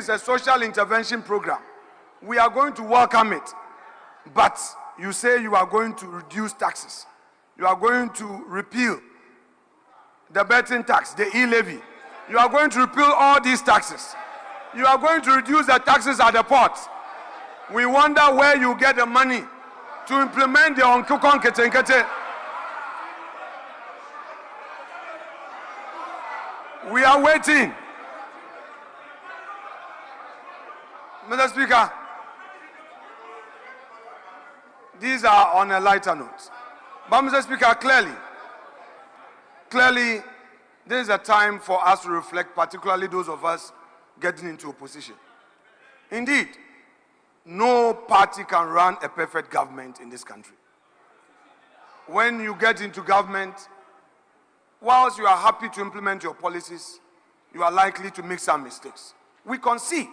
is a social intervention program. We are going to welcome it. But you say you are going to reduce taxes. You are going to repeal the betting tax, the e-levy. You are going to repeal all these taxes. You are going to reduce the taxes at the port. We wonder where you get the money to implement the Onkukon Ketenkete. We are waiting. Mr. Speaker, these are on a lighter note. But Mr. Speaker, clearly, this is a time for us to reflect, particularly those of us getting into opposition. Indeed, no party can run a perfect government in this country. When you get into government, whilst you are happy to implement your policies, you are likely to make some mistakes. We concede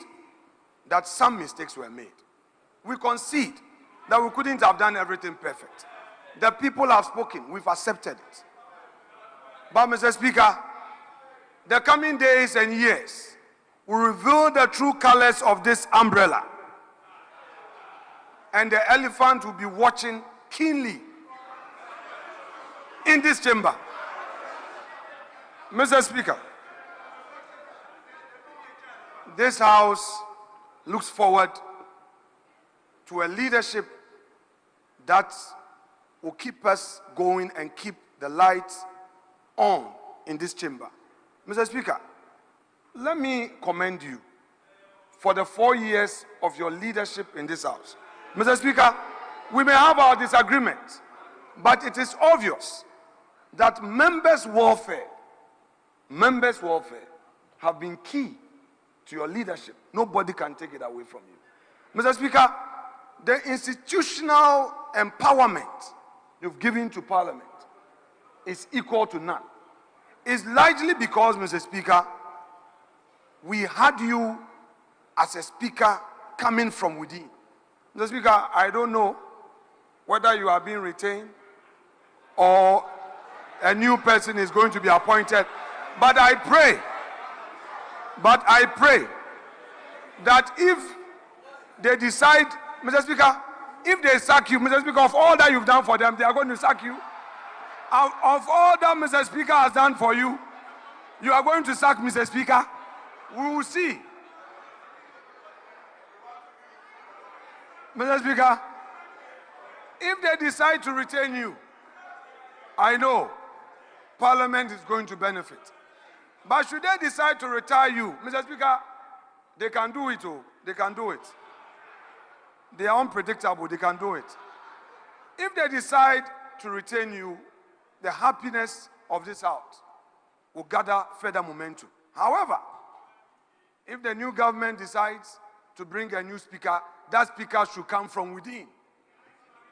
that some mistakes were made. We concede that we couldn't have done everything perfect. The people have spoken, we've accepted it. But Mr. Speaker, the coming days and years will reveal the true colors of this umbrella. And the elephant will be watching keenly in this chamber. Mr. Speaker, this House looks forward to a leadership that will keep us going and keep the lights on in this chamber. Mr. Speaker, let me commend you for the 4 years of your leadership in this House. Mr. Speaker, we may have our disagreements, but it is obvious that members' welfare have been key to your leadership. Nobody can take it away from you. Mr. Speaker, the institutional empowerment you've given to Parliament is equal to none. It's largely because, Mr. Speaker, we had you as a speaker coming from within. Mr. Speaker, I don't know whether you are being retained or a new person is going to be appointed, but I pray that if they decide, Mr. Speaker, if they sack you, Mr. Speaker, of all that you've done for them, they are going to sack you. Of all that Mr. Speaker has done for you, you are going to sack Mr. Speaker. We will see. Mr. Speaker, if they decide to retain you, I know Parliament is going to benefit. But should they decide to retire you, Mr. Speaker, they can do it. Oh, they can do it. They are unpredictable. They can do it. If they decide to retain you, the happiness of this House will gather further momentum. However, if the new government decides to bring a new speaker, that speaker should come from within.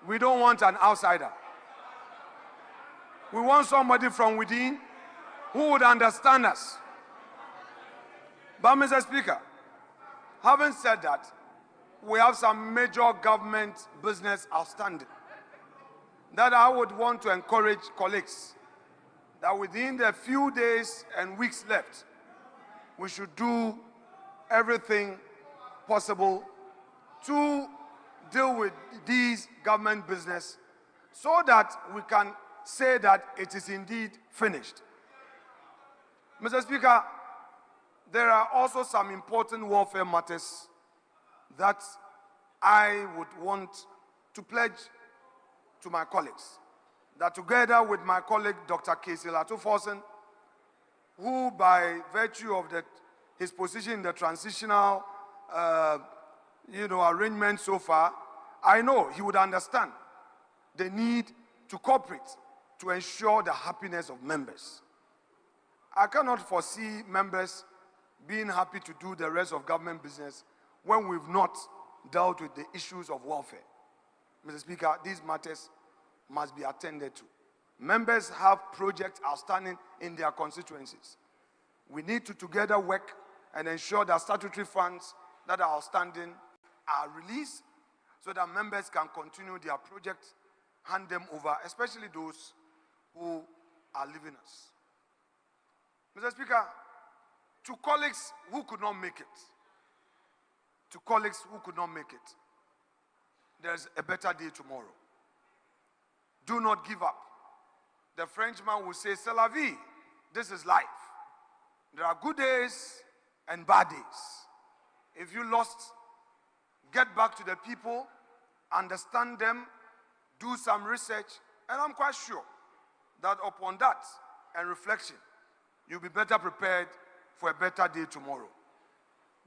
We don't want an outsider. We want somebody from within who would understand us. But Mr. Speaker, having said that, we have some major government business outstanding that I would want to encourage colleagues that within the few days and weeks left, we should do everything possible to deal with these government business so that we can say that it is indeed finished. Mr. Speaker, there are also some important welfare matters that I would want to pledge to my colleagues, that together with my colleague Dr. Casey Latofosen, who by virtue of his position in the transitional arrangement so far, I know he would understand the need to cooperate to ensure the happiness of members. I cannot foresee members being happy to do the rest of government business when we've not dealt with the issues of welfare. Mr. Speaker, these matters must be attended to. Members have projects outstanding in their constituencies. We need to together work and ensure that statutory funds that are outstanding are released so that members can continue their projects, hand them over, especially those who are leaving us. Mr. Speaker, to colleagues who could not make it, to colleagues who could not make it, there's a better day tomorrow. Do not give up. The Frenchman will say, c'est la vie. This is life. There are good days and bad days. If you lost, get back to the people, understand them, do some research, and I'm quite sure that upon that and reflection, you'll be better prepared for a better day tomorrow.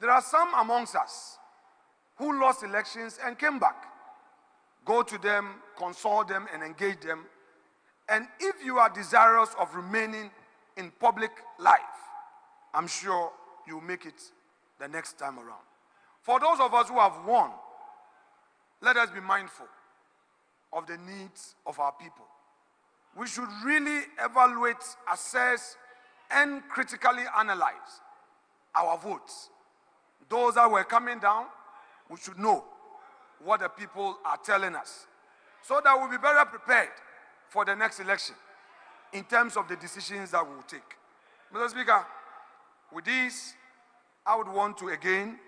There are some amongst us who lost elections and came back. Go to them, consult them, and engage them. And if you are desirous of remaining in public life, I'm sure you'll make it the next time around. For those of us who have won, let us be mindful of the needs of our people. We should really evaluate, assess, and critically analyze our votes. Those that were coming down, we should know what the people are telling us, so that we'll be better prepared for the next election in terms of the decisions that we will take. Mr. Speaker, with this, I would want to again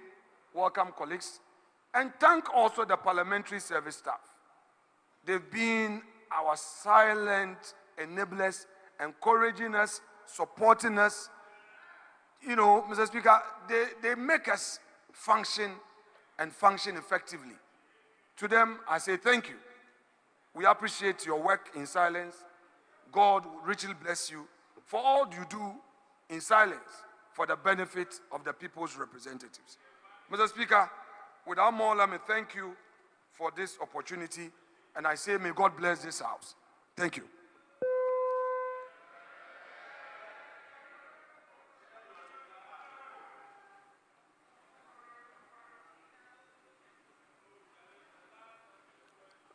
welcome colleagues and thank also the parliamentary service staff. They've been our silent enablers, encouraging us, supporting us. You know, Mr. Speaker, they make us function and function effectively. To them, I say thank you. We appreciate your work in silence. God will richly bless you for all you do in silence for the benefit of the people's representatives. Mr. Speaker, without more, let me thank you for this opportunity, and I say may God bless this house. Thank you.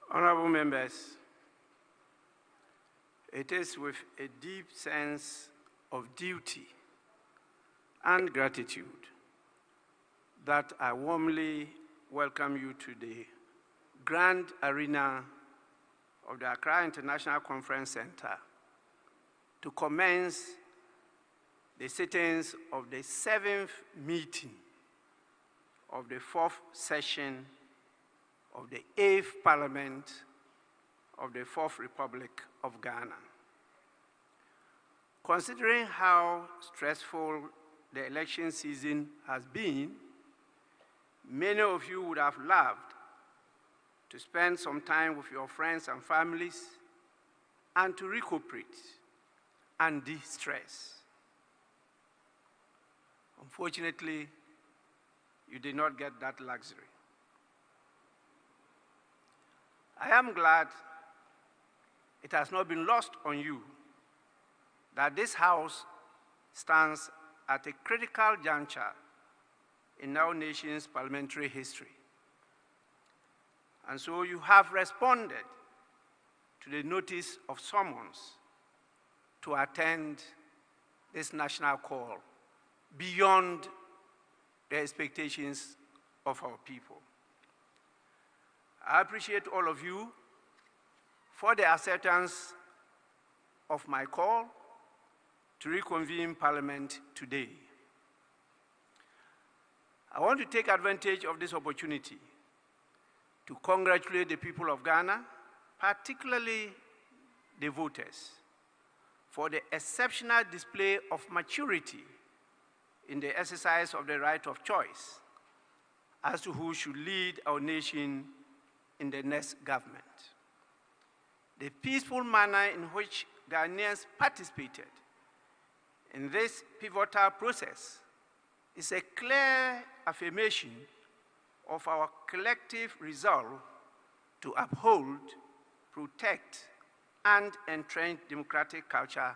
Honorable members, it is with a deep sense of duty and gratitude that I warmly welcome you to the grand arena of the Accra International Conference Center to commence the sittings of the 7th meeting of the 4th session of the 8th Parliament of the 4th Republic of Ghana. Considering how stressful the election season has been, many of you would have loved to spend some time with your friends and families and to recuperate and de-stress. Unfortunately, you did not get that luxury. I am glad it has not been lost on you that this House stands at a critical juncture in our nation's parliamentary history. And so you have responded to the notice of summons to attend this national call beyond the expectations of our people. I appreciate all of you for the acceptance of my call to reconvene Parliament today. I want to take advantage of this opportunity to congratulate the people of Ghana, particularly the voters, for the exceptional display of maturity in the exercise of the right of choice as to who should lead our nation in the next government. The peaceful manner in which Ghanaians participated in this pivotal process is a clear affirmation of our collective resolve to uphold, protect, and entrench democratic culture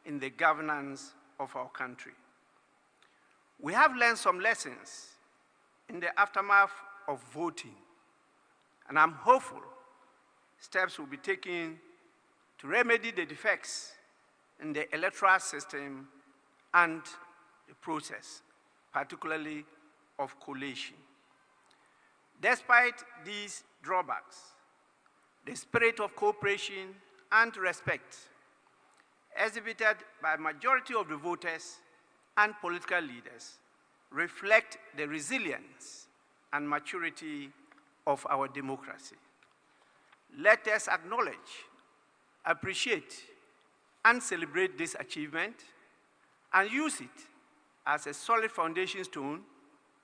in the governance of our country. We have learned some lessons in the aftermath of voting, and I'm hopeful steps will be taken to remedy the defects in the electoral system and the process, particularly of collation. Despite these drawbacks, the spirit of cooperation and respect exhibited by a majority of the voters and political leaders reflect the resilience and maturity of our democracy. Let us acknowledge, appreciate, and celebrate this achievement and use it as a solid foundation stone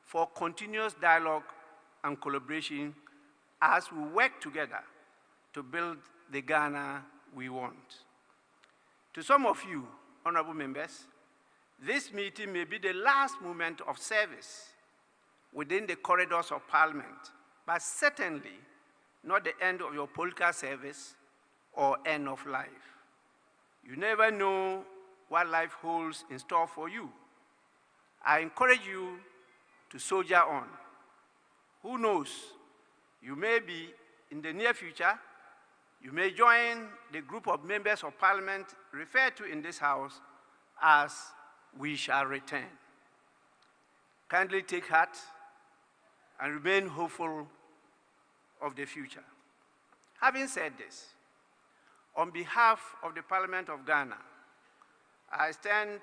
for continuous dialogue and collaboration as we work together to build the Ghana we want. To some of you, honorable members, this meeting may be the last moment of service within the corridors of Parliament, but certainly not the end of your political service or end of life. You never know what life holds in store for you. I encourage you to soldier on. Who knows, you may be, in the near future, you may join the group of members of Parliament referred to in this House as "we shall return." Kindly take heart and remain hopeful of the future. Having said this, on behalf of the Parliament of Ghana, I extend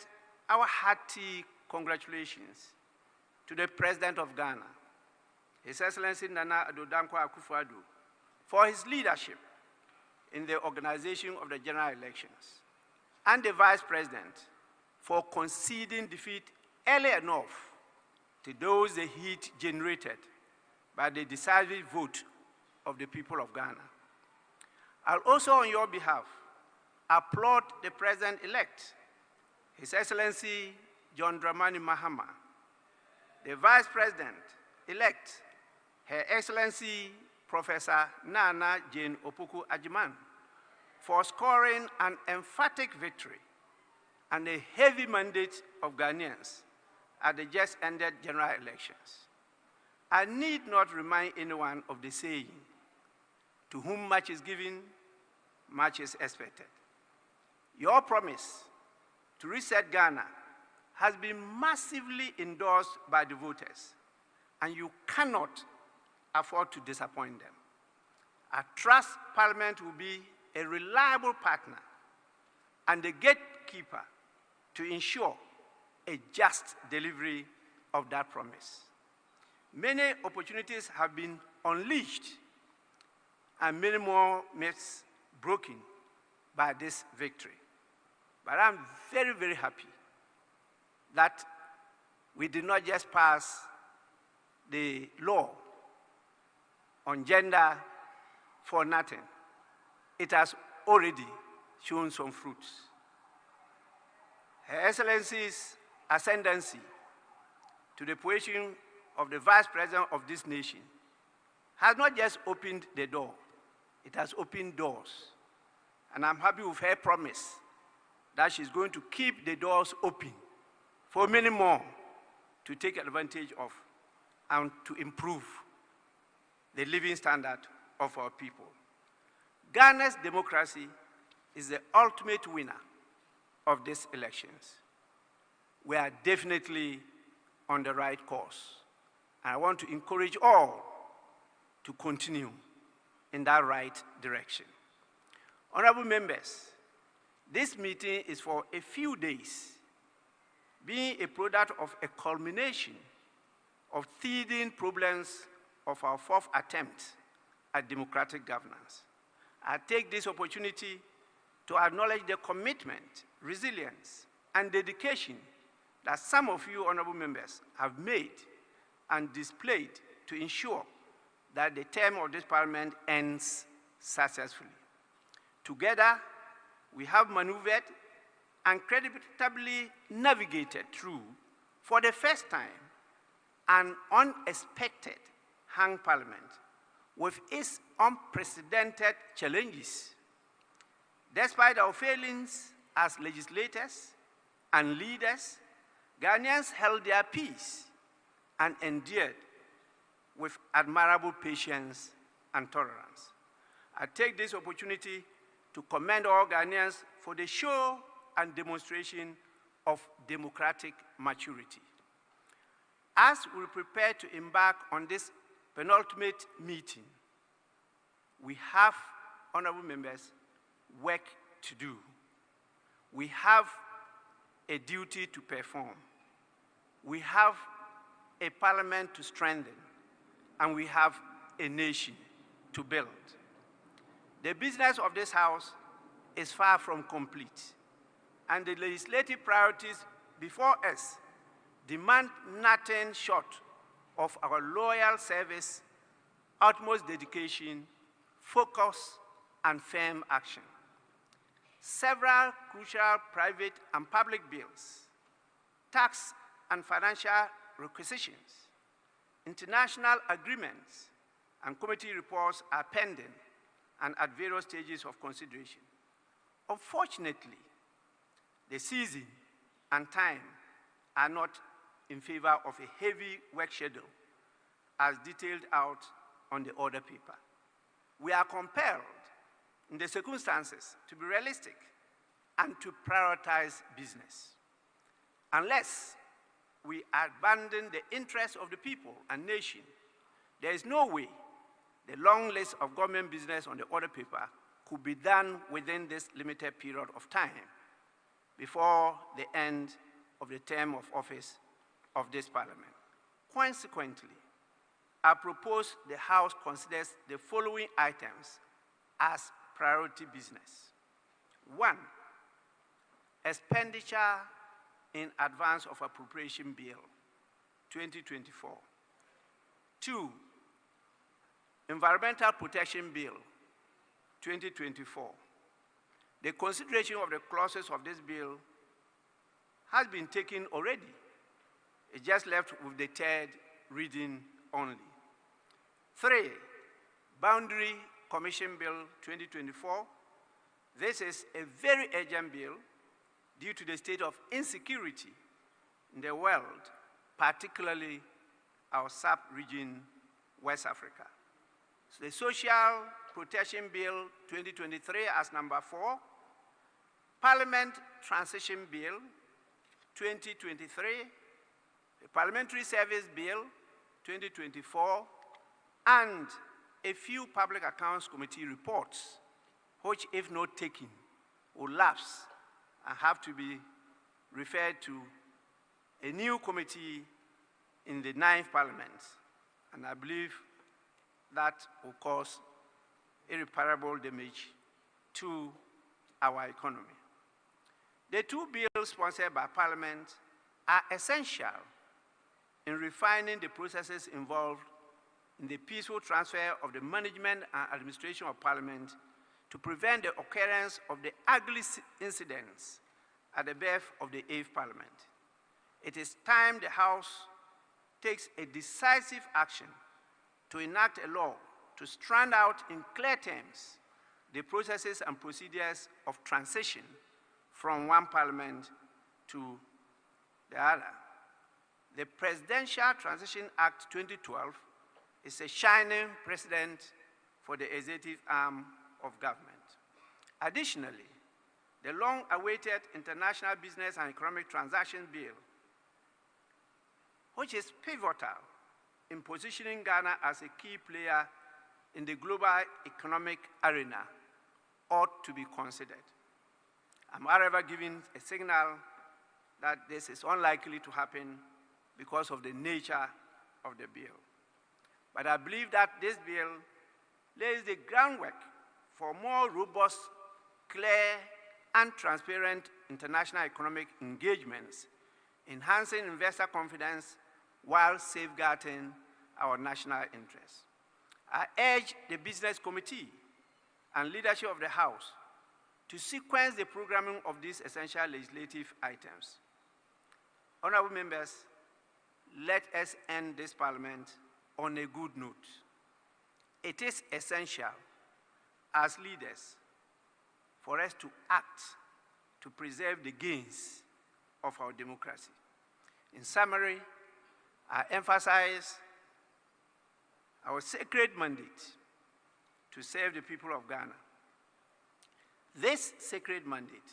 our hearty congratulations to the President of Ghana, His Excellency Nana Addo Dankwa Akufo-Addo, for his leadership in the organization of the general elections, and the Vice President for conceding defeat early enough to dose the heat generated by the decisive vote of the people of Ghana. I'll also, on your behalf, applaud the President-elect, His Excellency John Dramani Mahama, the Vice President-elect, Her Excellency Professor Nana Jane Opoku Ajiman, for scoring an emphatic victory and a heavy mandate of Ghanaians at the just ended general elections. I need not remind anyone of the saying, "To whom much is given, much is expected." Your promise to reset Ghana has been massively endorsed by the voters, and you cannot afford to disappoint them. I trust Parliament will be a reliable partner and a gatekeeper to ensure a just delivery of that promise. Many opportunities have been unleashed and many more myths broken by this victory. But I'm very, very happy that we did not just pass the law on gender for nothing. It has already shown some fruits. Her Excellency's ascendancy to the position of the Vice President of this nation has not just opened the door, it has opened doors. And I'm happy with her promise that she's going to keep the doors open for many more to take advantage of and to improve the living standard of our people. Ghana's democracy is the ultimate winner of these elections. We are definitely on the right course. And I want to encourage all to continue in that right direction. Honorable members, this meeting is for a few days, being a product of a culmination of teething problems of our fourth attempt at democratic governance. I take this opportunity to acknowledge the commitment, resilience, and dedication that some of you honorable members have made and displayed to ensure that the term of this Parliament ends successfully. Together, we have maneuvered and creditably navigated through, for the first time, an unexpected hung Parliament with its unprecedented challenges. Despite our failings as legislators and leaders, Ghanaians held their peace and endured with admirable patience and tolerance. I take this opportunity to commend all Ghanaians for the show and demonstration of democratic maturity. As we prepare to embark on this penultimate meeting, we have, honorable members, work to do. We have a duty to perform. We have a Parliament to strengthen, and we have a nation to build. The business of this House is far from complete, and the legislative priorities before us demand nothing short of our loyal service, utmost dedication, focus, and firm action. Several crucial private and public bills, tax and financial requisitions, international agreements, and committee reports are pending and at various stages of consideration. Unfortunately, the season and time are not in favor of a heavy work schedule as detailed out on the order paper. We are compelled in the circumstances to be realistic and to prioritize business. Unless we abandon the interests of the people and nation, there is no way the long list of government business on the order paper could be done within this limited period of time before the end of the term of office of this Parliament. Consequently, I propose the House considers the following items as priority business. 1, expenditure in advance of appropriation bill 2024. 2, environmental protection bill 2024. The consideration of the clauses of this bill has been taken already. It's just left with the third reading only. 3, boundary commission bill 2024. This is a very urgent bill due to the state of insecurity in the world, particularly our sub-region, West Africa. So the Social Protection Bill 2023 as number 4, Parliament Transition Bill 2023, the Parliamentary Service Bill 2024, and a few Public Accounts Committee reports, which, if not taken, will lapse and have to be referred to a new committee in the 9th Parliament. And I believe that will cause irreparable damage to our economy. The 2 bills sponsored by Parliament are essential in refining the processes involved in the peaceful transfer of the management and administration of Parliament to prevent the occurrence of the ugly incidents at the birth of the 8th Parliament. It is time the House takes a decisive action to enact a law to strand out in clear terms the processes and procedures of transition from one Parliament to the other. The Presidential Transition Act 2012 is a shining precedent for the executive arm of government. Additionally, the long-awaited International Business and Economic Transactions Bill, which is pivotal in positioning Ghana as a key player in the global economic arena, ought to be considered. I'm, however, giving a signal that this is unlikely to happen because of the nature of the bill. But I believe that this bill lays the groundwork for more robust, clear, and transparent international economic engagements, enhancing investor confidence while safeguarding our national interests. I urge the Business Committee and leadership of the House to sequence the programming of these essential legislative items. Honorable members, let us end this Parliament on a good note. It is essential as leaders for us to act to preserve the gains of our democracy. In summary, I emphasize our sacred mandate to serve the people of Ghana. This sacred mandate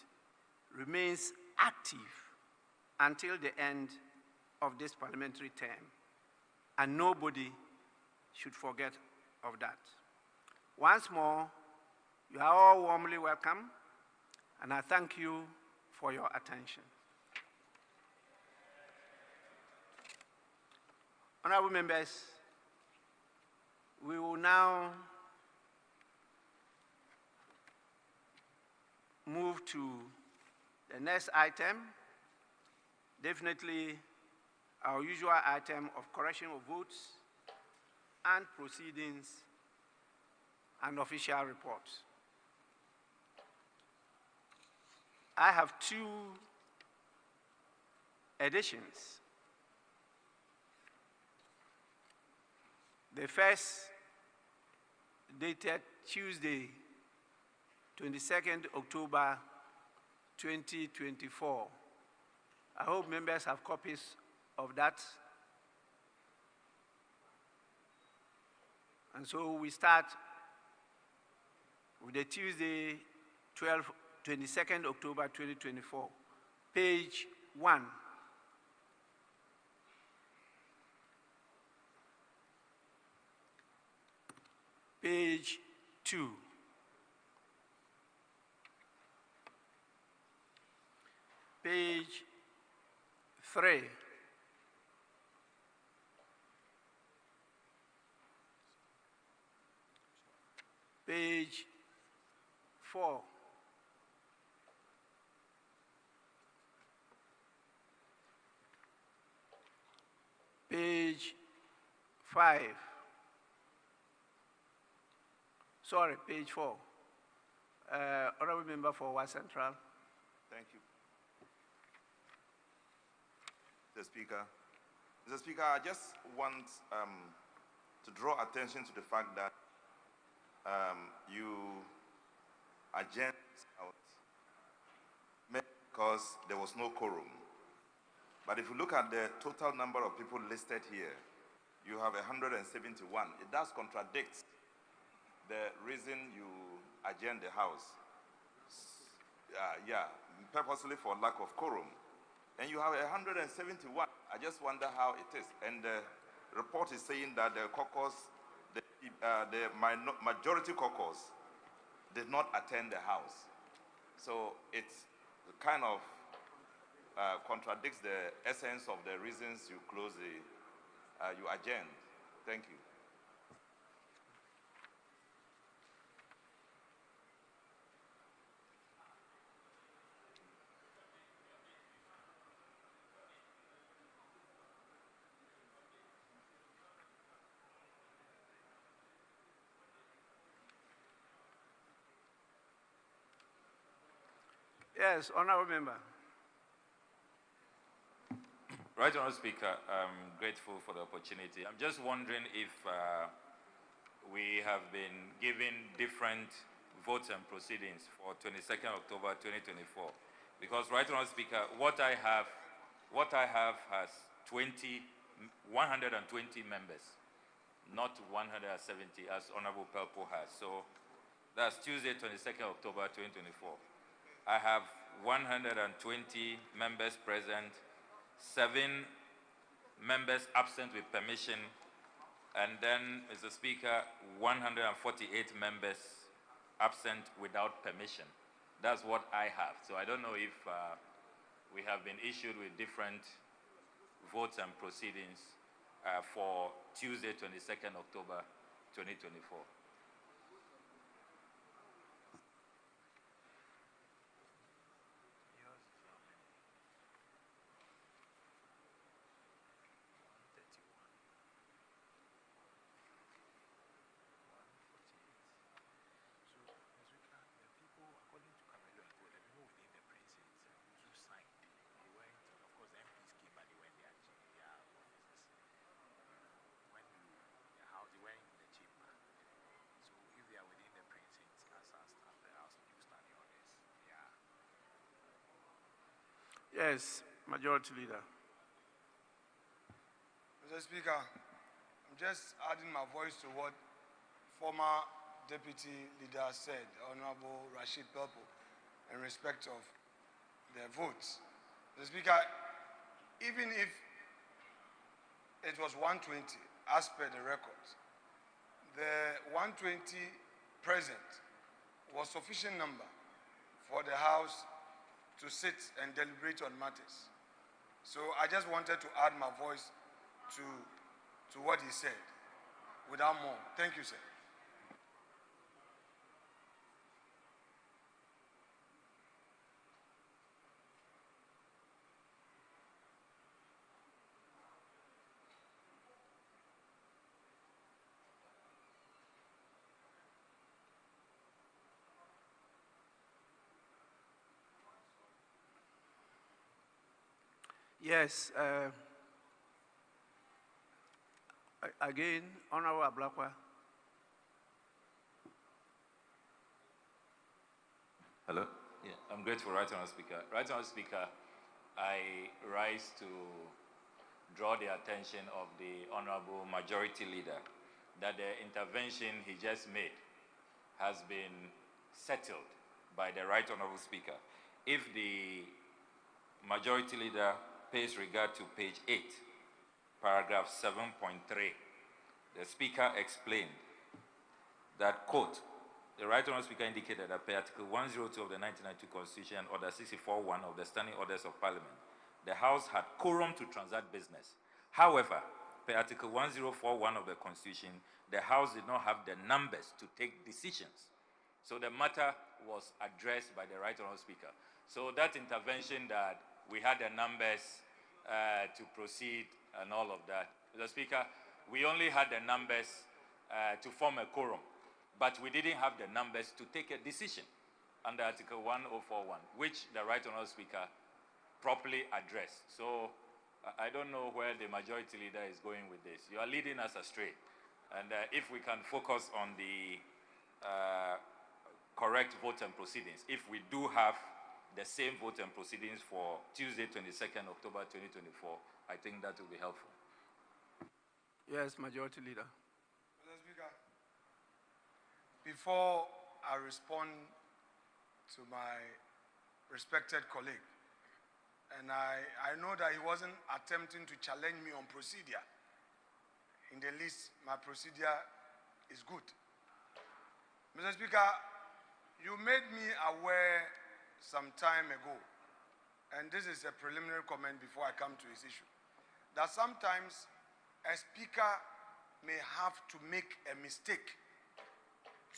remains active until the end of this parliamentary term, and nobody should forget of that. Once more, you are all warmly welcome, and I thank you for your attention. Honorable members, We will now move to the next item, definitely our usual item of correction of votes and proceedings and official reports. I have two additions. The first, dated Tuesday, 22nd October 2024. I hope members have copies of that. And so we start with the Tuesday, 22nd October 2024, page 1. Page 2. Page 3. Page 4. Page 5. Sorry, page 4. Honorable Member for West Central. Thank you. Mr. Speaker. Mr. Speaker, I just want to draw attention to the fact that you adjourned out because there was no quorum. But if you look at the total number of people listed here, you have 171. It does contradict the reason you adjourned the House. Purposely for lack of quorum. And you have 171. I just wonder how it is. And the report is saying that the caucus, the majority caucus did not attend the House. So it kind of contradicts the essence of the reasons you close you adjourned. Thank you. Yes, Honorable Member. Right, Honorable Speaker, I'm grateful for the opportunity. I'm just wondering if we have been given different votes and proceedings for 22nd October 2024. Because, right, Honorable Speaker, what I have has 120 members, not 170 as Honorable Pelpo has. So that's Tuesday, 22nd October 2024. I have 120 members present, 7 members absent with permission, and then, Mr. Speaker, 148 members absent without permission. That's what I have. So I don't know if we have been issued with different votes and proceedings for Tuesday, 22nd October 2024. Yes, Majority Leader. Mr. Speaker, I'm just adding my voice to what former Deputy Leader said, Honorable Rashid Pelpo, in respect of their votes. Mr. Speaker, even if it was 120, as per the records, the 120 present was sufficient number for the House to sit and deliberate on matters. So I just wanted to add my voice to what he said. without more. Thank you, sir. Yes. Again, Honorable Ablakwa. Hello? Yeah, I'm grateful, Right Honourable Speaker. Right Honourable Speaker, I rise to draw the attention of the Honourable Majority Leader that the intervention he just made has been settled by the Right Honourable Speaker. If the Majority Leader pays regard to page 8, paragraph 7.3, the Speaker explained that, quote, the Right Honourable Speaker indicated that per Article 102 of the 1992 Constitution and Order 64.1 of the Standing Orders of Parliament, the House had quorum to transact business. However, per Article 1041 of the Constitution, the House did not have the numbers to take decisions. So the matter was addressed by the Right Honourable Speaker. So that intervention that we had the numbers to proceed and all of that, Mr. Speaker, we only had the numbers to form a quorum, but we didn't have the numbers to take a decision under Article 1041, which the Right Honourable Speaker properly addressed. So I don't know where the Majority Leader is going with this. You are leading us astray. And if we can focus on the correct vote and proceedings, if we do have the same vote and proceedings for Tuesday, 22nd October 2024, I think that will be helpful. Yes, Majority Leader. Mr. Speaker, before I respond to my respected colleague, and I know that he wasn't attempting to challenge me on procedure. In the least, my procedure is good. Mr. Speaker, you made me aware some time ago, and this is a preliminary comment before I come to his issue, that sometimes a speaker may have to make a mistake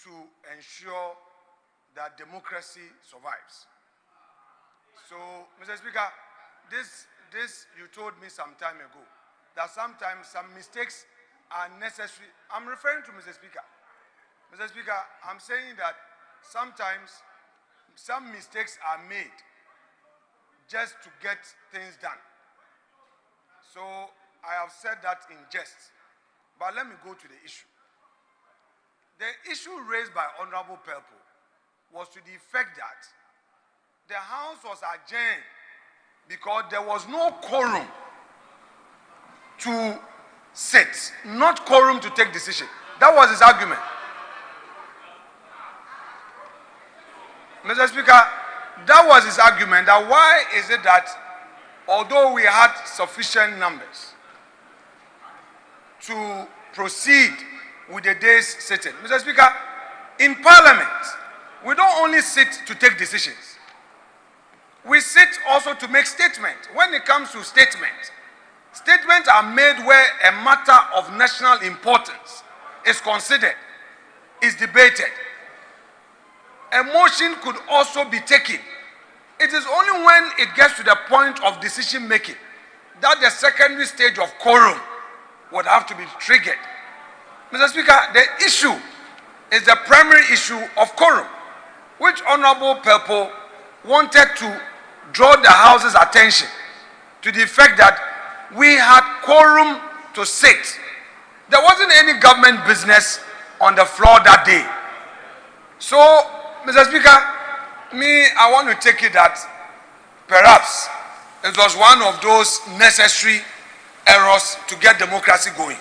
to ensure that democracy survives. So, Mr. Speaker, this you told me some time ago, that sometimes some mistakes are necessary. I'm referring to Mr. Speaker. Mr. Speaker, I'm saying that sometimes some mistakes are made just to get things done. So I have said that in jest, but let me go to the issue. The issue raised by Honorable Pelpo was to the effect that the House was adjourned because there was no quorum to sit, not quorum to take decision. That was his argument. Mr. Speaker, that was his argument, that why is it that although we had sufficient numbers to proceed with the day's sitting. Mr. Speaker, in Parliament, we don't only sit to take decisions. We sit also to make statements. When it comes to statements, statements are made where a matter of national importance is considered, is debated. A motion could also be taken. It is only when it gets to the point of decision making that the secondary stage of quorum would have to be triggered. Mr. Speaker, the issue is the primary issue of quorum, which Honorable Pelpo wanted to draw the House's attention to the fact that we had quorum to sit. There wasn't any government business on the floor that day. So, Mr. Speaker, I want to take it that perhaps it was one of those necessary errors to get democracy going.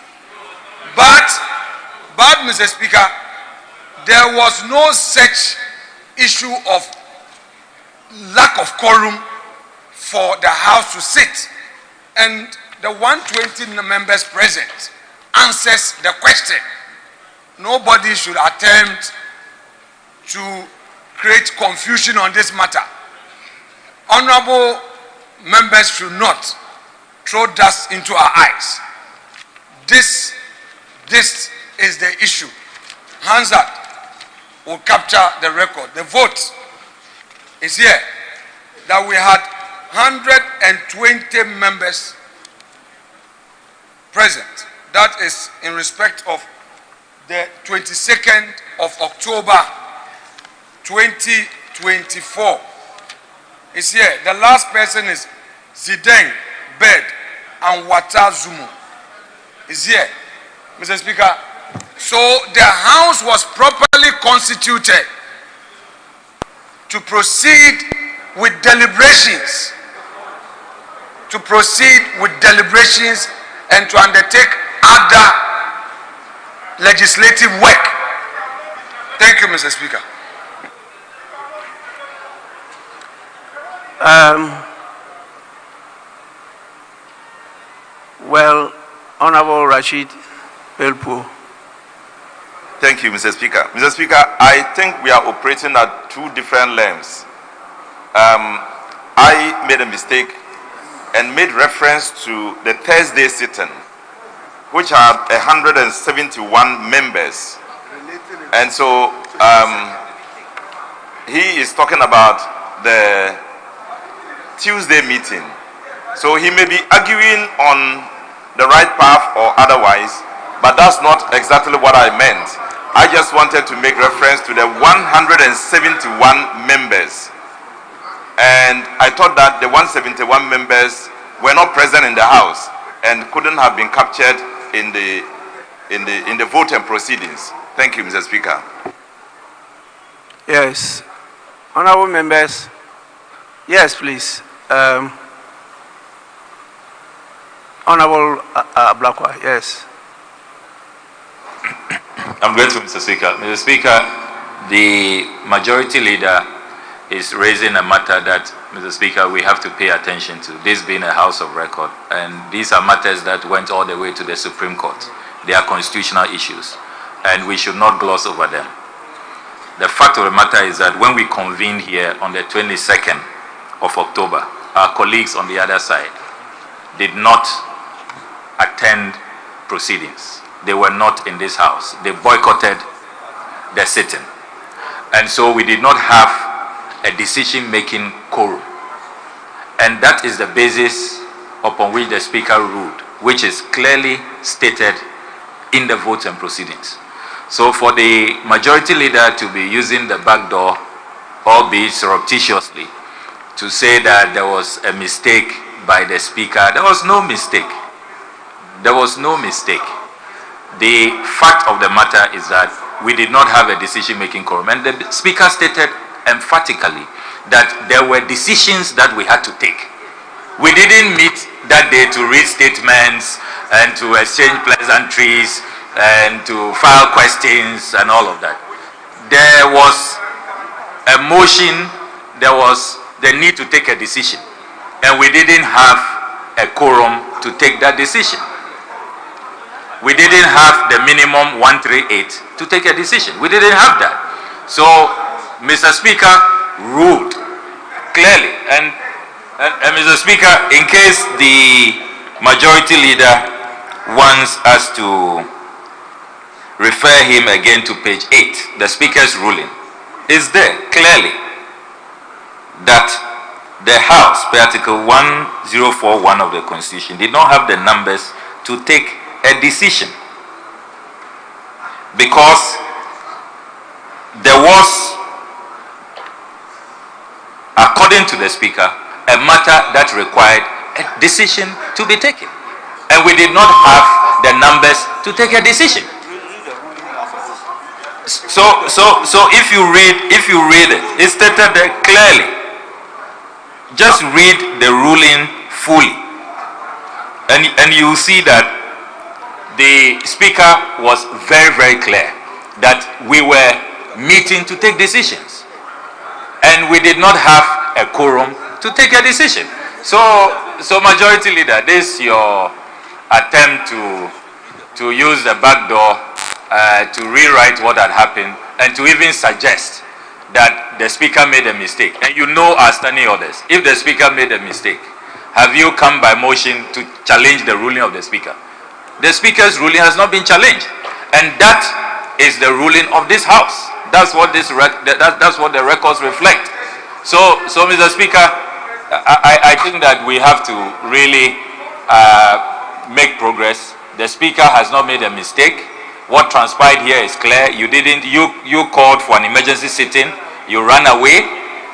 But Mr. Speaker, there was no such issue of lack of quorum for the House to sit. And the 120 members present answers the question. Nobody should attempt to create confusion on this matter. Honorable members should not throw dust into our eyes. This is the issue. Hansard will capture the record. The vote is here that we had 120 members present. That is in respect of the 22nd of October 2024. It's here. The last person is Zidane Bed and Wata Zumu. Is here, Mr. Speaker. So the House was properly constituted to proceed with deliberations. And to undertake other legislative work. Thank you, Mr. Speaker. Well, Honorable Rashid Belpo. Thank you, Mr. Speaker. Mr. Speaker, I think we are operating at two different levels. I made a mistake and made reference to the Thursday sitting, which had 171 members. And so he is talking about the Tuesday meeting. So he may be arguing on the right path or otherwise, but that's not exactly what I meant. I just wanted to make reference to the 171 members. And I thought that the 171 members were not present in the House and couldn't have been captured in the vote and proceedings. Thank you, Mr. Speaker. Yes. Honorable members. Yes, please. Honorable Blakwa, yes. I'm grateful, Mr. Speaker. Mr. Speaker, the majority leader is raising a matter that, Mr. Speaker, we have to pay attention to. This being a House of Record, and these are matters that went all the way to the Supreme Court. They are constitutional issues, and we should not gloss over them. The fact of the matter is that when we convened here on the 22nd of October, our colleagues on the other side did not attend proceedings. They were not in this House. They boycotted the sitting. And so we did not have a decision-making quorum. And that is the basis upon which the Speaker ruled, which is clearly stated in the votes and proceedings. So for the majority leader to be using the back door, albeit surreptitiously, to say that there was a mistake by the Speaker, there was no mistake. There was no mistake. The fact of the matter is that we did not have a decision-making quorum. And the Speaker stated emphatically that there were decisions that we had to take. We didn't meet that day to read statements and to exchange pleasantries and to file questions and all of that. There was a motion, there was the need to take a decision. And we didn't have a quorum to take that decision. We didn't have the minimum 138 to take a decision. We didn't have that. So, Mr. Speaker ruled clearly. And Mr. Speaker, in case the majority leader wants us to refer him again to page 8, the Speaker's ruling is there clearly that the House, per Article 1041 of the Constitution, did not have the numbers to take a decision because there was, according to the Speaker, a matter that required a decision to be taken, and we did not have the numbers to take a decision. So if you read it, it's stated there clearly. Just read the ruling fully, and you will see that the Speaker was very, very clear that we were meeting to take decisions, and we did not have a quorum to take a decision. So Majority Leader, this is your attempt to use the back door to rewrite what had happened and to even suggest that the Speaker made a mistake. And you know our standing orders. If the Speaker made a mistake, have you come by motion to challenge the ruling of the Speaker? The Speaker's ruling has not been challenged. And that is the ruling of this House. That's what that's what the records reflect. So Mr. Speaker, I think that we have to really make progress. The Speaker has not made a mistake. What transpired here is clear. You called for an emergency sitting. You ran away.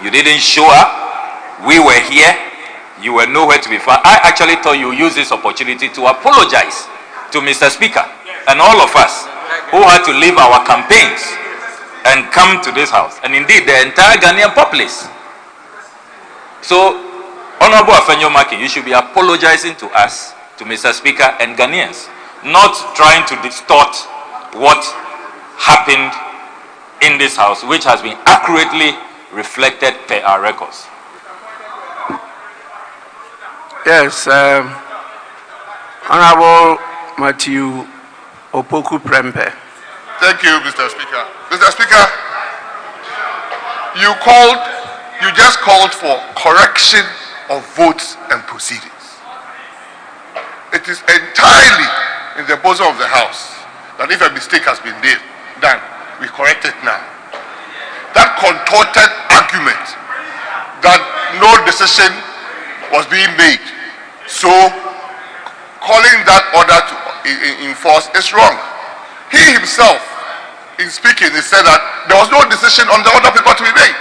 You didn't show up. We were here. You were nowhere to be found. I actually thought you used this opportunity to apologize to Mr. Speaker and all of us who had to leave our campaigns and come to this House, and indeed the entire Ghanaian populace. So, Honorable Afenyo-Makin, you should be apologizing to us, to Mr. Speaker and Ghanaians, not trying to distort what happened in this House, which has been accurately reflected per our records. Yes, Honorable Matthew Opoku Prempe. Thank you, Mr. Speaker. Mr. Speaker, you just called for correction of votes and proceedings. It is entirely in the bosom of the House that if a mistake has been done, we correct it now. That contorted argument that no decision was being made, so calling that order to enforce is wrong. He himself, in speaking, he said that there was no decision on the order paper to be made.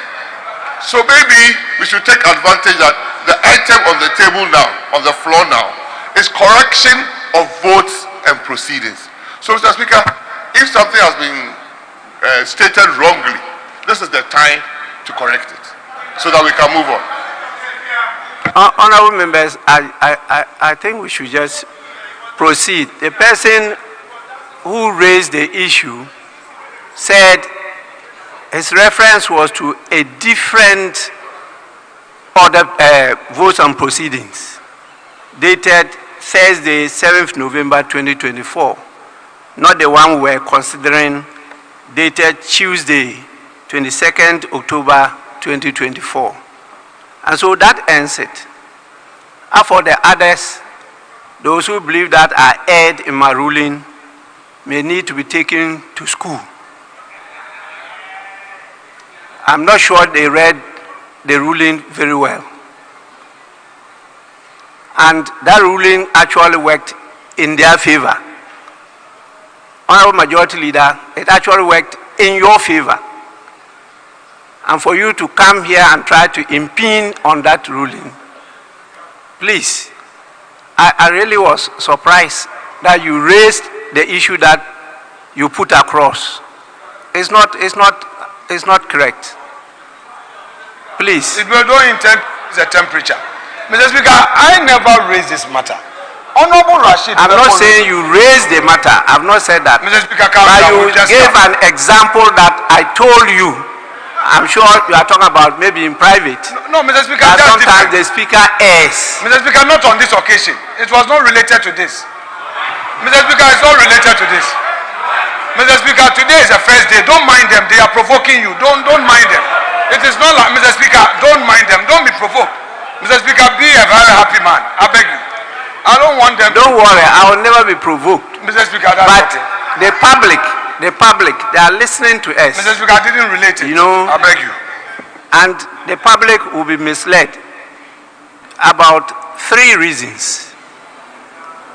So maybe we should take advantage that the item on the table now, on the floor now, is correction of votes and proceedings. So, Mr. Speaker, if something has been stated wrongly, this is the time to correct it so that we can move on. Honorable members, I think we should just proceed. The person who raised the issue said his reference was to a different order, votes and proceedings, dated Thursday, 7th November 2024, not the one we're considering, dated Tuesday, 22nd October 2024. And so that ends it. And for the others, those who believe that I erred in my ruling may need to be taken to school. I'm not sure they read the ruling very well. And that ruling actually worked in their favor. Honorable Majority Leader, it actually worked in your favor. And for you to come here and try to impede on that ruling, please, I really was surprised that you raised the issue that you put across. It's not correct. Please. It will not intend the temperature. Mr. Speaker, I never raised this matter. Honorable Rashid. I'm not saying you raised the matter. I've not said that. Mr. Speaker, but you gave an example that I told you. I'm sure you are talking about maybe in private. No, Mr. Speaker, that's sometimes different. The speaker errs. Mr. Speaker, not on this occasion. It was not related to this. Mr. Speaker, it's not related to this. Mr. Speaker, today is the first day. Don't mind them. They are provoking you. Don't mind them. It is not like, Mr. Speaker, don't mind them. Don't be provoked. Mr. Speaker, be a very happy man. I beg you. I don't want them. Don't worry. I will never be provoked. Mr. Speaker, that's but okay. The public, they are listening to us. Mr. Speaker, I didn't relate it. You know, I beg you. And the public will be misled about 3 reasons.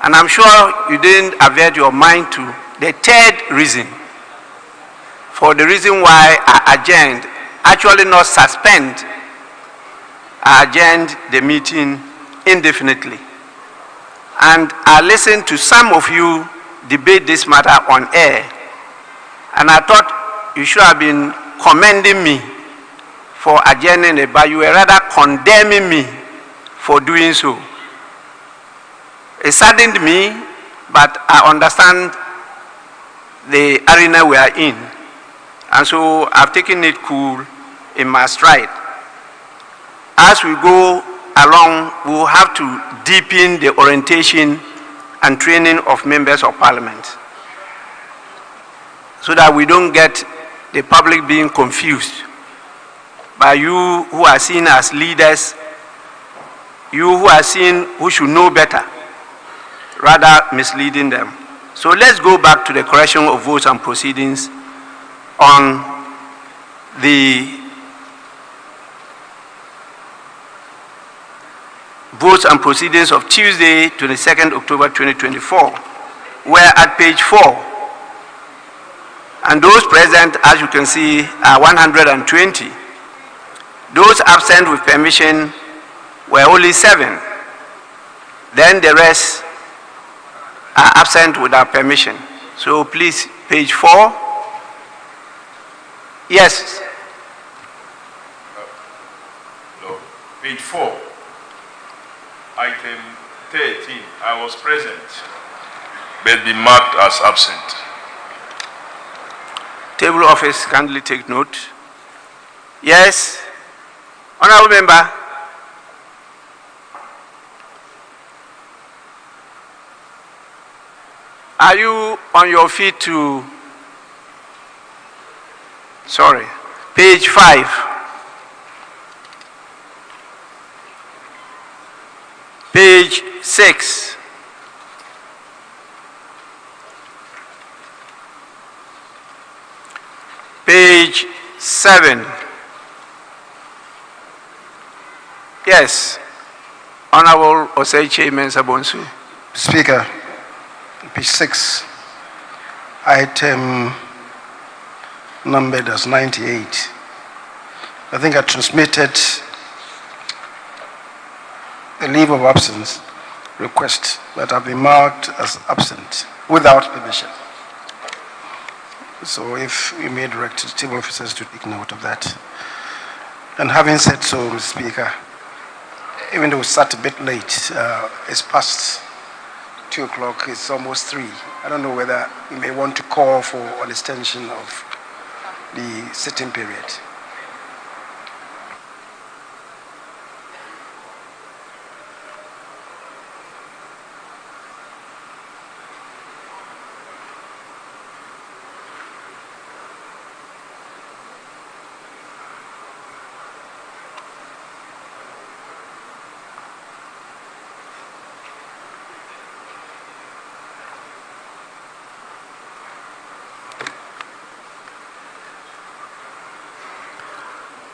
And I'm sure you didn't avert your mind to the 3rd reason. For the reason why I adjourned, actually not suspend, I adjourned the meeting indefinitely. And I listened to some of you debate this matter on air. And I thought you should have been commending me for adjourning it, but you were rather condemning me for doing so. It saddened me, but I understand the arena we are in. And so I've taken it cool in my stride. As we go along, we will have to deepen the orientation and training of members of parliament so that we don't get the public being confused by you who are seen as leaders, you who are seen who should know better, rather misleading them. So let's go back to the correction of votes and proceedings on the votes and proceedings of Tuesday, 22nd October 2024. We're at page 4. And those present, as you can see, are 120. Those absent with permission were only 7. Then the rest are absent without permission. So please, page 4. Yes. No, page 4. Item 13, I was present, but be marked as absent. Table office, kindly take note. Yes. Honorable member. Are you on your feet to, sorry, page 5. Page 6. Page 7. Yes. Honorable Oseiche Mensah Bonsu. Speaker, page 6, item numbered as 98. I think I transmitted the leave of absence request, but I've been marked as absent without permission. So if we may direct the table officers to take note of that. And having said so, Mr. Speaker, even though we start a bit late, it's past 2 o'clock, it's almost 3. I don't know whether you may want to call for an extension of the sitting period.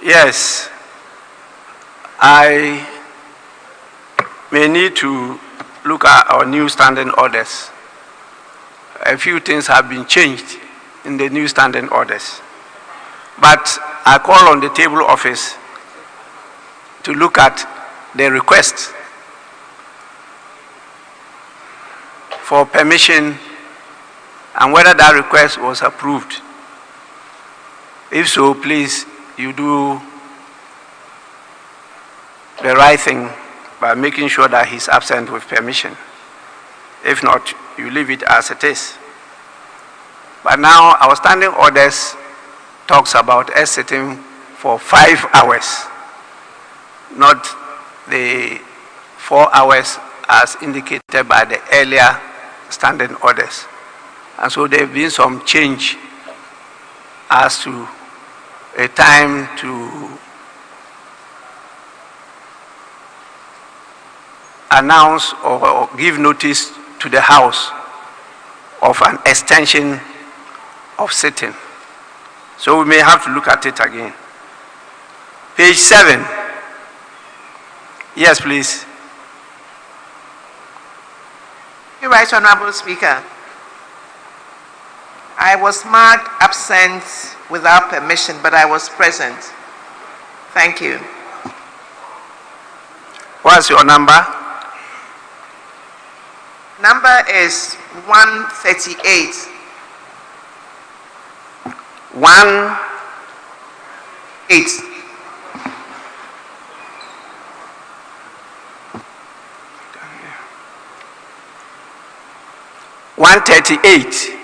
Yes, I may need to look at our new standing orders. A few things have been changed in the new standing orders. But I call on the table office to look at the request for permission and whether that request was approved. If so, please, you do the right thing by making sure that he's absent with permission. If not, you leave it as it is. But now our standing orders talks about us sitting for 5 hours, not the 4 hours as indicated by the earlier standing orders. And so there have been some change as to a time to announce or give notice to the House of an extension of sitting. So we may have to look at it again. Page 7. Yes, please. You're right, Honorable Speaker. I was marked absent without permission, but I was present. Thank you. What's your number? Number is 138. 1-8. $138.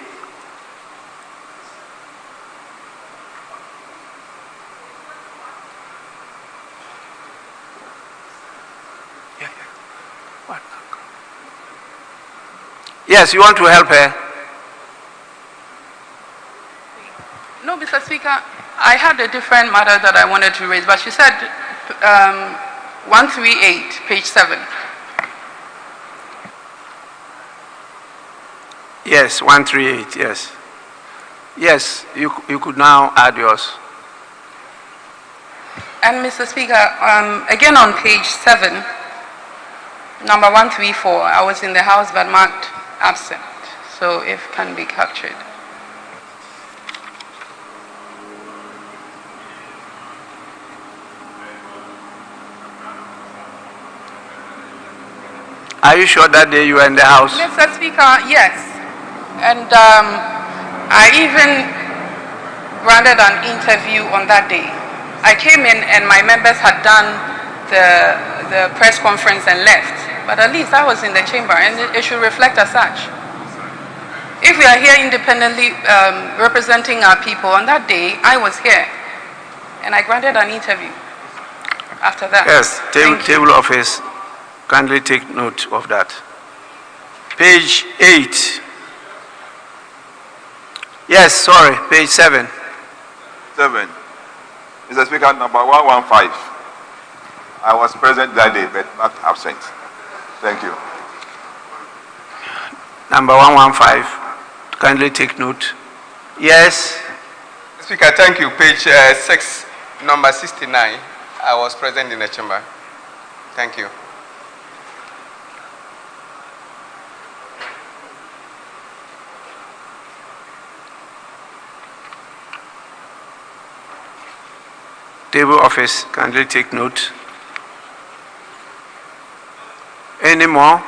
Yes, you want to help her? No, Mr. Speaker, I had a different matter that I wanted to raise, but she said 138, page 7. Yes, 138, yes. Yes, you could now add yours. And Mr. Speaker, again on page 7, number 134, I was in the House but marked absent, so if can be captured. Are you sure that day you were in the House? Mr. Speaker, yes. And I even granted an interview on that day. I came in and my members had done the press conference and left. But at least I was in the chamber and it should reflect as such. If we are here independently representing our people, on that day I was here and I granted an interview after that. Yes, table office. Kindly take note of that. Page 8. Yes, sorry, page 7. 7. Mr. Speaker, number 115. I was present that day, but not absent. Thank you. Number 115. Kindly take note. Yes. Speaker, thank you. Page 6, number 69. I was present in the chamber. Thank you. Table office, kindly take note. Any more?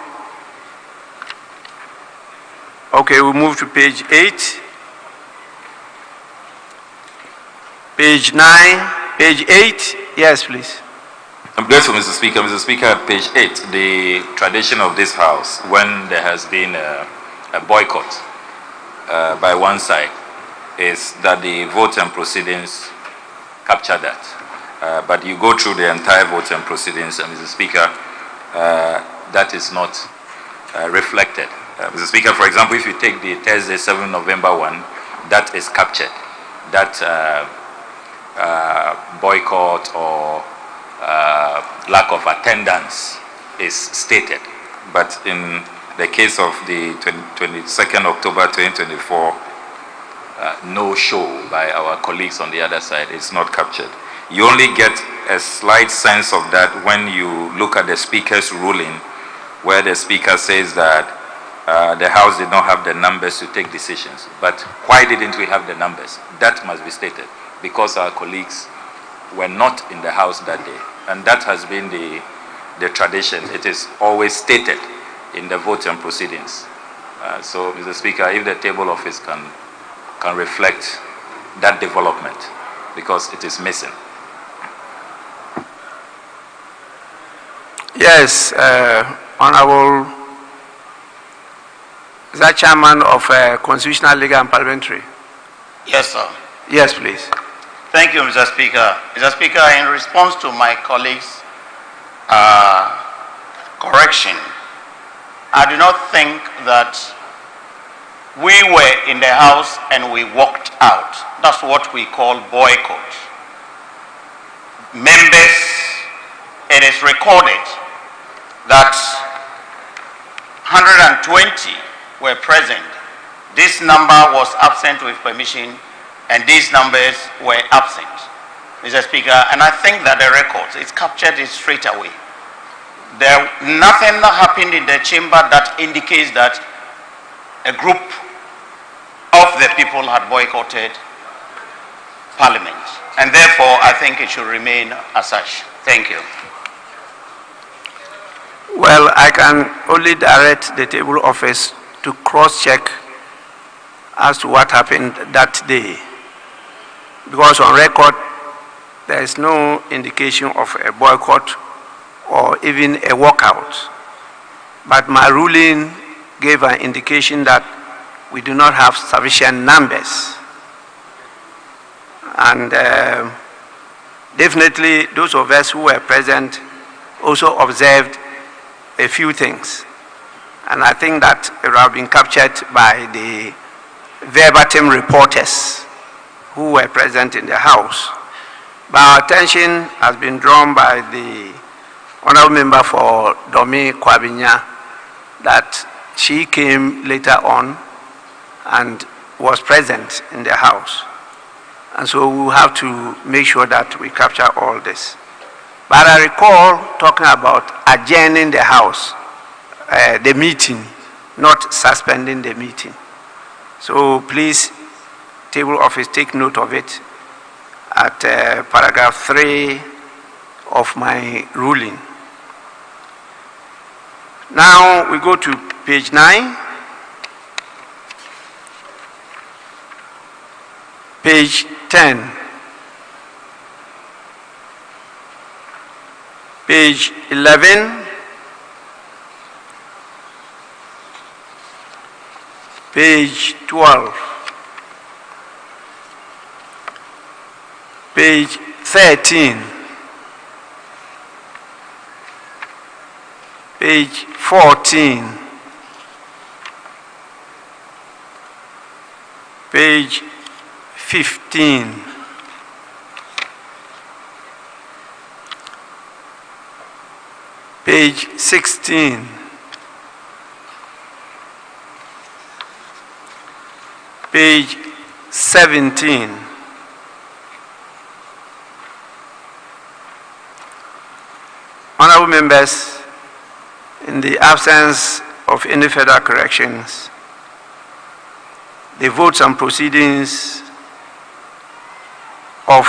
Okay, we'll move to page 8. Page 9, page 8. Yes, please. I'm grateful, Mr. Speaker. Mr. Speaker, at page 8, the tradition of this House, when there has been a boycott by one side, is that the vote and proceedings capture that. But you go through the entire vote and proceedings, and Mr. Speaker, that is not reflected. Mr. Speaker, for example, if you take the Thursday, 7 November one, that is captured. That boycott or lack of attendance is stated. But in the case of the 22nd October 2024, no show by our colleagues on the other side is not captured. You only get a slight sense of that when you look at the Speaker's ruling, where the Speaker says that the House did not have the numbers to take decisions. But why didn't we have the numbers? That must be stated, because our colleagues were not in the House that day. And that has been the tradition. It is always stated in the vote and proceedings. So, Mr. Speaker, if the table office can reflect that development, because it is missing. Yes, Honorable, is that Chairman of Constitutional, Legal and Parliamentary? Yes, sir. Yes, please. Thank you, Mr. Speaker. Mr. Speaker, in response to my colleague's correction, I do not think that we were in the House and we walked out. That's what we call boycott. Members, it is recorded that 120 were present. This number was absent with permission, and these numbers were absent, Mr. Speaker. And I think that the records, it's captured it straight away. Nothing happened in the chamber that indicates that a group of the people had boycotted Parliament. And therefore, I think it should remain as such. Thank you. Well, I can only direct the table office to cross-check as to what happened that day. Because on record, there is no indication of a boycott or even a walkout. But my ruling gave an indication that we do not have sufficient numbers. And definitely those of us who were present also observed a few things. And I think that it would have been captured by the verbatim reporters who were present in the House. But our attention has been drawn by the Honourable Member for Domi Kwabinya that she came later on and was present in the House. And so we will have to make sure that we capture all this. But I recall talking about adjourning the House, the meeting, not suspending the meeting. So please, table office, take note of it at paragraph 3 of my ruling. Now we go to page 9. Page 10. Page 11. Page 12. Page 13. Page 14. Page 15. Page 16. Page 17. Honorable members, in the absence of any further corrections, the votes and proceedings of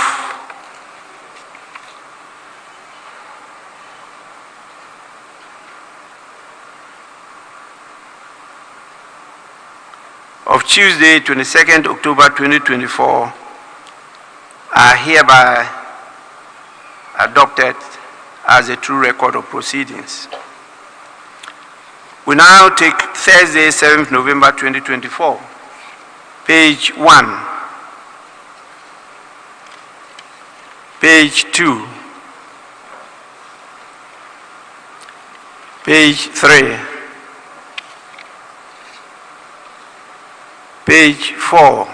Tuesday, 22nd October 2024 are hereby adopted as a true record of proceedings. We now take Thursday, 7th November 2024, page 1, page 2, page 3, page 4,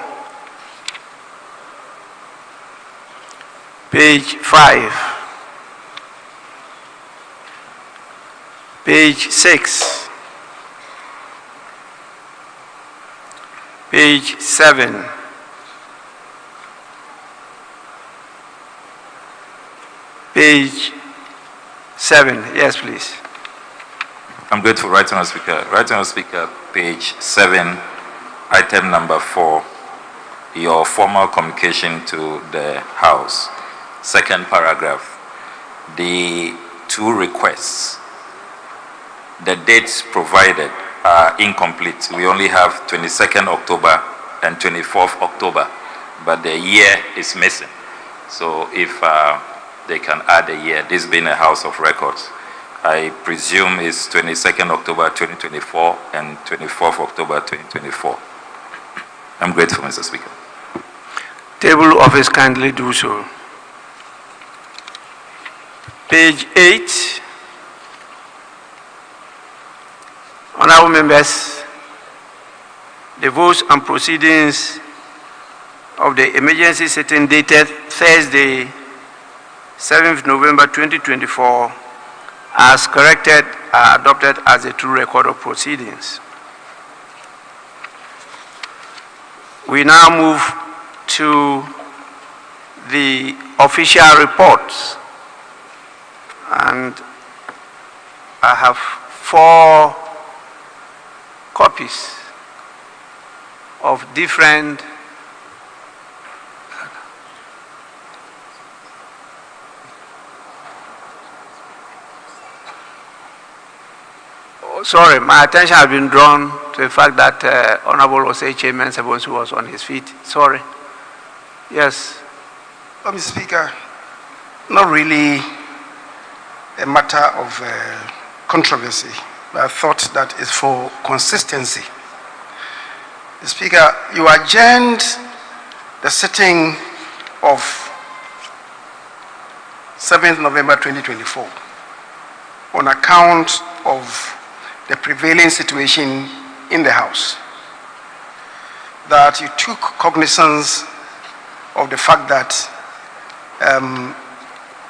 page 5, page 6, page 7, page 7. Yes, please. I'm grateful, Right Honourable Speaker. Right Honourable Speaker, page 7, item number 4, your formal communication to the House, second paragraph. The two requests, the dates provided are incomplete. We only have 22nd October and 24th October, but the year is missing. So if they can add a year, this being a House of Records, I presume it's 22nd October 2024 and 24th October 2024. I'm grateful, Mr. Speaker. Table office, kindly do so. Page 8. Honorable members, the votes and proceedings of the emergency sitting dated Thursday, 7th November 2024, as corrected, are adopted as a true record of proceedings. We now move to the official reports, and I have 4 copies of different sorry, my attention has been drawn to the fact that Honorable Osei Chairman Sebonsu was on his feet. Sorry. Yes. Mr. Speaker, not really a matter of controversy, but I thought that is for consistency. Mr. Speaker, you adjourned the sitting of 7th November 2024 on account of the prevailing situation in the House, that you took cognizance of the fact that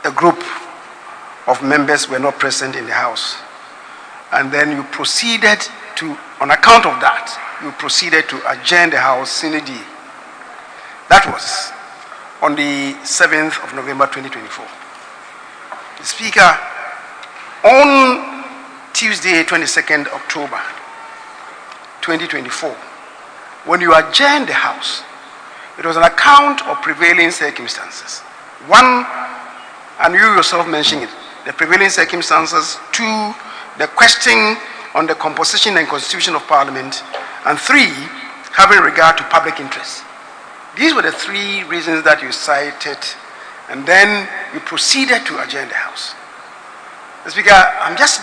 a group of members were not present in the House, and then you proceeded to, on account of that, you proceeded to adjourn the House sine die. That was on the 7th of November 2024. The Speaker, on Tuesday, 22nd October 2024, when you adjourned the House, it was an account of prevailing circumstances. One, and you yourself mentioned it, the prevailing circumstances. Two, the question on the composition and constitution of Parliament. And three, having regard to public interest. These were the three reasons that you cited, and then you proceeded to adjourn the House. Mr. Speaker, I'm just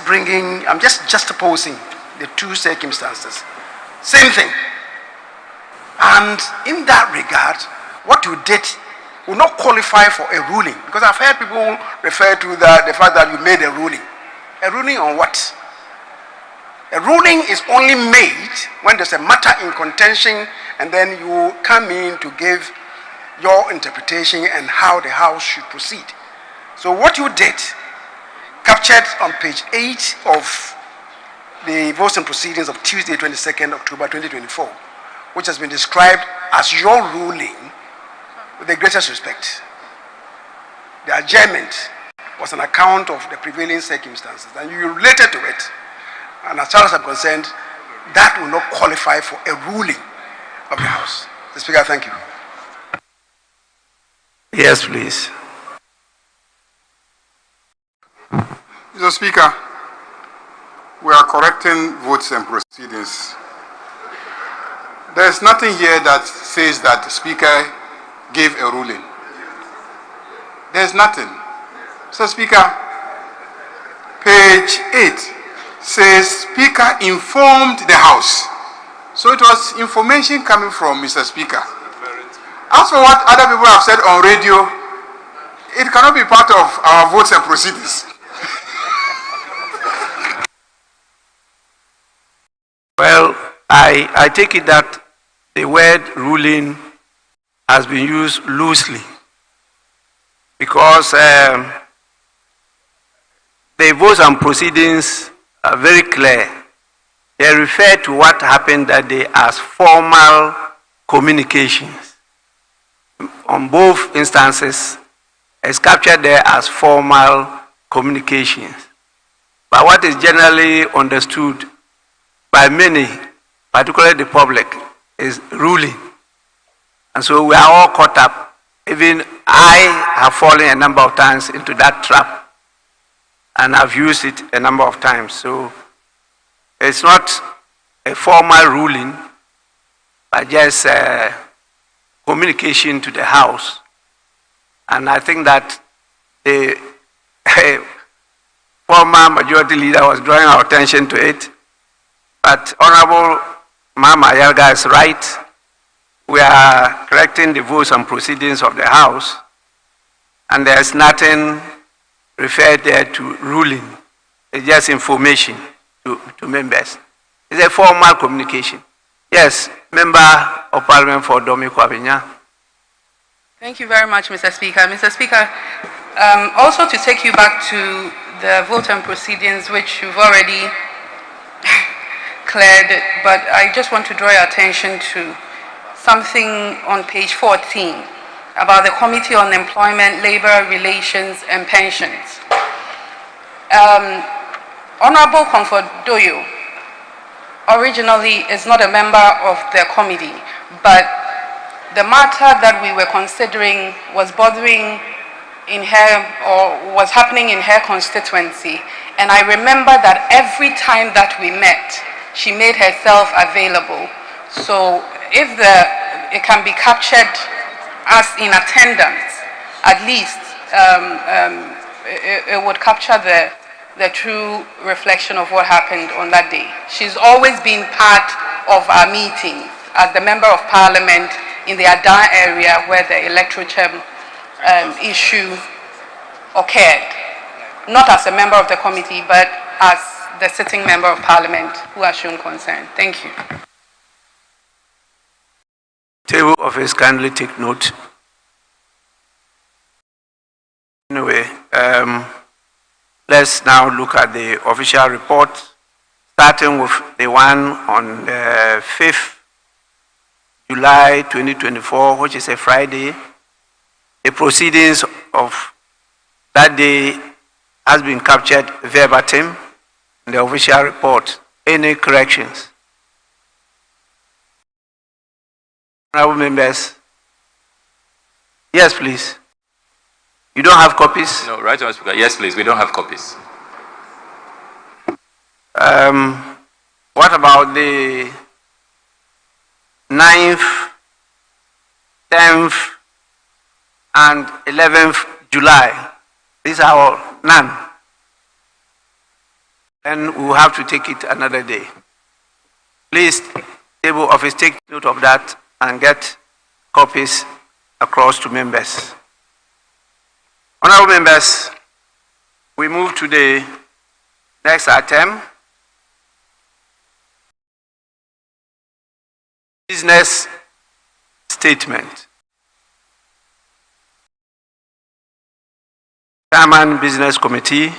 juxtaposing the two circumstances. Same thing. And in that regard, what you did will not qualify for a ruling, because I've heard people refer to the fact that you made a ruling. A ruling on what? A ruling is only made when there's a matter in contention, and then you come in to give your interpretation and how the House should proceed. So what you did, captured on page 8 of the votes and proceedings of Tuesday, 22nd October 2024, which has been described as your ruling, with the greatest respect. The adjournment was an account of the prevailing circumstances, and you related to it. And as far as I'm concerned, that will not qualify for a ruling of the House. Mr. Speaker, thank you. Yes, please. Mr. Speaker, we are correcting votes and proceedings. There is nothing here that says that the Speaker gave a ruling. There is nothing. Mr. Speaker, page 8 says Speaker informed the House. So it was information coming from Mr. Speaker. As for what other people have said on radio, it cannot be part of our votes and proceedings. Well, I take it that the word ruling has been used loosely, because the votes and proceedings are very clear. They refer to what happened that day as formal communications. On both instances, it's captured there as formal communications. But what is generally understood by many, particularly the public, is ruling. And so we are all caught up. Even I have fallen a number of times into that trap, and I've used it a number of times. So it's not a formal ruling, but just communication to the House. And I think that the former majority leader was drawing our attention to it. But Honorable Mama Yalga is right. We are correcting the votes and proceedings of the House, and there's nothing referred there to ruling. It's just information to members. It's a formal communication. Yes, Member of Parliament for Domi Kwabinya. Thank you very much, Mr. Speaker. Mr. Speaker, also to take you back to the vote and proceedings, which you've already cleared, but I just want to draw your attention to something on page 14 about the Committee on Employment, Labor Relations and Pensions. Honorable Comfort Doyo originally is not a member of the committee, but the matter that we were considering was bothering in her, or was happening in her constituency. And I remember that every time that we met, she made herself available. So if it can be captured as in attendance, at least it would capture the true reflection of what happened on that day. She's always been part of our meetings as the Member of Parliament in the Adan area where the electoral term issue occurred. Not as a member of the committee, but as the sitting Member of Parliament who has shown concern. Thank you. Table office, kindly take note. Anyway, let's now look at the official report starting with the one on the 5th July 2024, which is a Friday. The proceedings of that day has been captured verbatim in the official report. Any corrections? Honorable members. Yes, please. You don't have copies? No, right, Honourable Speaker. Yes, please. We don't have copies. What about the 9th, 10th, and 11th July? These are all none. And we'll have to take it another day. Please, table office, take note of that and get copies across to members. Honorable members, we move to the next item. Business statement. Chairman, Business Committee.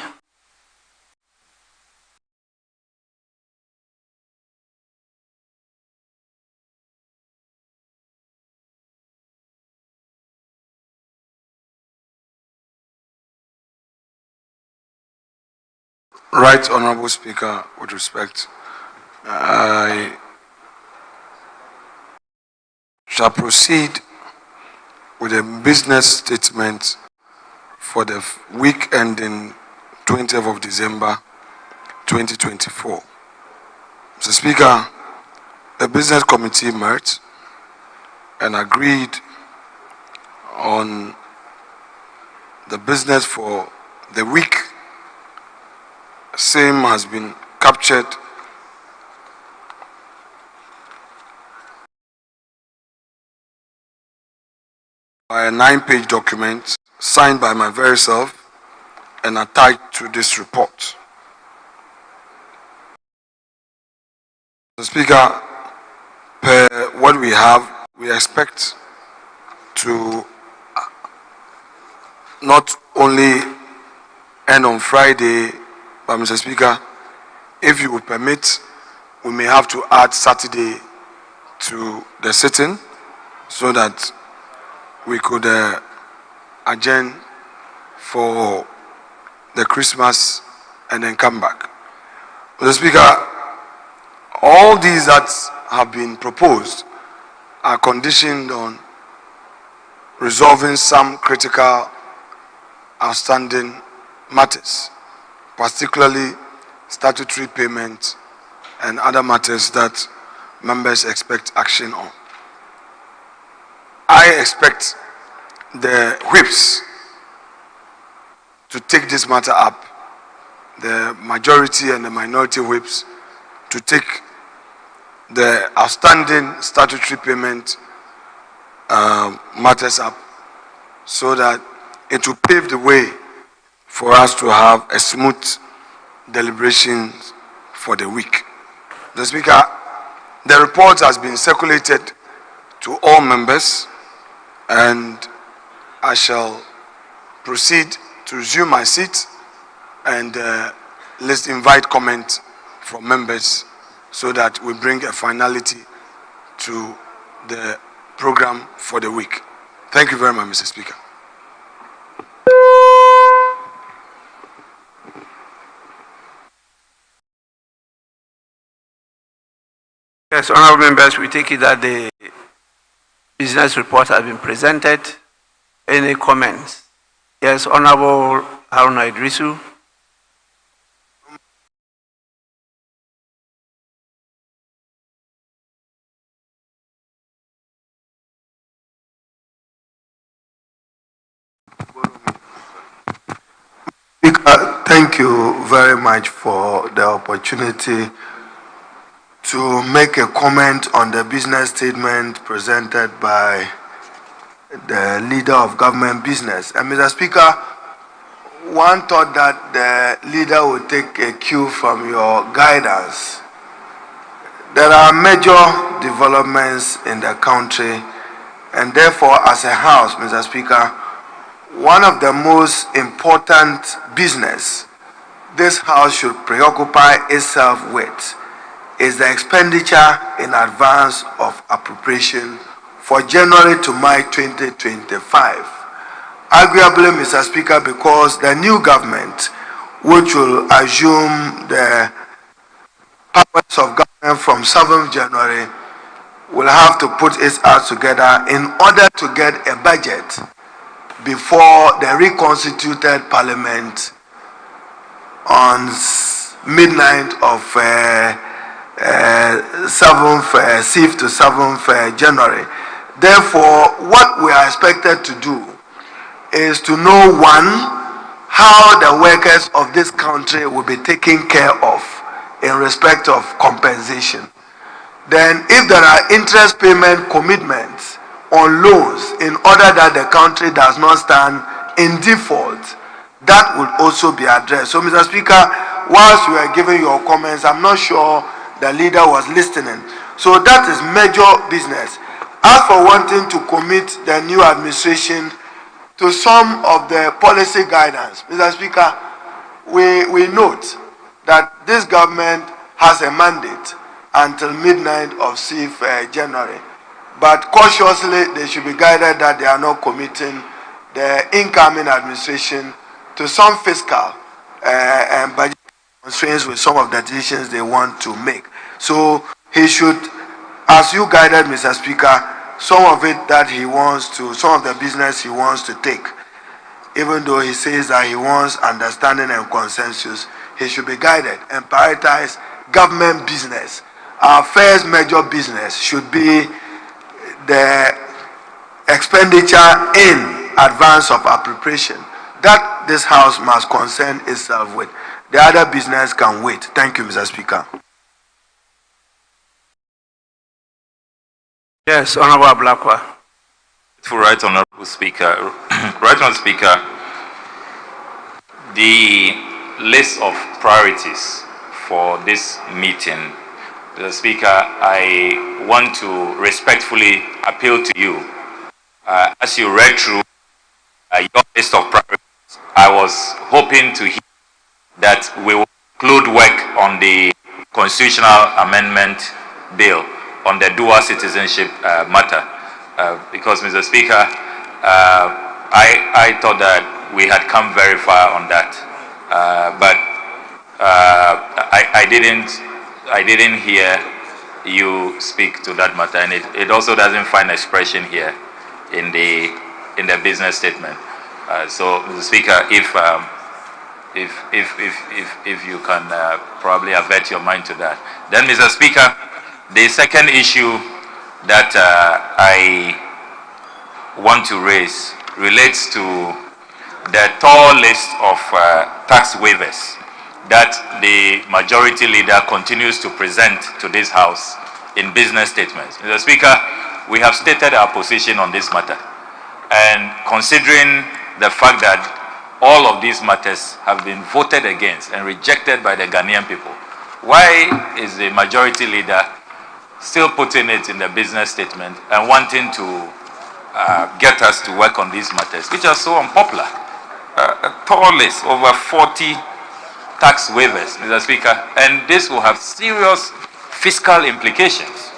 Right, Honorable Speaker, with respect, I shall proceed with a business statement for the week ending 20th of December 2024. Mr. Speaker, the Business Committee met and agreed on the business for the week. Same has been captured by a 9-page document signed by my very self and attached to this report. Mr. Speaker, per what we have, we expect to not only end on Friday, but Mr. Speaker, if you would permit, we may have to add Saturday to the sitting so that we could adjourn for the Christmas and then come back. Mr. Speaker, all these that have been proposed are conditioned on resolving some critical outstanding matters, particularly statutory payment and other matters that members expect action on. I expect the whips to take this matter up, the majority and the minority whips to take the outstanding statutory payment matters up so that it will pave the way for us to have a smooth deliberation for the week. Mr. Speaker, the report has been circulated to all members and I shall proceed to resume my seat and let's invite comment from members so that we bring a finality to the program for the week. Thank you very much, Mr. Speaker. Yes, honorable members, we take it that the business report has been presented. Any comments? Yes, Honorable Haruna Idrisu. Thank you very much for the opportunity to make a comment on the business statement presented by the leader of government business. And Mr. Speaker, one thought that the leader would take a cue from your guidance. There are major developments in the country, and therefore, as a House, Mr. Speaker, one of the most important business this House should preoccupy itself with is the expenditure in advance of appropriation for January to May 2025. Arguably, Mr. Speaker, because the new government, which will assume the powers of government from 7th January, will have to put its acts together in order to get a budget before the reconstituted parliament on midnight of 6th to 7th January. Therefore, what we are expected to do is to know, one, how the workers of this country will be taken care of in respect of compensation. Then, if there are interest payment commitments on loans in order that the country does not stand in default, that would also be addressed. So, Mr. Speaker, whilst you were giving your comments, I'm not sure the leader was listening. So that is major business. As for wanting to commit the new administration to some of the policy guidance, Mr. Speaker, we note that this government has a mandate until midnight of 6th January. But cautiously, they should be guided that they are not committing the incoming administration to some fiscal and budget constraints with some of the decisions they want to make. So he should, as you guided, Mr. Speaker, some of it that he wants to, some of the business he wants to take, even though he says that he wants understanding and consensus, he should be guided and prioritize government business. Our first major business should be the expenditure in advance of appropriation. That this House must concern itself with. The other business can wait. Thank you, Mr. Speaker. Yes, Honorable Blakwa. Right, Honorable Speaker. Right, Honorable Speaker. The list of priorities for this meeting, Mr. Speaker, I want to respectfully appeal to you. As you read through your list of priorities, I was hoping to hear that we will include work on the constitutional amendment bill on the dual citizenship matter. Because, Mr. Speaker, I thought that we had come very far on that. But I didn't hear you speak to that matter, and it also doesn't find expression here in the business statement. So, Mr. Speaker, if you can probably avert your mind to that. Then, Mr. Speaker, the second issue that I want to raise relates to the tall list of tax waivers that the majority leader continues to present to this House in business statements. Mr. Speaker, we have stated our position on this matter, and considering the fact that all of these matters have been voted against and rejected by the Ghanaian people, why is the majority leader still putting it in the business statement and wanting to get us to work on these matters, which are so unpopular? A tall list, over 40 tax waivers, Mr. Speaker, and this will have serious fiscal implications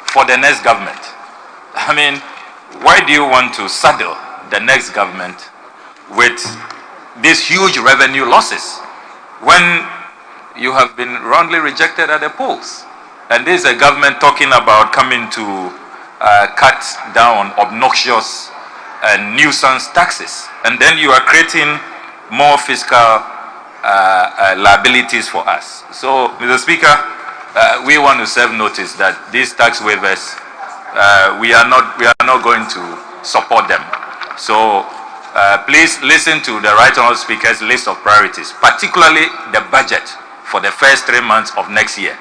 for the next government. I mean, why do you want to saddle the next government with these huge revenue losses when you have been roundly rejected at the polls? And this is a government talking about coming to cut down obnoxious and nuisance taxes, and then you are creating more fiscal liabilities for us. So, Mr. Speaker, we want to serve notice that these tax waivers, we are not going to support them. So, please listen to the Right Honourable Speaker's list of priorities, particularly the budget for the first 3 months of next year.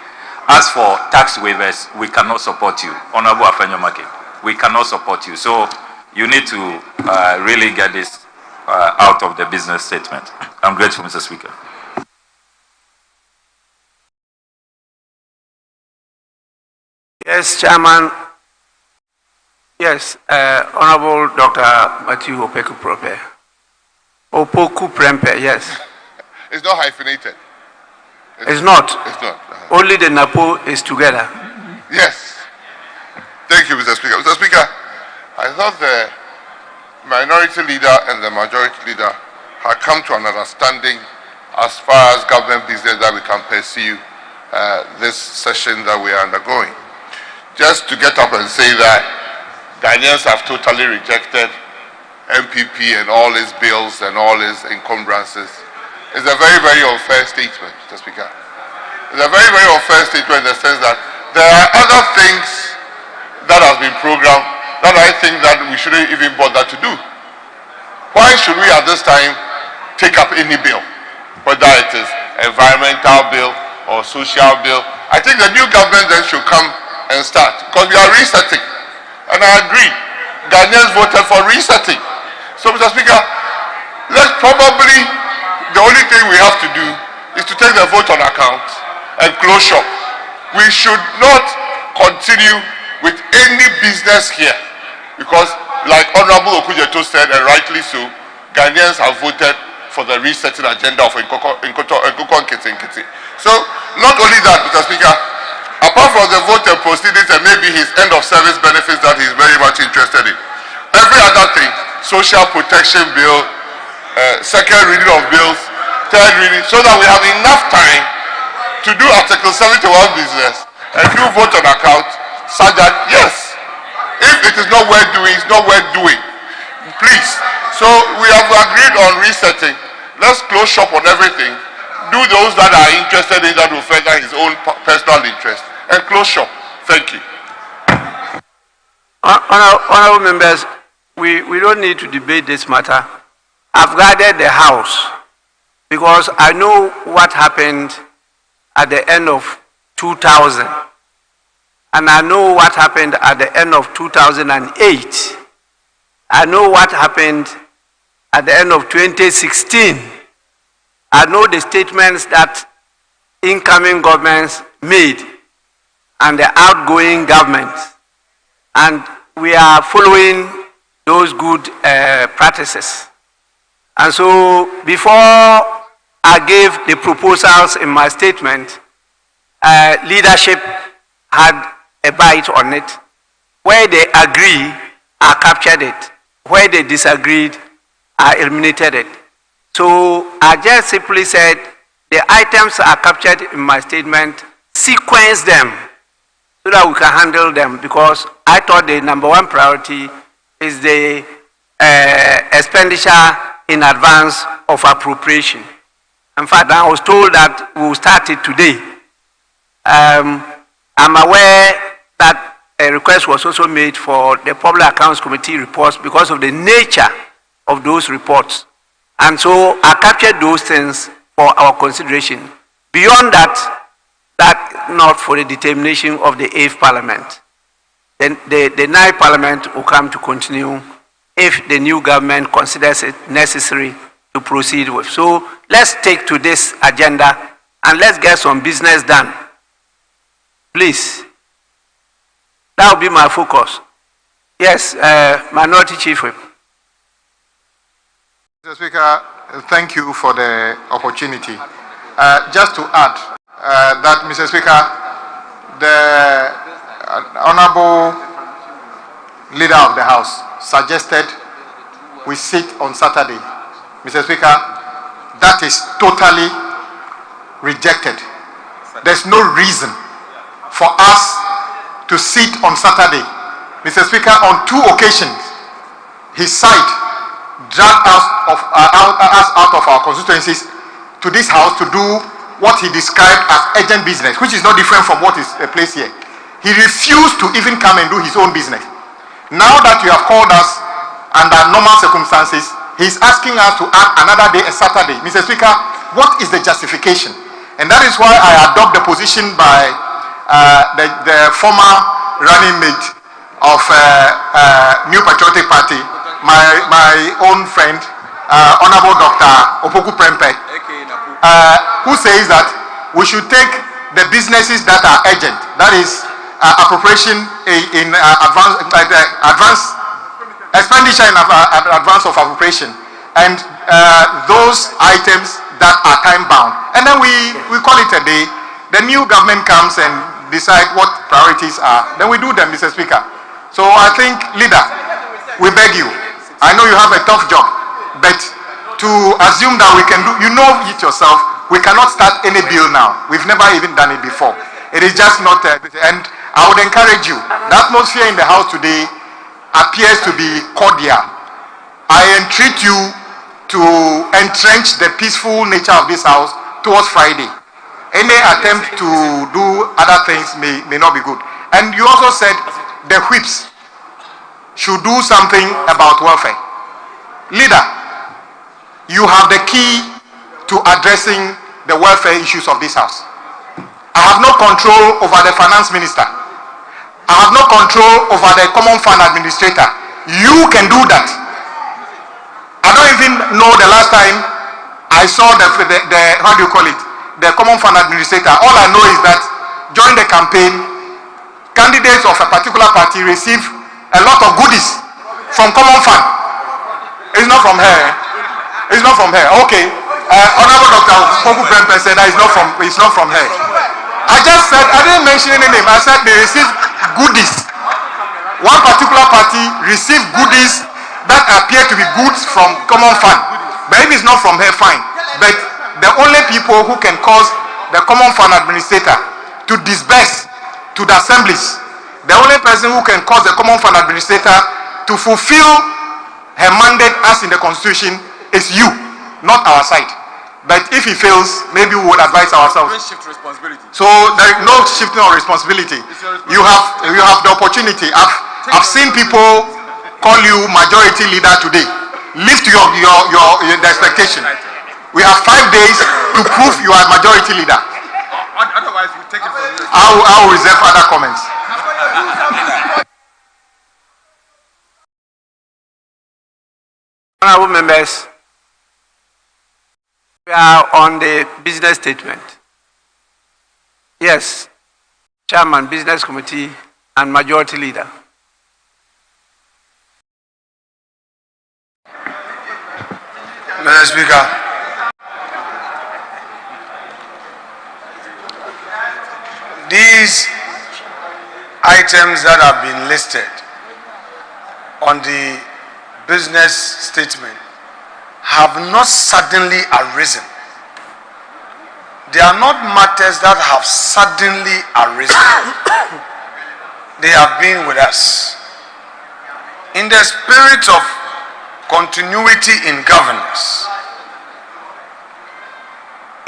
As for tax waivers, we cannot support you. Honourable Afenyomake, we cannot support you. So, you need to really get this out of the business statement. I'm grateful, Mr. Speaker. Yes, Chairman. Yes, Honorable Dr. Matthew Opoku Prempe, yes. It's not hyphenated. It's not. It's not. Only the NAPO is together. Yes. Thank you, Mr. Speaker. Mr. Speaker, I thought the minority leader and the majority leader had come to an understanding as far as government business that we can pursue this session that we are undergoing. Just to get up and say that Ghanaians have totally rejected MPP and all his bills and all his encumbrances is a very, very unfair statement, Mr. Speaker. It's a very, very unfair statement in the sense that there are other things that have been programmed that I think that we shouldn't even bother to do. Why should we at this time take up any bill, whether it is environmental bill or social bill? I think the new government then should come and start, because we are resetting. And I agree, Ghanaians voted for resetting. So, Mr. Speaker, let's probably, the only thing we have to do is to take the vote on account and close shop. We should not continue with any business here, because like Honorable Okujeto said, and rightly so, Ghanaians have voted for the resetting agenda of Nkoko Nkiti. So, not only that, Mr. Speaker, apart from the vote and proceedings and maybe his end of service benefits that he's very much interested in, every other thing, social protection bill, second reading of bills, third reading, so that we have enough time to do Article 71 business and do vote on account, such that, yes, if it is not worth doing, it's not worth doing. Please. So we have agreed on resetting. Let's close shop on everything. Do those that are interested in that will further his own personal interest and close shop. Thank you. Honorable members, we don't need to debate this matter. I've guarded the House because I know what happened at the end of 2000. And I know what happened at the end of 2008. I know what happened at the end of 2016. I know the statements that incoming governments made and the outgoing governments. And we are following those good practices. And so before I gave the proposals in my statement, leadership had a bite on it. Where they agree, I captured it. Where they disagreed, I eliminated it. So I just simply said the items are captured in my statement, sequence them so that we can handle them, because I thought the number one priority is the expenditure in advance of appropriation. In fact, I was told that we will start it today. I'm aware that a request was also made for the Public Accounts Committee reports because of the nature of those reports. And so I captured those things for our consideration. Beyond that, that not for the determination of the 8th Parliament. Then the 9th Parliament will come to continue if the new government considers it necessary to proceed with. So let's take to this agenda and let's get some business done. Please. That will be my focus. Yes, Minority Chief Whip. Mr. Speaker, thank you for the opportunity. Just to add that, Mr. Speaker, the Honorable Leader of the House suggested we sit on Saturday. Mr. Speaker, that is totally rejected. There's no reason for us to sit on Saturday. Mr. Speaker, on 2 occasions, his side dragged us out of our constituencies to this house to do what he described as urgent business, which is not different from what is placed here. He refused to even come and do his own business. Now that you have called us under normal circumstances, he's asking us to add another day, a Saturday. Mr. Speaker, what is the justification? And that is why I adopt the position by the former running mate of New Patriotic Party, my own friend, Honorable Dr. Opoku Prempeh, who says that we should take the businesses that are urgent, that is appropriation in advance expenditure in advance of appropriation, and those items that are time bound. And then we call it a day. The new government comes and decide what priorities are. Then we do them, Mr. Speaker. So I think, leader, we beg you. I know you have a tough job, but to assume that we can do, you know it yourself, we cannot start any bill now. We've never even done it before. It is just not, and I would encourage you. The atmosphere in the House today appears to be cordial. I entreat you to entrench the peaceful nature of this House towards Friday. Any attempt to do other things may not be good. And you also said the whips should do something about welfare. Leader, you have the key to addressing the welfare issues of this House. I have no control over the finance minister. I have no control over the common fund administrator. You can do that. I don't even know the last time I saw the how do you call it? The common fund administrator. All I know is that during the campaign, candidates of a particular party receive a lot of goodies from common fund. It's not from her. It's not from her. Okay. Honorable Dr. Poku Prempe said that it's not from her. I just said, I didn't mention any name. I said they receive goodies. One particular party received goodies that appear to be goods from common fund. But if it's not from her, fine. But the only people who can cause the common fund administrator to disperse to the assemblies, the only person who can cause the common fund administrator to fulfill her mandate as in the constitution is you, not our side. But if he fails, maybe we would advise ourselves. Shift responsibility. So there is no shifting of responsibility. You have the opportunity. I've seen people call you majority leader today. Lift your the expectation. We have 5 days to prove you are majority leader. Otherwise, we take it from you. I will reserve other comments. Honorable members, we are on the business statement. Yes, Chairman, Business Committee, and Majority Leader. Mr. Speaker, these items that have been listed on the business statement have not suddenly arisen. They are not matters that have suddenly arisen. They have been with us. In the spirit of continuity in governance,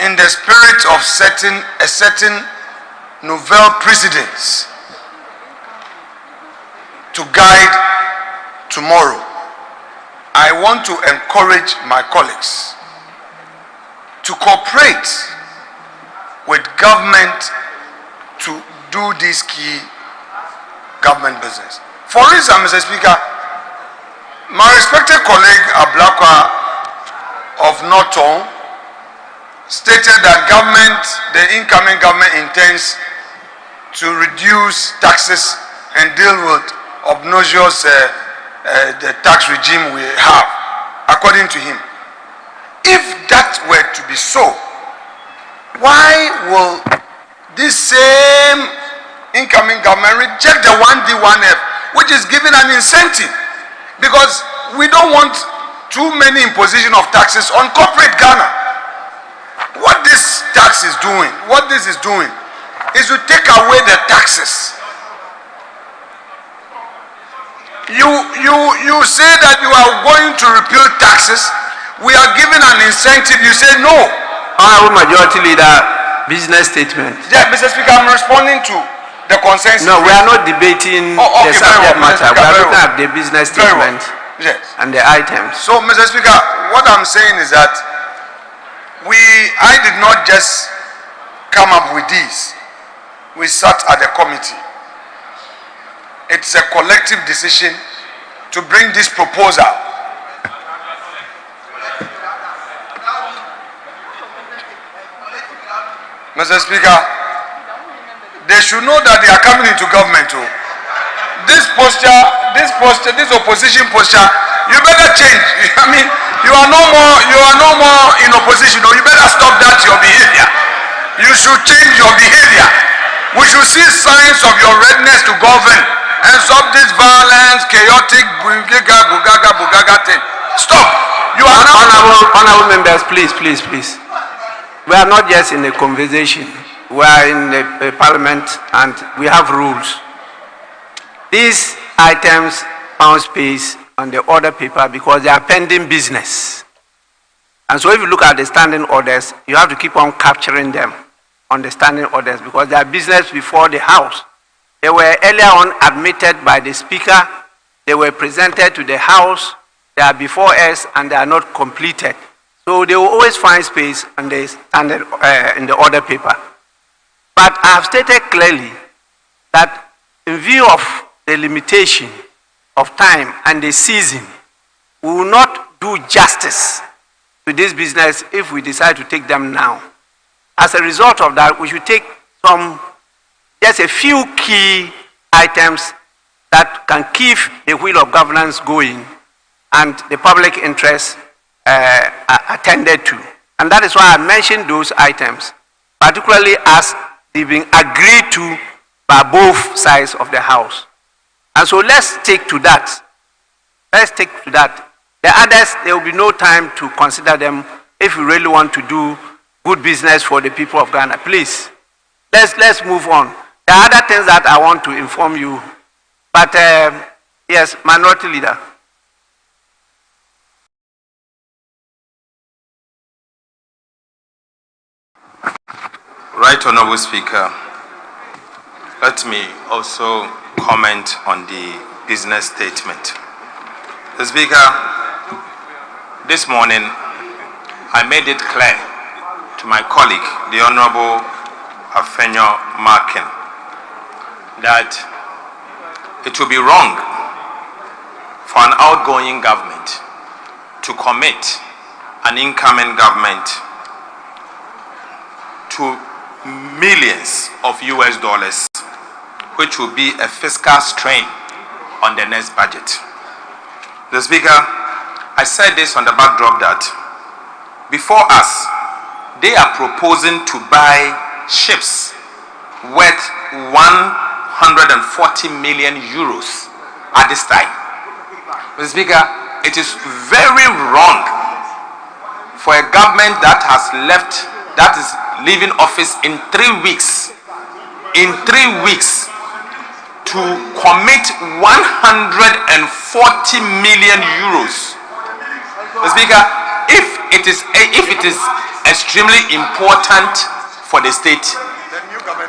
in the spirit of a certain novel precedence to guide tomorrow, I want to encourage my colleagues to cooperate with government to do this key government business. For instance, Mr. Speaker, my respected colleague Ablakwa of Norton stated that the incoming government intends to reduce taxes and deal with obnoxious the tax regime we have, according to him. If that were to be so, why will this same incoming government reject the 1D1F, which is giving an incentive? Because we don't want too many imposition of taxes on corporate Ghana. What this tax is doing, what this is doing, is to take away the taxes. You say that you are going to repeal taxes. We are giving an incentive. You say no. Honorable Majority Leader, business statement. Yeah, Mr. Speaker, I'm responding to the consensus. No, we are not debating the subject matter. We are looking at the business statement and the items. So, Mr. Speaker, what I'm saying is that I did not just come up with these. We sat at the committee. It's a collective decision to bring this proposal. Mr. Speaker, they should know that they are coming into government too. This posture, this opposition posture, you better change. I mean, You are no more in opposition. You better stop that, your behavior. You should change your behavior. We should see signs of your readiness to govern and stop this violence, chaotic, bugaga thing. Stop. You are honorable members, please. We are not just in a conversation. We are in a parliament and we have rules. These items found space on the order paper because they are pending business. And so if you look at the standing orders, you have to keep on capturing them on the standing orders because they are business before the House. They were earlier on admitted by the Speaker. They were presented to the House. They are before us and they are not completed. So they will always find space on the standard, in the order paper. But I have stated clearly that in view of the limitation of time and the season, we will not do justice to this business if we decide to take them now. As a result of that, we should take just a few key items that can keep the wheel of governance going and the public interest attended to. And that is why I mentioned those items, particularly as they've been agreed to by both sides of the House. And so let's take to that. Let's take to that. The others, there will be no time to consider them if we really want to do good business for the people of Ghana. Please, let's move on. There are other things that I want to inform you. But yes, Minority Leader. Right Honorable Speaker, let me also comment on the business statement. The Speaker, this morning I made it clear to my colleague, the Honorable Afenyo Markin, that it would be wrong for an outgoing government to commit an incoming government to millions of US dollars, which will be a fiscal strain on the next budget. The Speaker, I said this on the backdrop that before us, they are proposing to buy ships worth 140 million euros at this time. Mr. Speaker, it is very wrong for a government that is leaving office in 3 weeks, to commit 140 million euros. Mr. Speaker, if it is extremely important for the state,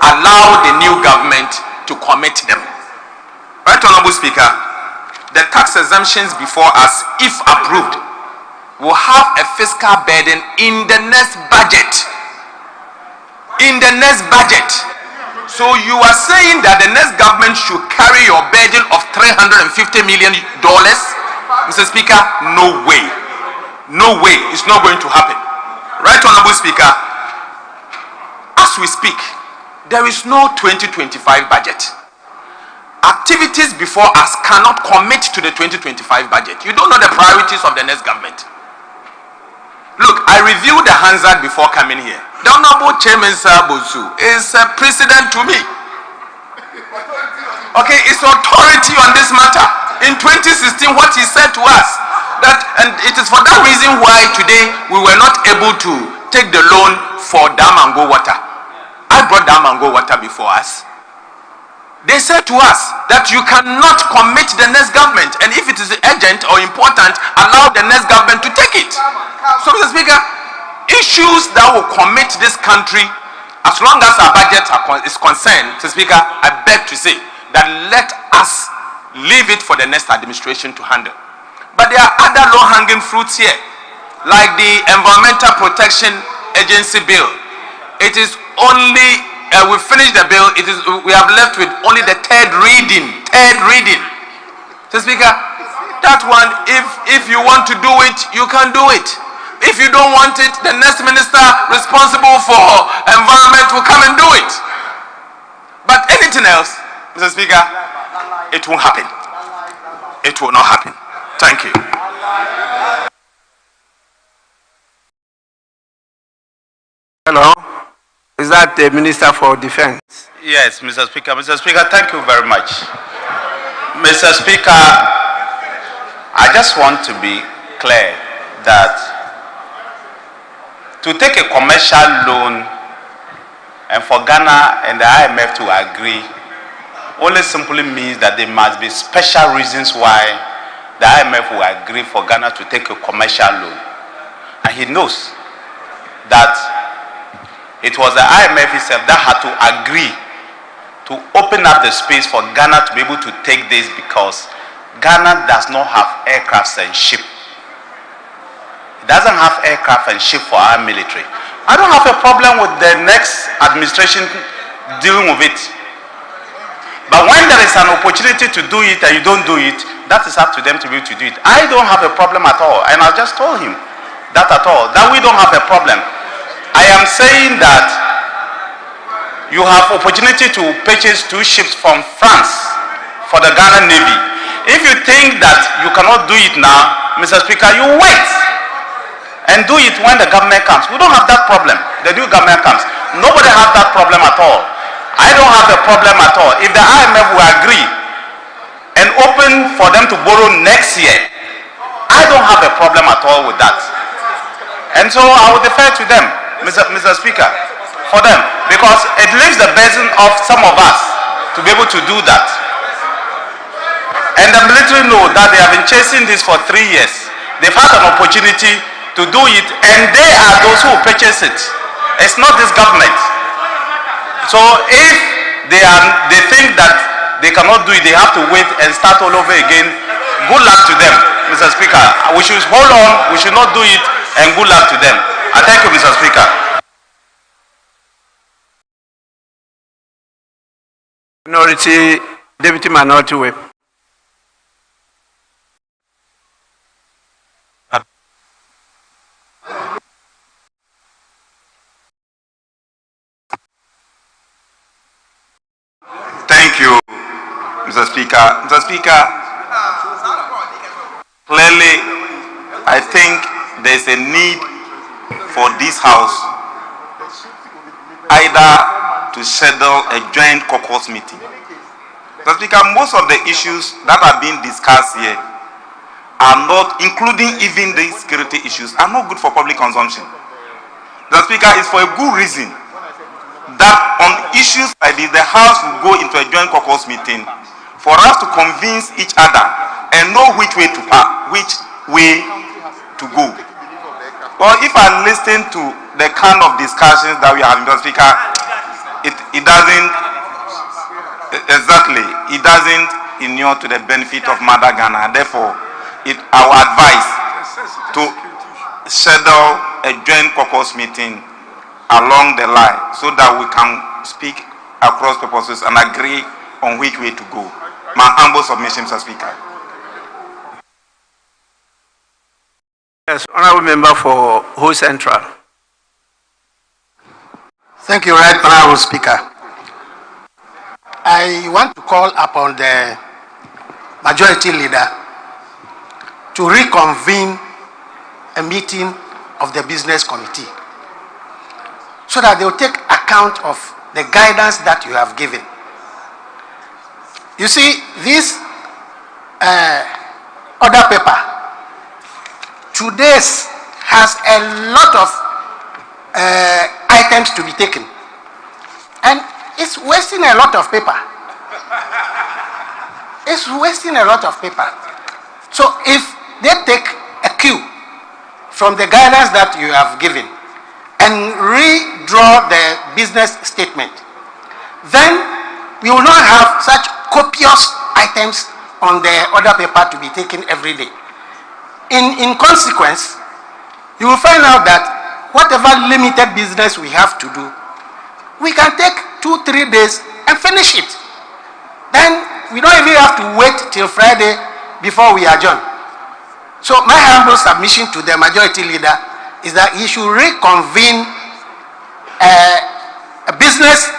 allow the new government to commit them. Right Honorable Speaker, the tax exemptions before us, if approved, will have a fiscal burden in the next budget. So you are saying that the next government should carry your burden of $350 million? Mr. Speaker, no way. No way. It's not going to happen. Right Honorable Speaker, as we speak, there is no 2025 budget. Activities before us cannot commit to the 2025 budget. You don't know the priorities of the next government. Look, I reviewed the Hansard before coming here. The Honorable Chairman Bozu is a precedent to me. Okay, it's authority on this matter. In 2016, what he said to us, and it is for that reason why today we were not able to take the loan for Dam and Go Water. I brought Dam and Go Water before us. They said to us that you cannot commit the next government, and if it is urgent or important, allow the next government to take it. So, Mr. Speaker, issues that will commit this country, as long as our budget is concerned, Mr. Speaker, I beg to say that let us leave it for the next administration to handle. But there are other low-hanging fruits here, like the Environmental Protection Agency bill. It is only we finished the bill. We have left with only the third reading. So, Speaker, that one, if you want to do it, you can do it. If you don't want it, the next minister responsible for environment will come and do it. But anything else, Mr. Speaker, it won't happen. It will not happen. Thank you. that Minister for Defense. Yes, Mr. Speaker. Mr. Speaker, thank you very much. Mr. Speaker, I just want to be clear that to take a commercial loan and for Ghana and the IMF to agree only simply means that there must be special reasons why the IMF will agree for Ghana to take a commercial loan. And he knows that it was the IMF itself that had to agree to open up the space for Ghana to be able to take this because Ghana does not have aircrafts and ship. It doesn't have aircraft and ship for our military. I don't have a problem with the next administration dealing with it. But when there is an opportunity to do it and you don't do it, that is up to them to be able to do it. I don't have a problem at all. And I just told him that at all, that we don't have a problem. I am saying that you have opportunity to purchase 2 ships from France for the Ghana Navy. If you think that you cannot do it now, Mr. Speaker, you wait and do it when the government comes. We don't have that problem. The new government comes. Nobody has that problem at all. I don't have a problem at all. If the IMF will agree and open for them to borrow next year, I don't have a problem at all with that. And so I will defer to them, Mr. Speaker, for them, because it leaves the burden of some of us to be able to do that. And the military know that they have been chasing this for 3 years. They've had an opportunity to do it, and they are those who purchase it. It's not this government. So if they think that they cannot do it, they have to wait and start all over again. Good luck to them, Mr. Speaker. We should hold on, we should not do it, and good luck to them. I thank you, Mr. Speaker. Deputy Minority Whip. Thank you, Mr. Speaker. Mr. Speaker, clearly, I think there's a need for this House either to schedule a joint caucus meeting. Mr. Speaker, most of the issues that are being discussed here are not, including even the security issues, are not good for public consumption. Mr. Speaker, it's for a good reason that on issues like this, the House will go into a joint caucus meeting for us to convince each other and know which way to go. But if I listen to the kind of discussions that we have, Mr. Speaker, it doesn't inure to the benefit of Mother Ghana. Therefore, I would advise to schedule a joint caucus meeting along the line so that we can speak across purposes and agree on which way to go. My humble submission, Mr. Speaker. Yes, Honourable Member for Ho Central. Thank you, Right Honourable Speaker. I want to call upon the Majority Leader to reconvene a meeting of the Business Committee so that they will take account of the guidance that you have given. You see, this order paper today's has a lot of items to be taken, and it's wasting a lot of paper. It's wasting a lot of paper. So if they take a cue from the guidance that you have given and redraw the business statement, then we will not have such copious items on the order paper to be taken every day. In consequence, you will find out that whatever limited business we have to do, we can take 2-3 days and finish it. Then we don't even have to wait till Friday before we adjourn. So my humble submission to the Majority Leader is that he should reconvene a business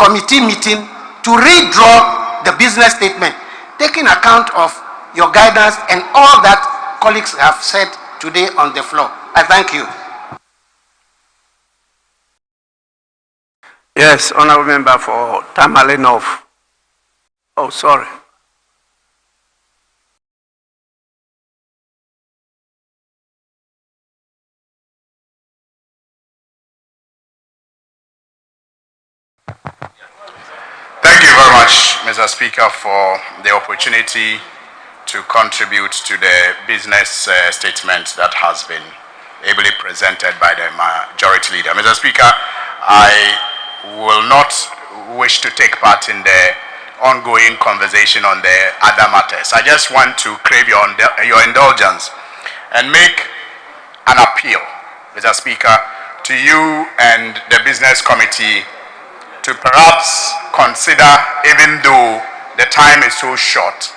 committee meeting to redraw the business statement, taking account of your guidance and all that colleagues have said today on the floor. I thank you. Yes, Honorable Member for Tamale North. Oh, sorry. Thank you very much, Mr. Speaker, for the opportunity to contribute to the business statement that has been ably presented by the majority leader. Mr. Speaker, I will not wish to take part in the ongoing conversation on the other matters. I just want to crave your indulgence and make an appeal, Mr. Speaker, to you and the business committee to perhaps consider, even though the time is so short,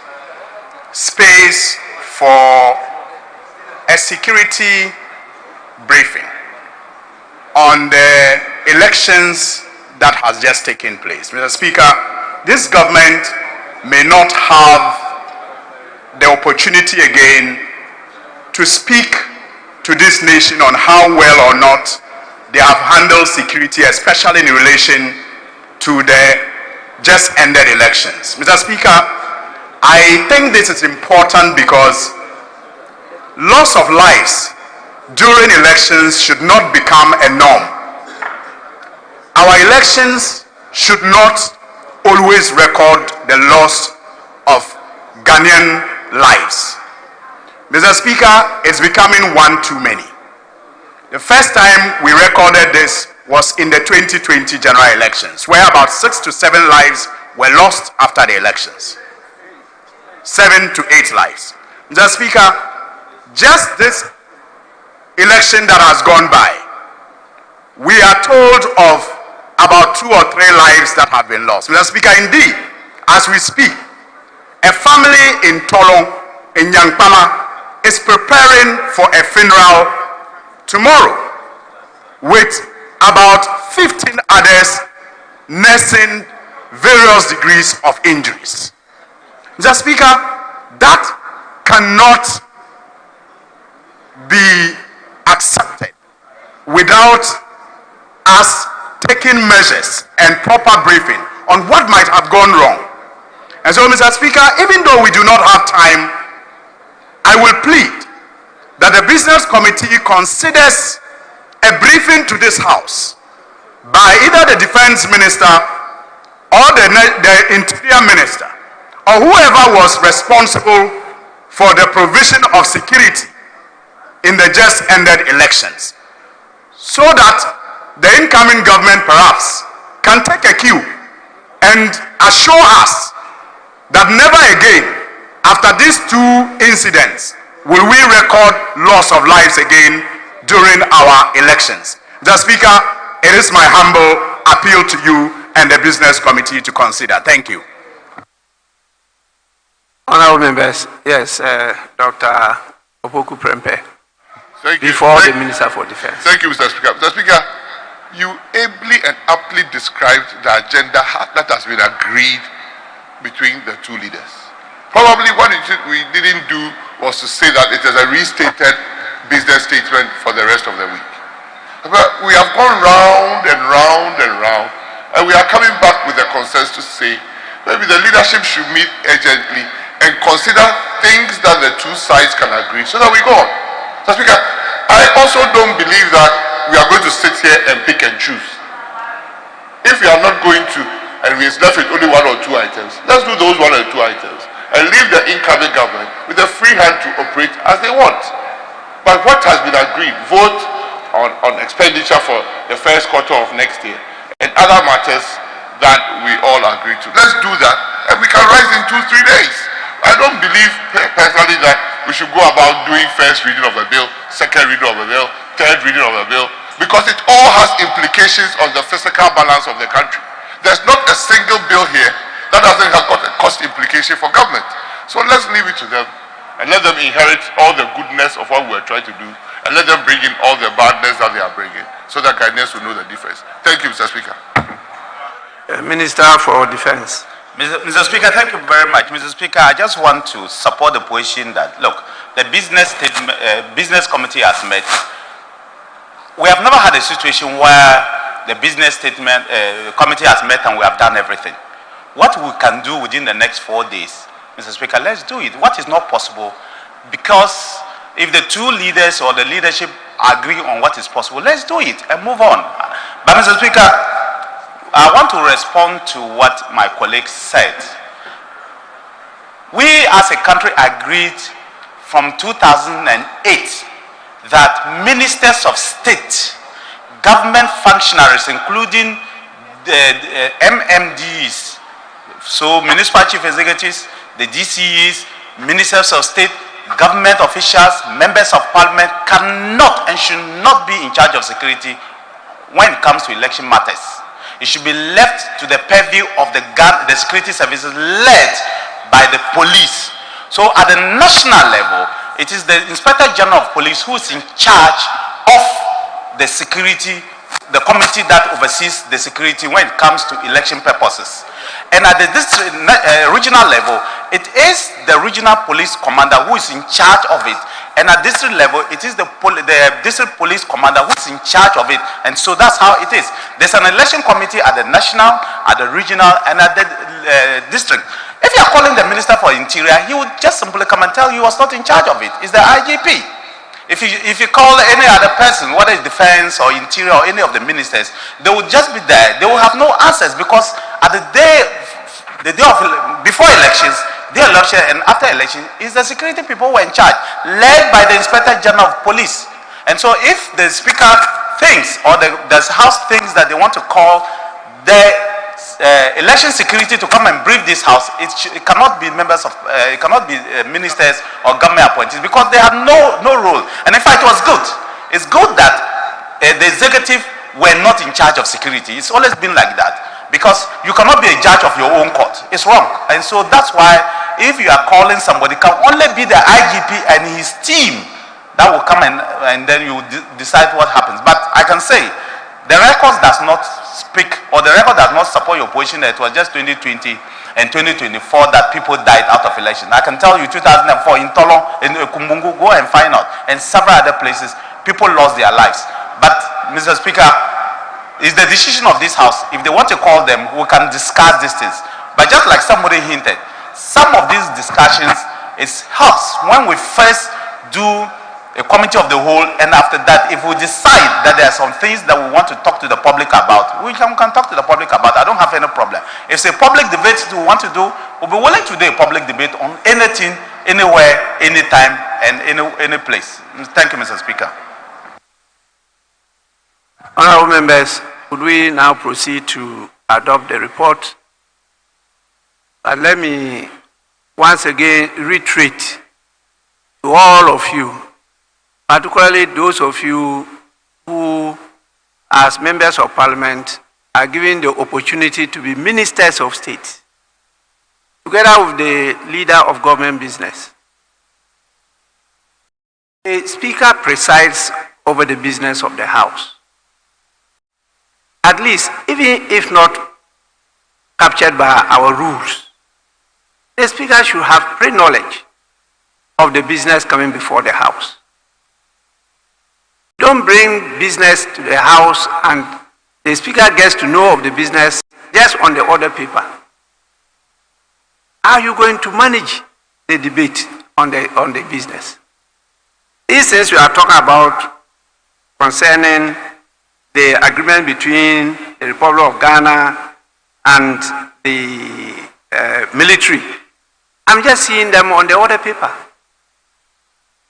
space for a security briefing on the elections that has just taken place. Mr. Speaker, this government may not have the opportunity again to speak to this nation on how well or not they have handled security, especially in relation to the just ended elections. Mr. Speaker, I think this is important because loss of lives during elections should not become a norm. Our elections should not always record the loss of Ghanaian lives. Mr. Speaker, it's becoming one too many. The first time we recorded this was in the 2020 general elections, where about 6 to 7 lives were lost after the elections. 7 to 8 lives. Mr. Speaker, just this election that has gone by, we are told of about 2 or 3 lives that have been lost. Mr. Speaker, indeed, as we speak, a family in Tolong, in Yankpama, is preparing for a funeral tomorrow with about 15 others nursing various degrees of injuries. Mr. Speaker, that cannot be accepted without us taking measures and proper briefing on what might have gone wrong. And so, Mr. Speaker, even though we do not have time, I will plead that the Business Committee considers a briefing to this House by either the Defense Minister or the Interior Minister or whoever was responsible for the provision of security in the just ended elections, so that the incoming government perhaps can take a cue and assure us that never again after these 2 incidents will we record loss of lives again during our elections. Mr. Speaker, it is my humble appeal to you and the Business Committee to consider. Thank you. Honorable members, yes, Dr. Opoku Prempeh, before the Minister for Defense. Thank you, Mr. Speaker. Mr. Speaker, you ably and aptly described the agenda that has been agreed between the 2 leaders. Probably what we didn't do was to say that it is a restated business statement for the rest of the week. But we have gone round and round and round, and we are coming back with a consensus to say maybe the leadership should meet urgently and consider things that the 2 sides can agree so that we go on. So, Speaker, I also don't believe that we are going to sit here and pick and choose. If we are not going to, and we are left with only 1 or 2 items, let's do those 1 or 2 items and leave the incoming government with a free hand to operate as they want. But what has been agreed, vote on expenditure for the first quarter of next year and other matters that we all agree to. Let's do that and we can rise in 2-3 days. I don't believe personally that we should go about doing first reading of the bill, second reading of the bill, third reading of the bill, because it all has implications on the physical balance of the country. There's not a single bill here that doesn't have got a cost implication for government. So let's leave it to them and let them inherit all the goodness of what we're trying to do and let them bring in all the badness that they are bringing so that Ghanaians will know the difference. Thank you, Mr. Speaker. Minister for Defense. Mr. Speaker, thank you very much. Mr. Speaker, I just want to support the position that, look, the business committee has met. We have never had a situation where the business statement committee has met and we have done everything. What we can do within the next 4 days, Mr. Speaker, let's do it. What is not possible, because if the two leaders or the leadership agree on what is possible, let's do it and move on. But Mr. Speaker, I want to respond to what my colleagues said. We as a country agreed from 2008 that ministers of state, government functionaries, including the MMDs, so municipal chief executives, the DCEs, ministers of state, government officials, members of parliament cannot and should not be in charge of security when it comes to election matters. It should be left to the purview of the security services led by the police. So at the national level, it is the Inspector General of Police who is in charge of the security, the committee that oversees the security when it comes to election purposes. And at the district, regional level, it is the regional police commander who is in charge of it. And at district level, it is the district police commander who is in charge of it. And so that's how it is. There's an election committee at the national, at the regional, and at the district. If you are calling the Minister for Interior, he would just simply come and tell you he was not in charge of it. It's the IGP. If you call any other person, whether it's defense or interior or any of the ministers, they will just be there. They will have no answers, because at the day of before elections, the election and after election, is the security people who are in charge, led by the Inspector General of Police. And so if the Speaker thinks, or the House thinks that they want to call the election security to come and brief this House, it cannot be members of, it cannot be ministers or government appointees, because they have no role. And in fact, it was good. It's good that the executive were not in charge of security. It's always been like that, because you cannot be a judge of your own court. It's wrong. And so that's why if you are calling somebody, it can only be the IGP and his team that will come and then you decide what happens. But I can say the records does not speak, or the record does not support your position that it was just 2020 and 2024 that people died out of election. I can tell you 2004 in Tolong, in Kumbungu, go and find out, and several other places, people lost their lives. But Mr. Speaker, it's the decision of this House. If they want to call them, we can discuss these things. But just like somebody hinted, some of these discussions, it helps when we first do a committee of the whole, and after that, if we decide that there are some things that we want to talk to the public about, we can talk to the public about. I don't have any problem. If it's a public debate we want to do, we'll be willing to do a public debate on anything, anywhere, anytime, and any place. Thank you, Mr. Speaker. Honorable members, would we now proceed to adopt the report? And let me once again reiterate to all of you, particularly those of you who, as members of parliament, are given the opportunity to be ministers of state, together with the leader of government business. The Speaker presides over the business of the House. At least, even if not captured by our rules, the Speaker should have pre-knowledge of the business coming before the House. Don't bring business to the House and the Speaker gets to know of the business just on the order paper. How are you going to manage the debate on the business? These things we are talking about concerning the agreement between the Republic of Ghana and the military, I'm just seeing them on the order paper.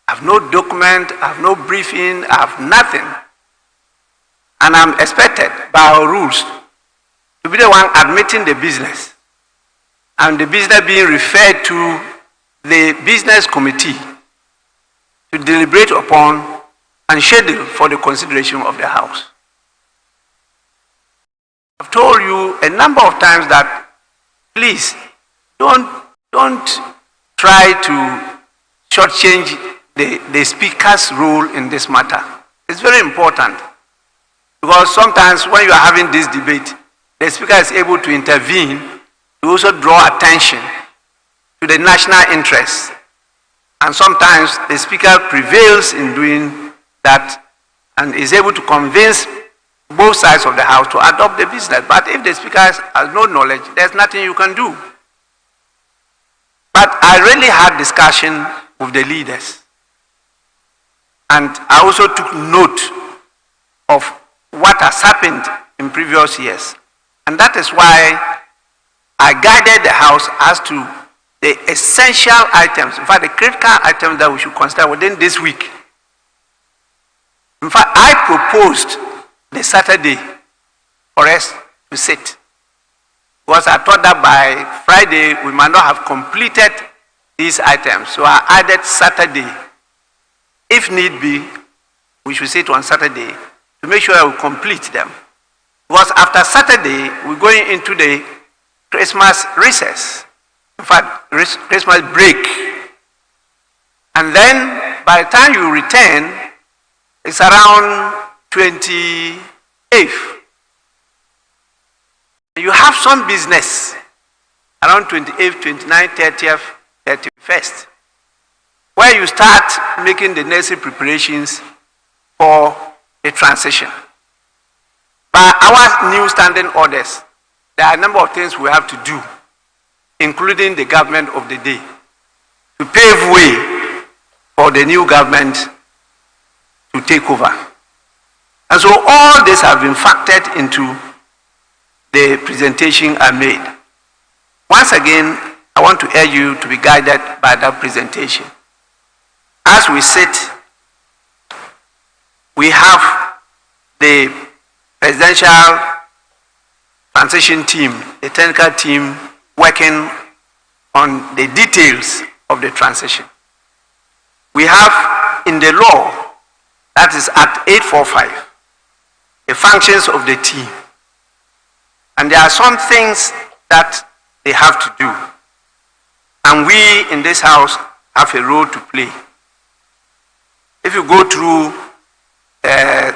I have no document, I have no briefing, I have nothing. And I'm expected by our rules to be the one admitting the business, and the business being referred to the business committee to deliberate upon and schedule for the consideration of the House. I've told you a number of times that please don't try to shortchange the Speaker's role in this matter. It's very important, because sometimes when you are having this debate, the Speaker is able to intervene to also draw attention to the national interest. And sometimes the Speaker prevails in doing that and is able to convince both sides of the House to adopt the business. But if the Speaker has no knowledge, there's nothing you can do. But I really had discussion with the leaders. And I also took note of what has happened in previous years. And that is why I guided the House as to the essential items, in fact, the critical items that we should consider within this week. In fact, I proposed the Saturday for us to sit, because I thought that by Friday we might not have completed these items. So I added Saturday. If need be, we should sit on Saturday to make sure we complete them. Because after Saturday, we're going into the Christmas recess. In fact, Christmas break. And then by the time you return, it's around 28th. You have some business around 28th, 29th, 30th, 31st, where you start making the necessary preparations for the transition. By our new standing orders, there are a number of things we have to do, including the government of the day, to pave way for the new government to take over. And so all this have been factored into the presentation I made. Once again, I want to urge you to be guided by that presentation. As we sit, we have the presidential transition team, the technical team, working on the details of the transition. We have in the law, that is Act 845, the functions of the team. And there are some things that they have to do. And we in this House have a role to play. If you go through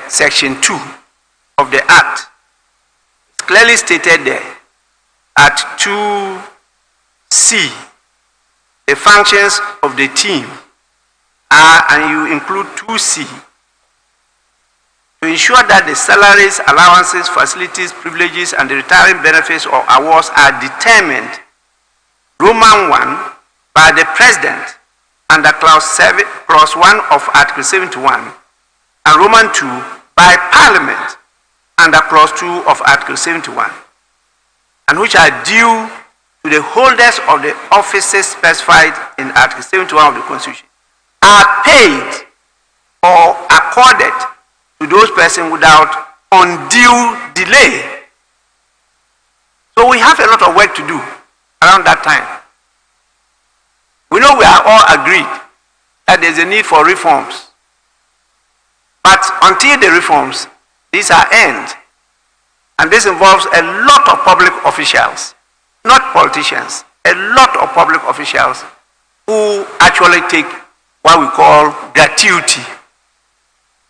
Section 2 of the Act, it's clearly stated there at 2C, the functions of the team are, and you include 2C, to ensure that the salaries, allowances, facilities, privileges, and the retiring benefits or awards are determined, Roman 1, by the President under Clause 1 of Article 71, and Roman 2 by Parliament under Clause 2 of Article 71, and which are due to the holders of the offices specified in Article 71 of the Constitution, are paid or accorded to those persons without undue delay. So we have a lot of work to do around that time. We know we are all agreed that there's a need for reforms. But until the reforms, these are end. And this involves a lot of public officials, not politicians, a lot of public officials who actually take what we call gratuity,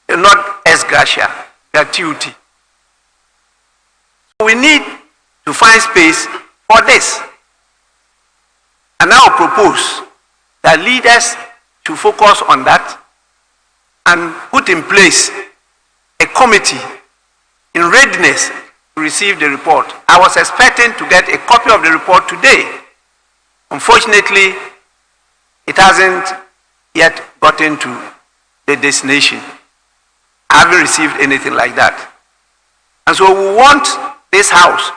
not ex gratia, gratuity. So we need to find space for this. And now propose that leaders to focus on that and put in place a committee in readiness to receive the report. I was expecting to get a copy of the report today. Unfortunately, it hasn't yet gotten to the destination. I haven't received anything like that. And so we want this House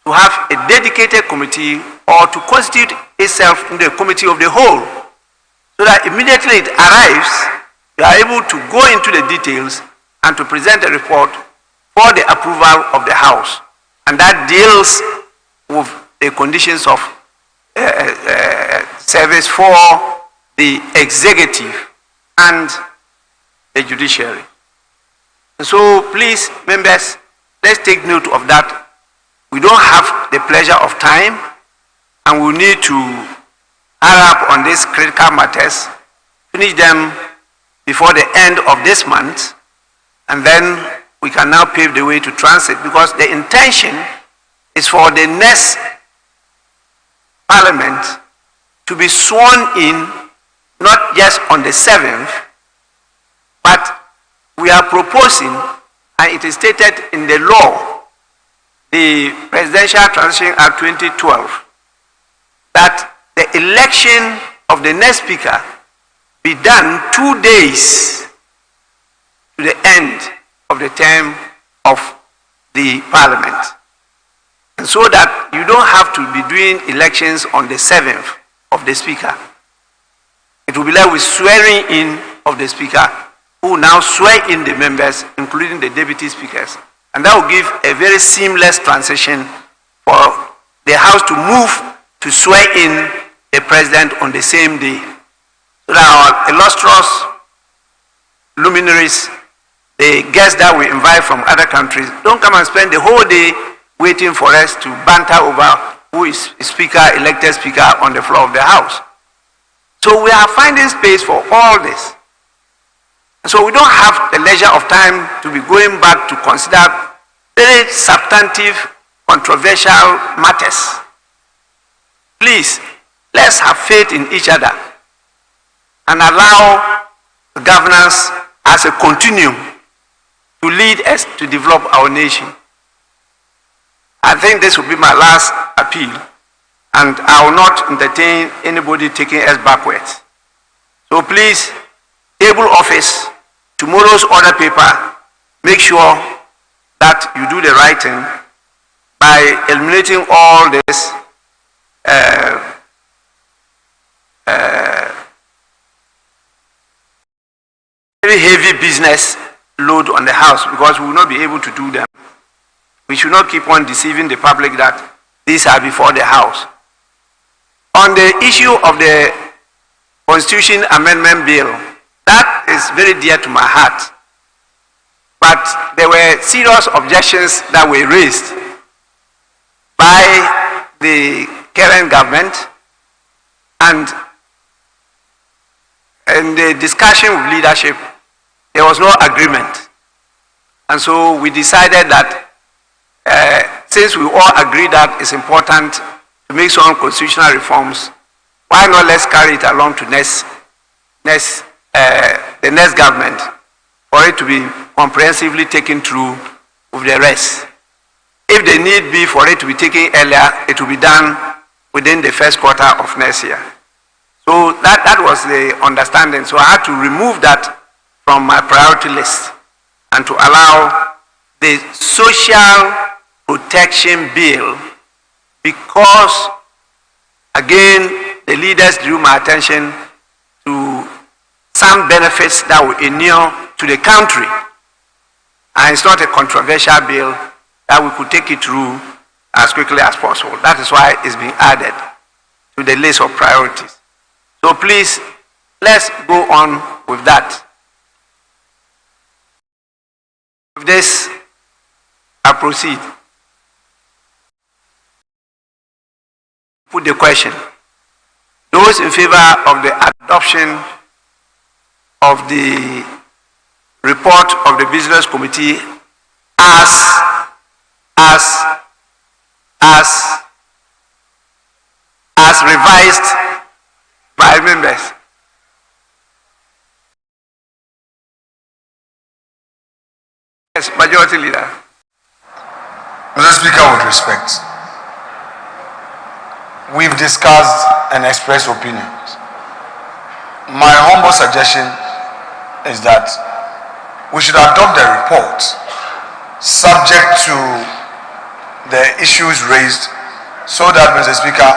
to have a dedicated committee or to constitute itself in the committee of the whole, so that immediately it arrives, you are able to go into the details and to present a report for the approval of the House. And that deals with the conditions of service for the executive and the judiciary. And so please, members, let's take note of that. We don't have the pleasure of time, and we need to hurry up on these critical matters, finish them before the end of this month, and then we can now pave the way to transit, because the intention is for the next Parliament to be sworn in not just on the 7th, but we are proposing and it is stated in the law, the Presidential Transition Act 2012, that the election of the next speaker be done 2 days to the end of the term of the parliament. And so that you don't have to be doing elections on the 7th of the speaker. It will be like with swearing in of the speaker, who now swear in the members, including the deputy speakers. And that will give a very seamless transition for the House to move to swear in the president on the same day. So that our illustrious luminaries, the guests that we invite from other countries, don't come and spend the whole day waiting for us to banter over who is speaker, elected speaker on the floor of the House. So we are finding space for all this. So we don't have the leisure of time to be going back to consider very substantive, controversial matters. Please, let's have faith in each other and allow the governance as a continuum to lead us to develop our nation. I think this will be my last appeal, and I will not entertain anybody taking us backwards. So please, table office, tomorrow's order paper, make sure that you do the right thing by eliminating all this very heavy business load on the House, because we will not be able to do them. We should not keep on deceiving the public that these are before the House. On the issue of the Constitution Amendment Bill, that is very dear to my heart. But there were serious objections that were raised by the current government, and in the discussion with leadership, there was no agreement. And so we decided that since we all agree that it's important to make some constitutional reforms, why not let's carry it along to the next government for it to be comprehensively taken through with the rest. If the need be for it to be taken earlier, it will be done within the first quarter of next year. So that was the understanding. So I had to remove that from my priority list and to allow the social protection bill, because again the leaders drew my attention to some benefits that will inure to the country, and it's not a controversial bill, that we could take it through as quickly as possible. That is why it's being added to the list of priorities. So please, let's go on with that. With this, I proceed. Put the question. Those in favor of the adoption of the report of the Business Committee as revised by members. Yes, Majority Leader. Mr. Speaker, with respect, we've discussed and expressed opinions. My humble suggestion is that we should adopt the report subject to the issues raised, so that, Mr. Speaker,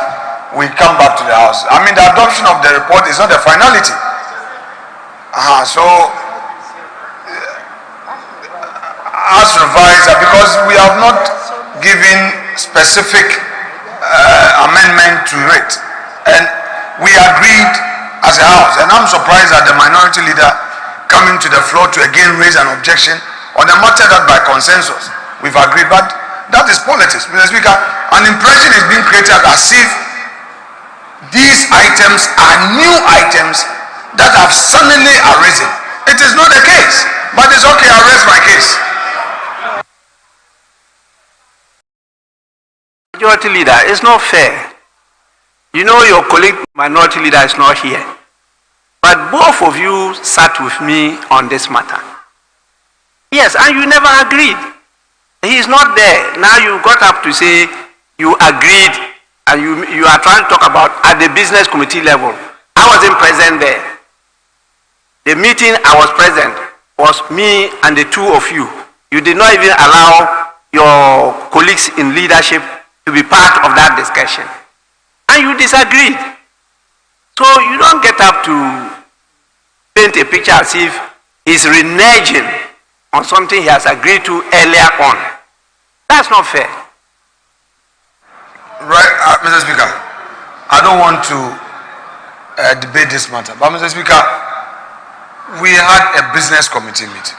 we come back to the House. I mean, the adoption of the report is not a finality. So, as revised, because we have not given specific amendment to it, and we agreed as a House, and I'm surprised that the Minority Leader coming to the floor to again raise an objection on a matter that by consensus we've agreed. But that is politics, Mr. Speaker. An impression is being created as if these items are new items that have suddenly arisen. It is not the case, but it's okay, I'll raise my case. Majority Leader, it's not fair. You know your colleague Minority Leader is not here, but both of you sat with me on this matter. Yes, and you never agreed. He is not there. Now you got up to say you agreed, and you are trying to talk about at the business committee level. I wasn't present there. The meeting I was present was me and the two of you. You did not even allow your colleagues in leadership to be part of that discussion. And you disagreed. So you don't get up to paint a picture as if he's reneging on something he has agreed to earlier on. That's not fair. Right, Mr. Speaker, I don't want to debate this matter, but Mr. Speaker, we had a business committee meeting,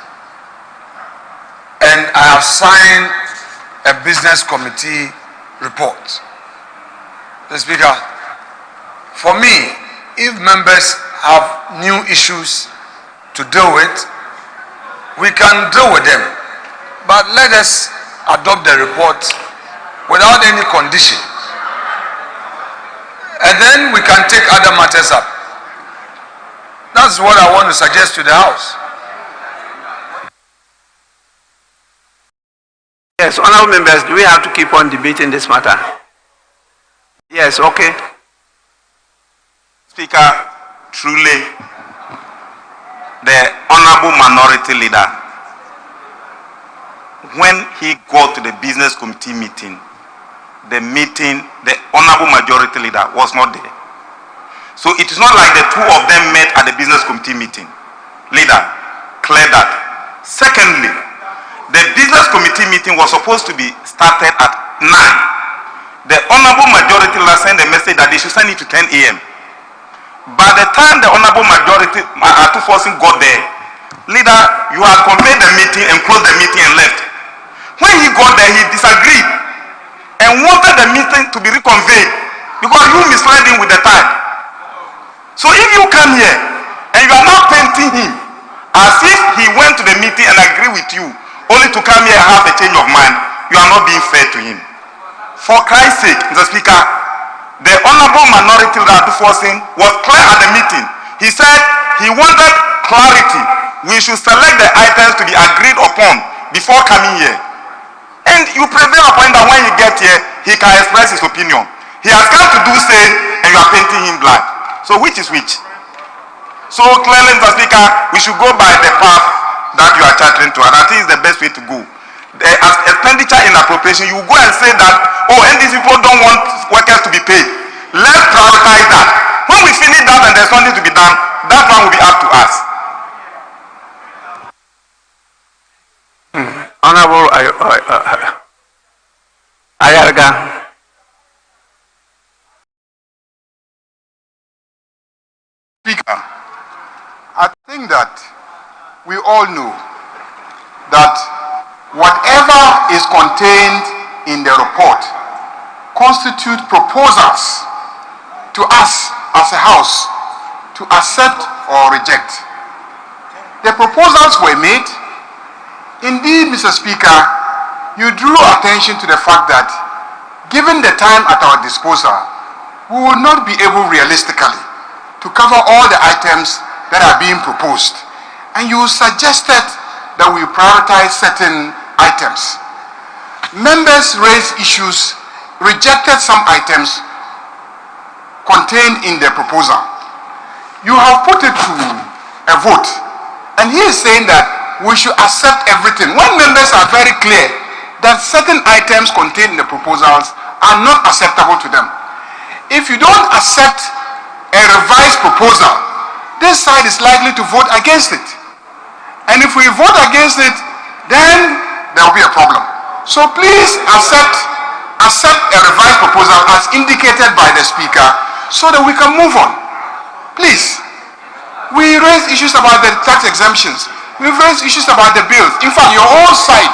and I have signed a business committee report. Mr. Speaker, for me, if members have new issues to deal with, we can deal with them, but let us adopt the report without any condition, and then we can take other matters up. That's what I want to suggest to the House. Yes, honorable members, do we have to keep on debating this matter? Yes, okay. Speaker, truly, the honorable minority leader, when he got to the business committee meeting, the honorable majority leader was not there. So it is not like the two of them met at the business committee meeting. Leader, clear that. Secondly, the business committee meeting was supposed to be started at 9. The honorable majority leader sent a message that they should send it to 10 a.m. By the time the honorable majority Atuforcing got there, leader, you had convened the meeting and closed the meeting and left. When he got there, he disagreed and wanted the meeting to be reconvened because you misled him with the time. So if you come here and you are now painting him as if he went to the meeting and agreed with you, only to come here and have a change of mind, you are not being fair to him. For Christ's sake, Mr. Speaker, the honorable minority leader Atuforcing was clear at the meeting. He said he wanted clarity. We should select the items to be agreed upon before coming here. And you prevail upon that when he gets here, he can express his opinion. He has come to do same and you are painting him black. So which is which? So clearly, Mr. Speaker, we should go by the path that you are chartering to, and I think it's the best way to go. The expenditure in appropriation, you go and say that, oh, and these people don't want workers to be paid. Let's prioritize that. When we finish that and there's something to be done, that one will be up to us. Honorable Ayarga. Speaker, I think that we all know that whatever is contained in the report constitute proposals to us as a House to accept or reject. The proposals were made. Indeed, Mr. Speaker, you drew attention to the fact that given the time at our disposal, we will not be able realistically to cover all the items that are being proposed. And you suggested that we prioritize certain items. Members raised issues, rejected some items contained in the proposal. You have put it to a vote, and he is saying that we should accept everything. When members are very clear that certain items contained in the proposals are not acceptable to them. If you don't accept a revised proposal, this side is likely to vote against it. And if we vote against it, then there will be a problem. So please accept a revised proposal as indicated by the Speaker so that we can move on. Please. We raised issues about the tax exemptions. We've raised issues about the bills. In fact, your own side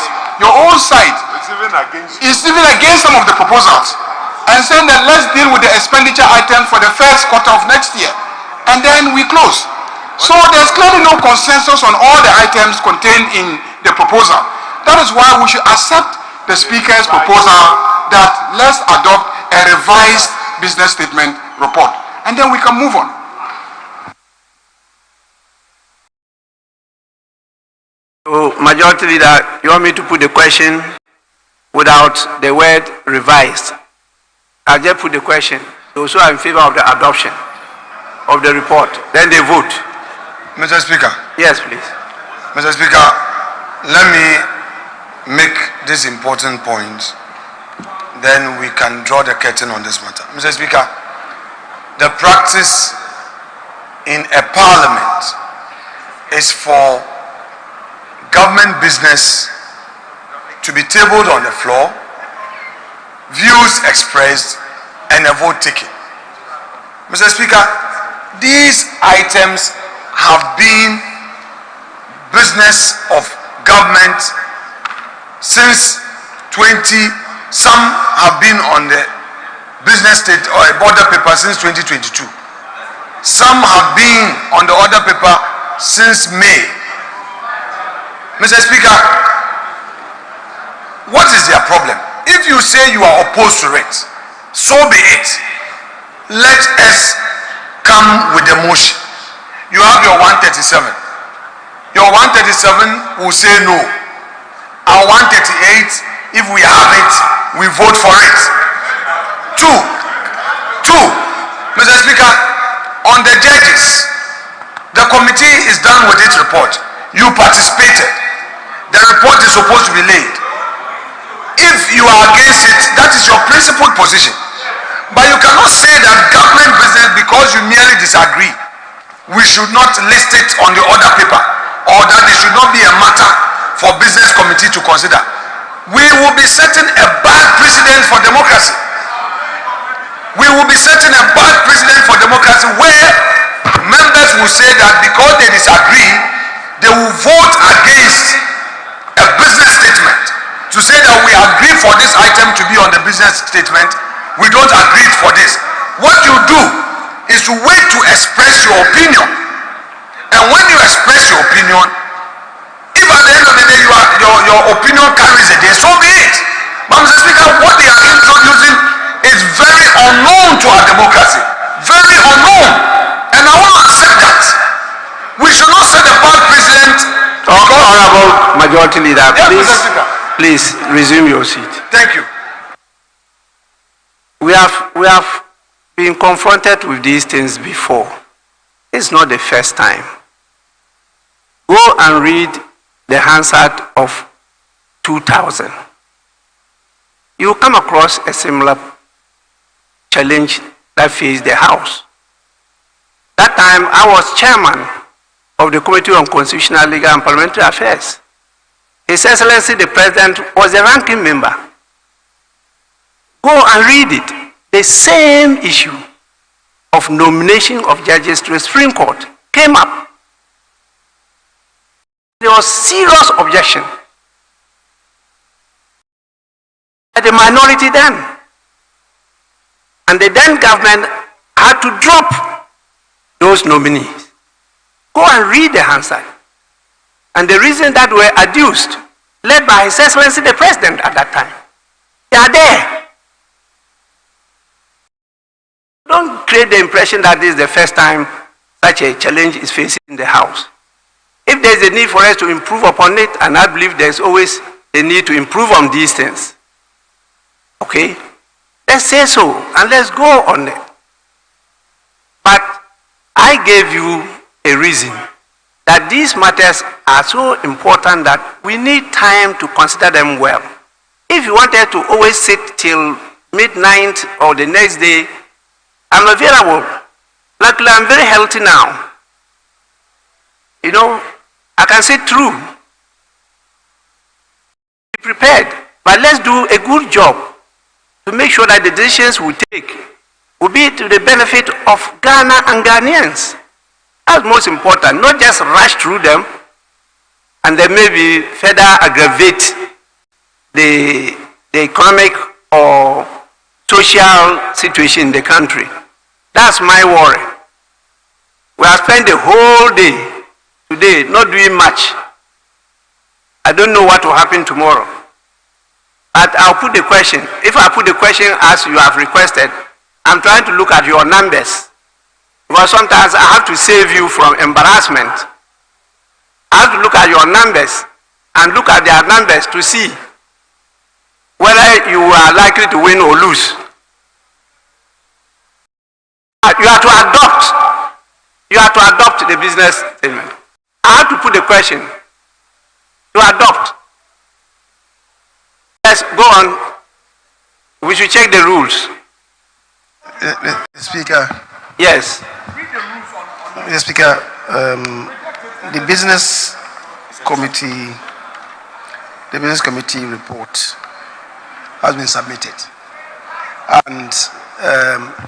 is even against some of the proposals and saying that let's deal with the expenditure items for the first quarter of next year, and then we close. So there's clearly no consensus on all the items contained in the proposal. That is why we should accept the Speaker's proposal that let's adopt a revised business statement report, and then we can move on. So, Majority Leader, you want me to put the question without the word revised? I'll just put the question. Those who are in favor of the adoption of the report, then they vote. Mr. Speaker. Yes, please. Mr. Speaker, let me make this important point. Then we can draw the curtain on this matter. Mr. Speaker, the practice in a parliament is for government business to be tabled on the floor, views expressed, and a vote taken. Mr. Speaker, these items have been business of government since some have been on the business state or a border paper since 2022. Some have been on the order paper since May. Mr. Speaker, what is their problem? If you say you are opposed to it, so be it. Let us come with the motion. You have your 137. Your 137 will say no. Our 138, if we have it, we vote for it. Two, Mr. Speaker, on the judges, the committee is done with its report. You participated. The report is supposed to be laid. If you are against it, that is your principled position. But you cannot say that government business, because you merely disagree, we should not list it on the order paper, or that it should not be a matter for business committee to consider. We will be setting a bad precedent for democracy. We will be setting a bad precedent for democracy where members will say that because they disagree, they will vote against a business statement to say that we agree for this item to be on the business statement. We don't agree for this. What you do is to wait to express your opinion. And when you express your opinion, if at the end of the day your opinion carries a day, so be it. But Mr. Speaker, what they are introducing is very unknown to our democracy. Very unknown. And I want to accept that. We should not set a bad precedent. Honorable Majority Leader, yes, please resume your seat. Thank you. We have been confronted with these things before. It's not the first time. Go and read the Hansard of 2000. You will come across a similar challenge that faced the House. That time I was chairman of the Committee on Constitutional, Legal and Parliamentary Affairs. His Excellency the President was the ranking member. Go and read it. The same issue of nomination of judges to the Supreme Court came up. There was serious objection by the minority then. And the then government had to drop those nominees. Go and read the Hansard. And the reason that were adduced, led by His Excellency the President at that time, they are there. Don't create the impression that this is the first time such a challenge is facing the House. If there is a need for us to improve upon it, and I believe there is always a need to improve on these things, okay, let's say so, and let's go on it. But I gave you a reason that these matters are so important that we need time to consider them well. If you wanted to always sit till midnight or the next day, I'm available. Luckily, I'm very healthy now. You know, I can sit through. Be prepared. But let's do a good job to make sure that the decisions we take will be to the benefit of Ghana and Ghanaians. That's most important. Not just rush through them and then maybe further aggravate the economic or social situation in the country. That's my worry. We have spent the whole day today not doing much. I don't know what will happen tomorrow. But I'll put the question. If I put the question as you have requested, I'm trying to look at your numbers. Because sometimes I have to save you from embarrassment. I have to look at your numbers and look at their numbers to see whether you are likely to win or lose. You have to adopt the business statement. I have to put the question. To adopt. Yes, go on. We should check the rules. Speaker. Yes. Mr. Speaker, the business committee report has been submitted, and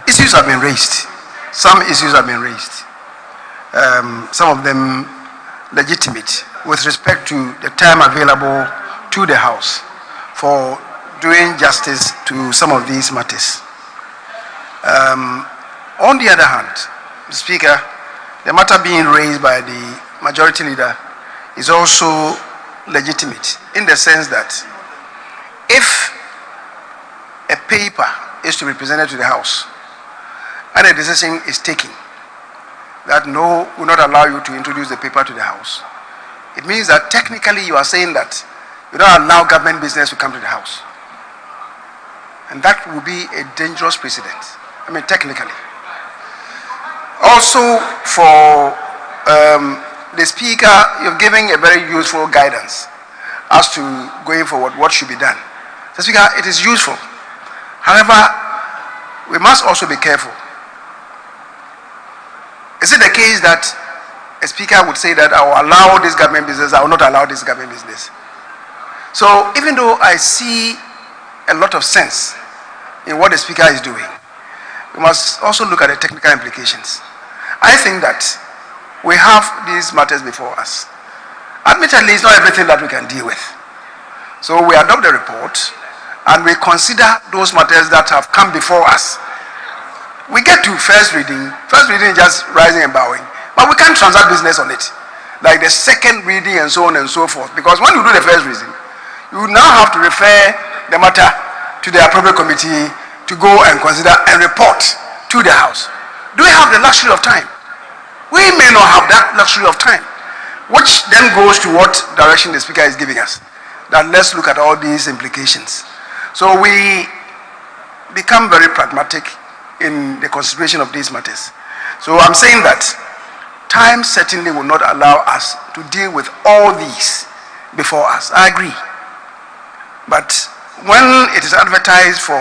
issues have been raised. Some issues have been raised. Some of them legitimate with respect to the time available to the House for doing justice to some of these matters. On the other hand, Mr. Speaker, the matter being raised by the majority leader is also legitimate in the sense that if a paper is to be presented to the House and a decision is taken that no, will not allow you to introduce the paper to the House, it means that technically you are saying that you don't allow government business to come to the House. And that will be a dangerous precedent. I mean, technically. Also, for the Speaker, you're giving a very useful guidance as to going forward, what should be done. So, Speaker, it is useful. However, we must also be careful. Is it the case that a Speaker would say that I will allow this government business, I will not allow this government business? So, even though I see a lot of sense in what the Speaker is doing, we must also look at the technical implications. I think that we have these matters before us. Admittedly, it's not everything that we can deal with. So we adopt the report and we consider those matters that have come before us. We get to first reading is just rising and bowing, but we can't transact business on it. Like the second reading and so on and so forth. Because when you do the first reading, you now have to refer the matter to the appropriate committee to go and consider and report to the House. Do we have the luxury of time? We may not have that luxury of time, which then goes to what direction the Speaker is giving us. That let's look at all these implications. So we become very pragmatic in the consideration of these matters. So I'm saying that time certainly will not allow us to deal with all these before us. I agree. But when it is advertised for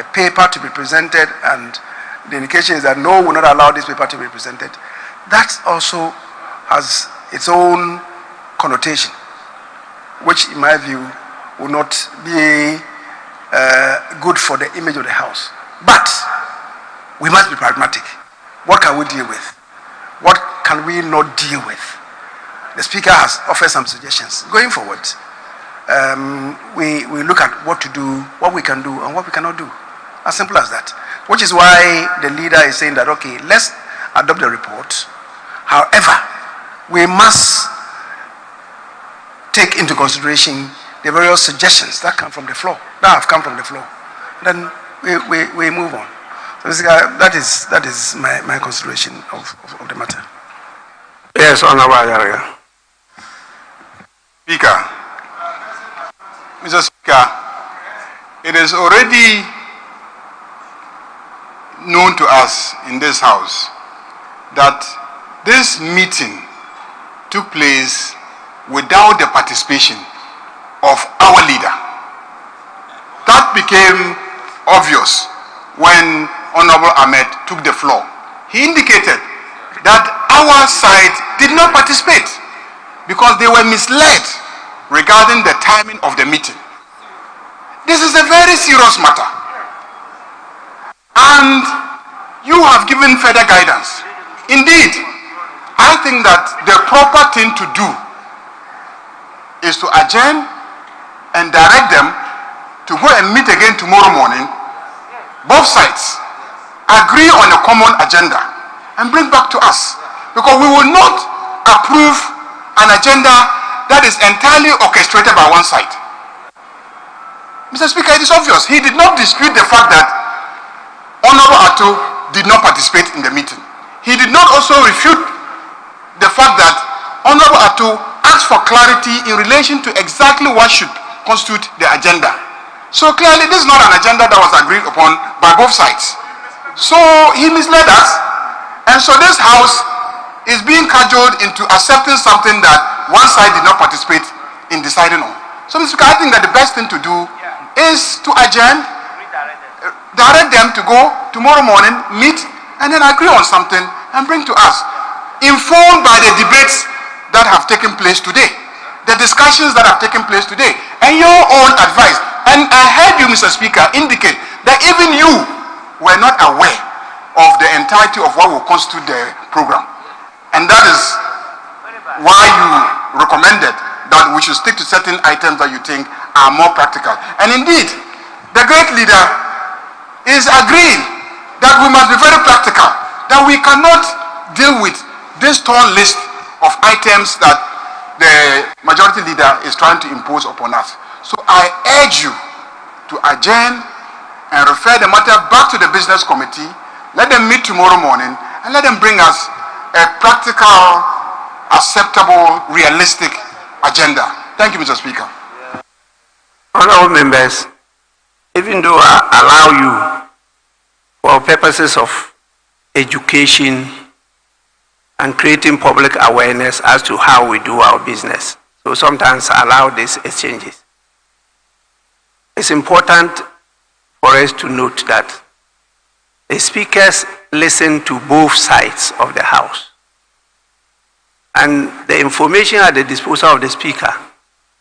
a paper to be presented and the indication is that no, we will not allow this paper to be presented, that also has its own connotation, which in my view will not be good for the image of the House. But we must be pragmatic. What can we deal with? What can we not deal with? The Speaker has offered some suggestions. Going forward, we look at what to do, what we can do, and what we cannot do. As simple as that. Which is why the leader is saying that, okay, let's adopt the report. However, we must take into consideration the various suggestions that come from the floor, that have come from the floor. Then we move on. So that is my consideration of the matter. Yes, Honorable Ayaria. Speaker, Mr. Speaker, it is already known to us in this House that this meeting took place without the participation of our leader. That became obvious when Honorable Ahmed took the floor. He indicated that our side did not participate because they were misled regarding the timing of the meeting. This is a very serious matter. And you have given further guidance. Indeed, I think that the proper thing to do is to adjourn and direct them to go and meet again tomorrow morning. Both sides agree on a common agenda and bring back to us. Because we will not approve an agenda that is entirely orchestrated by one side. Mr. Speaker, it is obvious. He did not dispute the fact that Honorable Atto did not participate in the meeting. He did not also refute the fact that Honorable Atto asked for clarity in relation to exactly what should constitute the agenda. So clearly this is not an agenda that was agreed upon by both sides. So he misled us, and so this house is being cajoled into accepting something that one side did not participate in deciding on. So Mr. Speaker, I think that the best thing to do is to adjourn, direct them to go tomorrow morning, meet, and then agree on something and bring to us, informed by the debates that have taken place today, the discussions that have taken place today, and your own advice. And I heard you, Mr. Speaker, indicate that even you were not aware of the entirety of what will constitute the program. And that is why you recommended that we should stick to certain items that you think are more practical. And indeed, the great leader is agreeing that we must be very practical, that we cannot deal with this torn list of items that the majority leader is trying to impose upon us. So I urge you to adjourn and refer the matter back to the business committee. Let them meet tomorrow morning and let them bring us a practical, acceptable, realistic agenda. Thank you, Mr. Speaker. Honorable members, even though I allow you for purposes of education and creating public awareness as to how we do our business, so sometimes I allow these exchanges. It's important for us to note that the speakers listen to both sides of the House. And the information at the disposal of the speaker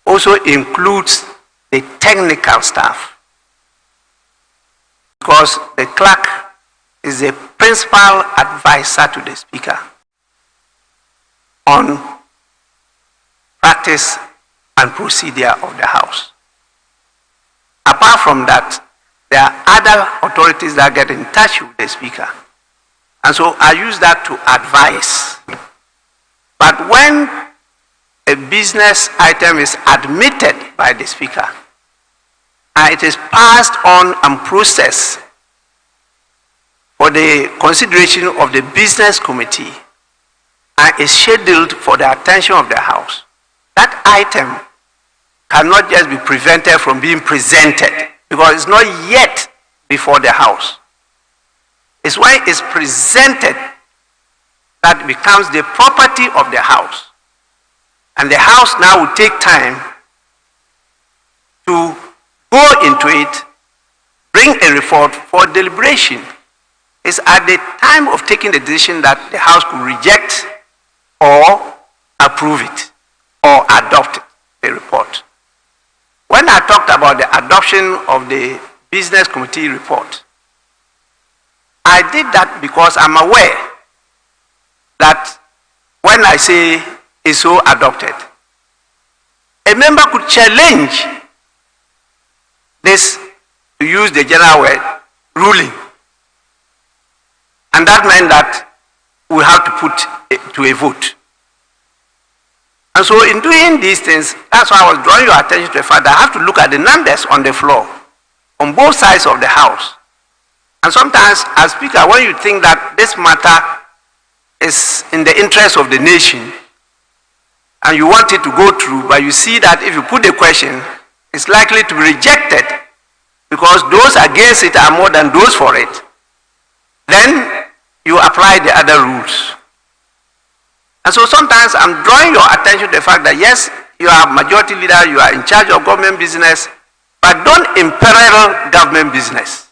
also includes the technical staff. Because the clerk is the principal advisor to the speaker on practice and procedure of the House. Apart from that, there are other authorities that get in touch with the speaker. And so I use that to advise. But when a business item is admitted by the speaker, and it is passed on and processed for the consideration of the business committee, and is scheduled for the attention of the House, that item cannot just be prevented from being presented because it's not yet before the House. It's when it's presented that becomes the property of the House. And the House now will take time to go into it, bring a report for deliberation. It's at the time of taking the decision that the House could reject or approve it or adopt the report. When I talked about the adoption of the business committee report, I did that because I'm aware that when I say it's so adopted, a member could challenge this, to use the general word, ruling. And that meant that we have to put it to a vote. And so in doing these things, that's why I was drawing your attention to the fact that I have to look at the numbers on the floor, on both sides of the House. And sometimes, as Speaker, when you think that this matter is in the interest of the nation, and you want it to go through, but you see that if you put the question, it's likely to be rejected because those against it are more than those for it, then you apply the other rules. And so sometimes I'm drawing your attention to the fact that yes, you are majority leader, you are in charge of government business, but don't imperil government business.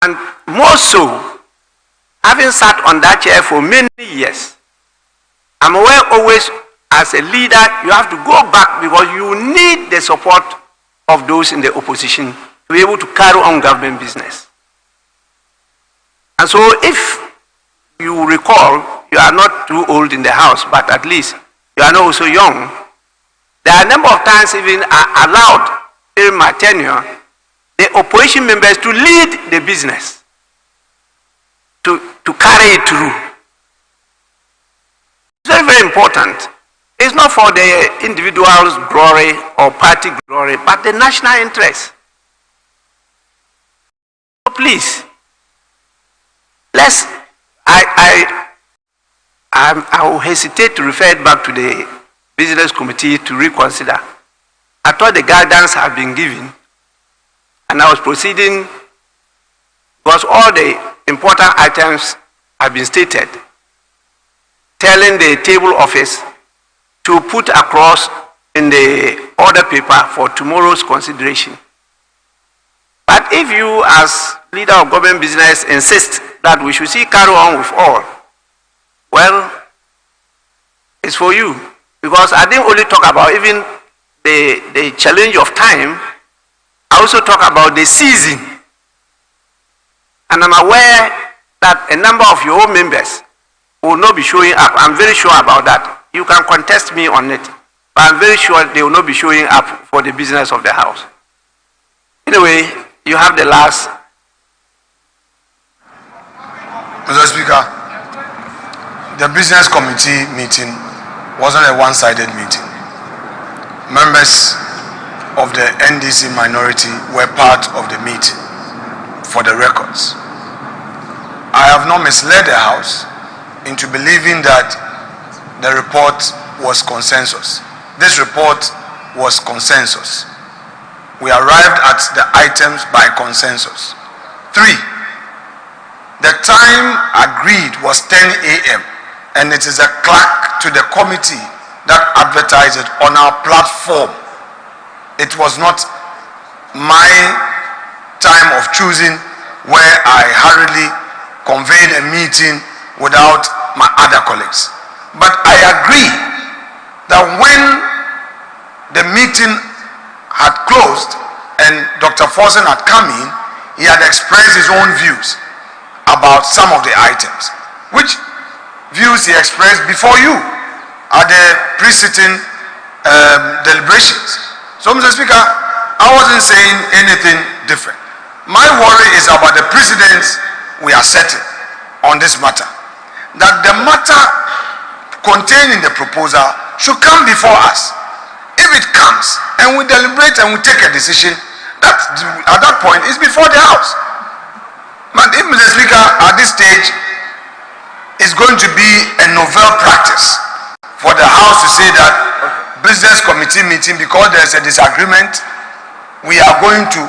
And more so, having sat on that chair for many years, I'm aware always as a leader, you have to go back because you need the support of those in the opposition to be able to carry on government business. And so if you recall, you are not too old in the House, but at least you are not also young. There are a number of times even I allowed during my tenure the opposition members to lead the business, to carry it through. It's very, very important. It's not for the individual's glory or party glory, but the national interest. So please, I will hesitate to refer it back to the business committee to reconsider. I thought the guidance had been given, and I was proceeding because all the important items have been stated, telling the table office to put across in the order paper for tomorrow's consideration. But if you as leader of government business insist that we should see carry on with all, well, it's for you. Because I didn't only talk about even the challenge of time, I also talk about the season. And I'm aware that a number of your own members will not be showing up. I'm very sure about that. You can contest me on it. But I'm very sure they will not be showing up for the business of the House. Anyway, you have the last. Mr. Speaker, the business committee meeting wasn't a one-sided meeting. Members of the NDC minority were part of the meeting, for the records. I have not misled the House into believing that the report was consensus. This report was consensus. We arrived at the items by consensus. 3, the time agreed was 10 a.m. and it is a clerk to the committee that advertised it on our platform. It was not my time of choosing where I hurriedly convened a meeting without my other colleagues. But I agree that when the meeting had closed and Dr. Forsen had come in, he had expressed his own views about some of the items, which views he expressed before you at the pre-sitting deliberations. So, Mr. Speaker, I wasn't saying anything different. My worry is about the precedents we are setting on this matter. That the matter contained in the proposal should come before us. If it comes and we deliberate and we take a decision, that at that point is before the House. But if, Mr. Speaker, at this stage it's going to be a novel practice for the House to say that business committee meeting, because there's a disagreement, we are going to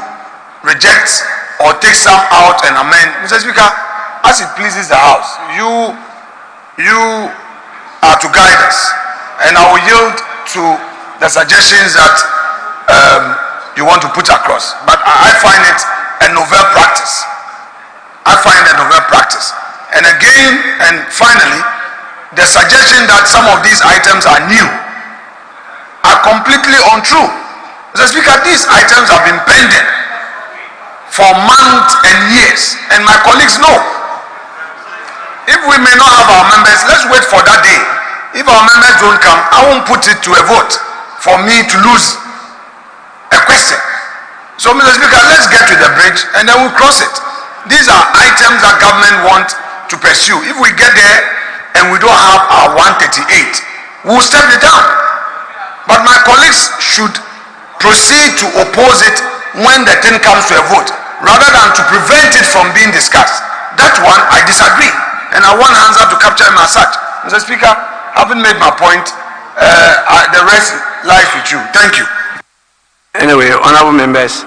reject or take some out and amend. Mr. Speaker, as it pleases the House, you are to guide us, and I will yield to the suggestions that you want to put across. But I find it a novel practice. I find it a novel practice. And again, and finally, the suggestion that some of these items are new are completely untrue. Mr. Speaker, these items have been pending for months and years, and my colleagues know. If we may not have our members, let's wait for that day. If our members don't come, I won't put it to a vote for me to lose a question. So, Mr. Speaker, let's get to the bridge and then we'll cross it. These are items that government want to pursue. If we get there and we don't have our 138, we'll step it down. But my colleagues should proceed to oppose it when the thing comes to a vote, rather than to prevent it from being discussed. That one, I disagree. And I want Hansa to capture him as such. Mr. Speaker, having made my point, the rest lies with you. Thank you. Anyway, honorable members,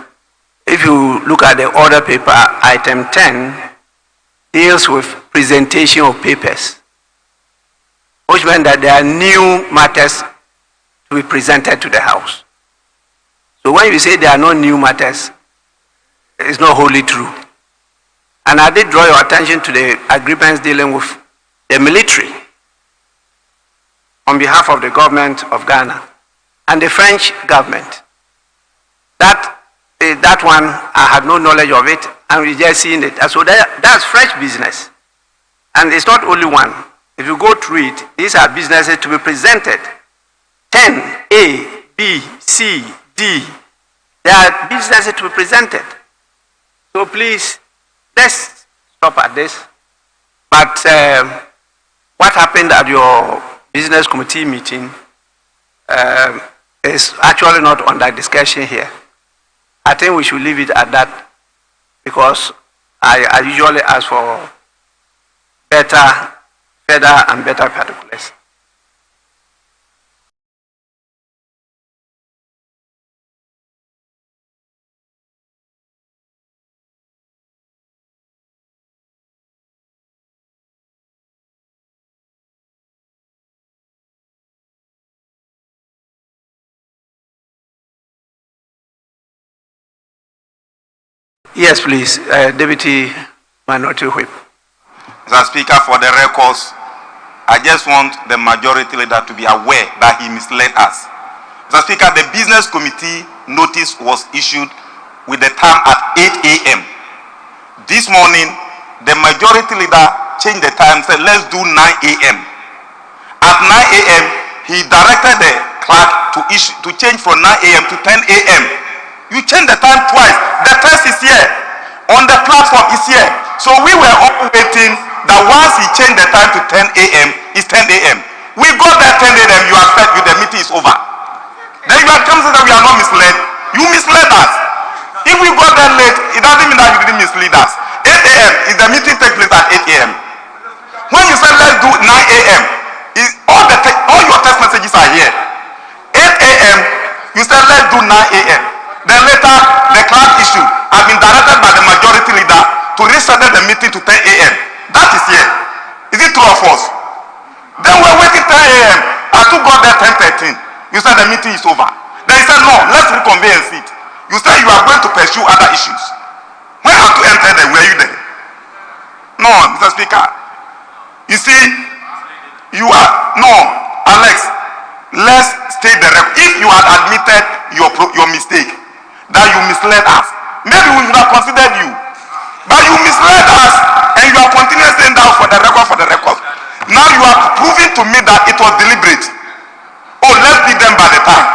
if you look at the order paper, item 10 deals with presentation of papers, which meant that there are new matters to be presented to the House. So when you say there are no new matters, it's not wholly true. And I did draw your attention to the agreements dealing with the military on behalf of the government of Ghana and the French government. That one, I had no knowledge of it, and we just seen it. And so that's French business. And it's not only one. If you go through it, these are businesses to be presented. 10, A, B, C, D. They are businesses to be presented. So please, let's stop at this. But what happened at your business committee meeting is actually not under discussion here. I think we should leave it at that, because I usually ask for better better and better particulars. Yes, please, Deputy Minority Whip. Mr. Speaker, for the records, I just want the majority leader to be aware that he misled us. Mr. Speaker, the business committee notice was issued with the time at 8 a.m. This morning, the majority leader changed the time, said let's do 9 a.m. At 9 a.m., he directed the clerk to change from 9 a.m. to 10 a.m. You changed the time twice. The test is here. On the platform is here. So we were all waiting that once he changed the time to 10 a.m., it's 10 a.m. We got that 10 a.m., you expect the meeting is over. Then you are coming to say that we are not misled. You misled us. If we got there late, it doesn't mean that you didn't mislead us. 8 a.m. is the meeting take place at 8 a.m. When you said let's do 9 a.m., all your text messages are here. 8 a.m., you said let's do 9 a.m. Then later, the clerk issue has been directed by the majority leader to reschedule the meeting to 10 a.m. That is here. Is it true or false? Then we're waiting 10 a.m. I took got there 10:13. You said the meeting is over. Then he said, no, let's reconvene it. You said you are going to pursue other issues. When I had to enter there, were you there? No, Mr. Speaker. You see, Alex, let's state the record. If you had admitted your mistake, that you misled us, maybe we would have considered you. But you misled us, and you are continuously saying that for the record. Now you are proving to me that it was deliberate. Oh, let's beat them by the time.